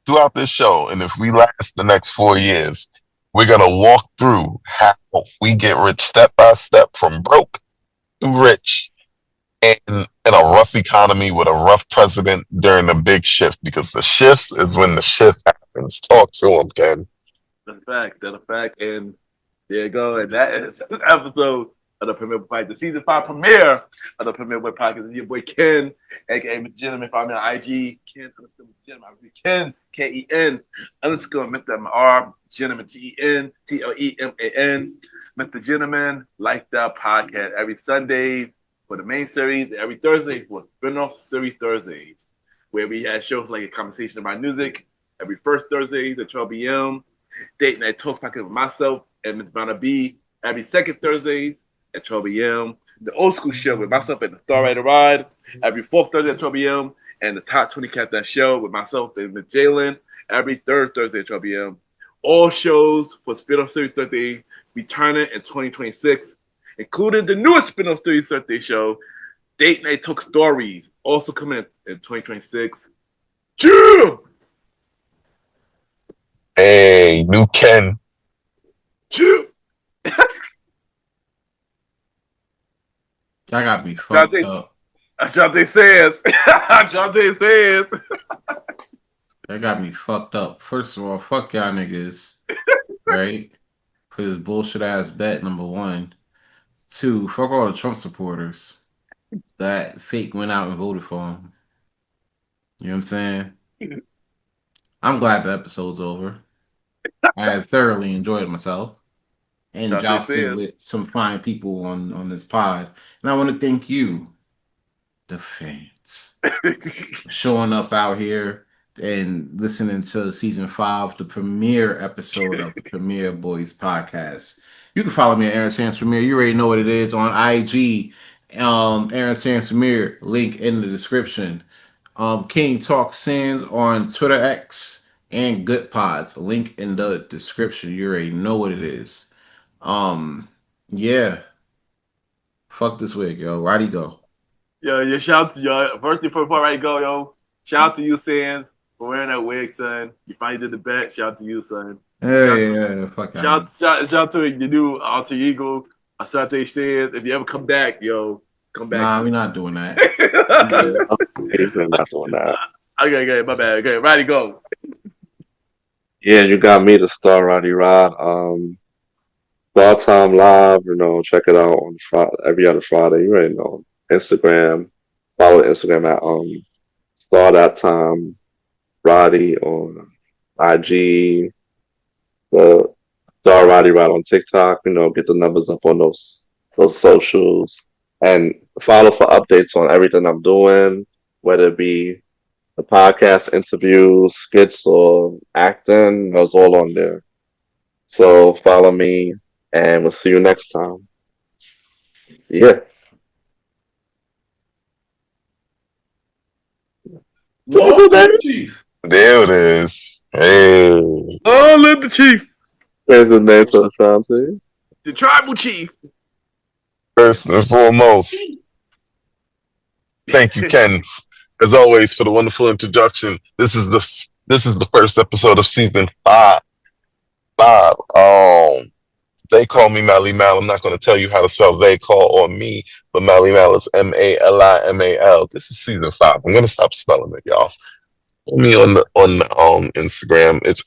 throughout this show, and if we last the next 4 years, we're gonna walk through how we get rich step by step from broke to rich in a rough economy with a rough president during the big shift, because the shifts is when the shift happens. Talk to him, Ken. That's a fact. And there you go. And that is an episode of the Premier Boy Podcast, the season 5 premiere of the Premier Boy Podcast. It's your boy Ken, aka MrGentleman. Follow me on IG, Ken _MrGentleman. Ken, Ken _Mr. MR, Gentleman, GentleMan. Mr. Gentleman, like that podcast every Sunday for the main series, every Thursday for spin-off series Thursdays, where we have shows like a conversation about music every first Thursday at 12 p.m. Date night talk podcast with myself and Ms. Vanna B every second Thursdays at 12 p.m. The old school show with myself and the Star Rider Ride every fourth Thursday at 12 p.m. And the Top 20 Countdown show with myself and Ms. Jalen every third Thursday at 12 p.m. All shows for spin-off series Thursday returning in 2026, including the newest spin-off series Thursday show, Date Night Talk Stories, also coming in 2026. Chew! Hey, new Ken. Chew! Y'all got me fucked up. Jonte says. Jonte says. That got me fucked up. First of all, fuck y'all niggas, right? For this bullshit ass bet, number one. 2, fuck all the Trump supporters that fake went out and voted for him. You know what I'm saying? I'm glad the episode's over. I have thoroughly enjoyed myself and jousted with some fine people on this pod. And I want to thank you, the fans, showing up out here and listening to season 5, the premiere episode of the Premier Boyz Podcast. You can follow me at Aaron Sands Premier. You already know what it is on IG. Aaron Sands Premier, link in the description. King Talk Sands on Twitter X and Good Pods, link in the description. You already know what it is. Yeah. Fuck this wig, yo. Roddy, go. Yo, shout out to y'all. First before Roddy go, yo. Shout out to you, Sands, for wearing that wig, son. You finally did the bet. Shout out to you, son. Hey, fuck shout out to your new alter ego, Asante Sands. If you ever come back, yo, come back. Nah, we're not doing that. We're not doing that. Okay, my bad. Okay, Roddy, go. Yeah, you got me, the Star Roddy Rod. Star Time Live, check it out on every other Friday. You already know. Instagram. Follow Instagram at Star That Time Roddy on IG. The Star Roddy Rod on TikTok. Get the numbers up on those socials. And follow for updates on everything I'm doing, whether it be the podcast, interviews, skits, or acting. It's all on there. So follow me, and we'll see you next time. Yeah. There it is. Hey. Oh, let the chief. Where's the name for the sound? The tribal chief. First and foremost, thank you, Ken, as always, for the wonderful introduction. This is the first episode of season 5. They call me Malimal. I'm not going to tell you how to spell they call or me, but Malimal is Malimal. This is season 5. I'm going to stop spelling it, y'all. Follow me on Instagram. It's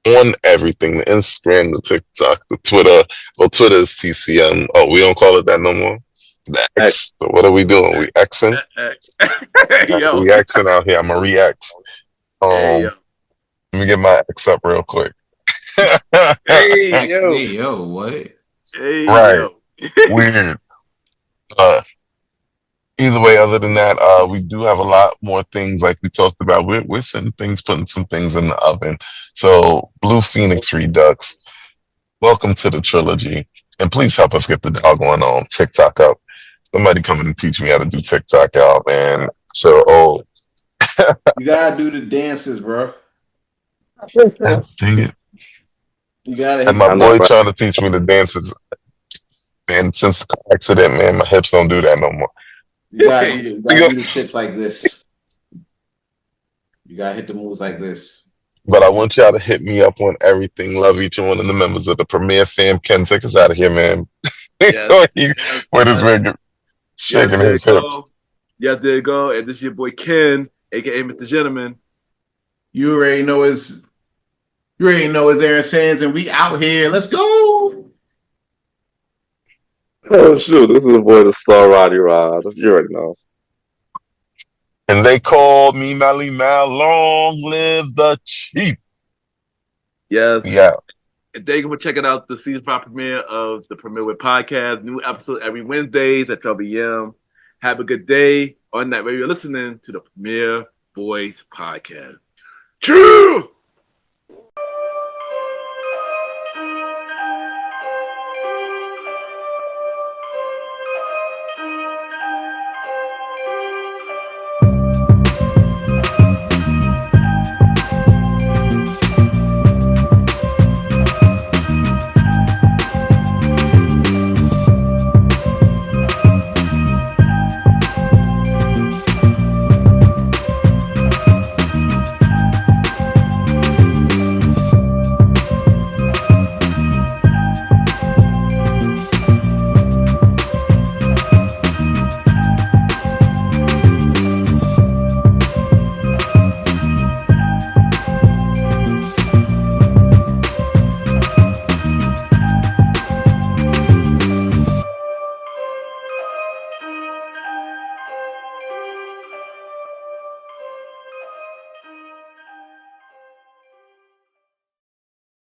on everything: the Instagram, the TikTok, the Twitter. Well, Twitter is TCM. Oh, we don't call it that no more. The X. So what are we doing? We Xing. Yo. We Xing out here. I'm a re-X. Hey, yo. Let me get my X up real quick. Hey, yo. Hey, yo, what? Hey, Right. yo. Weird. Either way, other than that, we do have a lot more things like we talked about. We're putting some things in the oven. So, Blue Phoenix Redux, welcome to the trilogy, and please help us get the doggone TikTok up. Somebody come in and teach me how to do TikTok, y'all, man. So, You gotta do the dances, bro. dang it. You gotta And hit my I boy know, right? trying to teach me the dances, and since the accident, man, my hips don't do that no more. you gotta do the shits like this. You gotta hit the moves like this. But I want y'all to hit me up on everything. Love each one of the members of the Premier Fam. Ken, take us out of here, man. Yes, Where this man shaking his hips. Yes, there you go. And this is your boy Ken, aka Mr. Gentleman. You already know it's Aaron Sands, and we out here. Let's go. Oh shoot, this is the boy, the star Roddy Rod. You already know. And they called me Malimal. Long live the chief. Yes. Yeah. And thank you for checking out the season 5 premiere of the Premier Boy podcast. New episode every Wednesdays at 12 p.m. Have a good day on that radio listening to the Premier Boys podcast. True.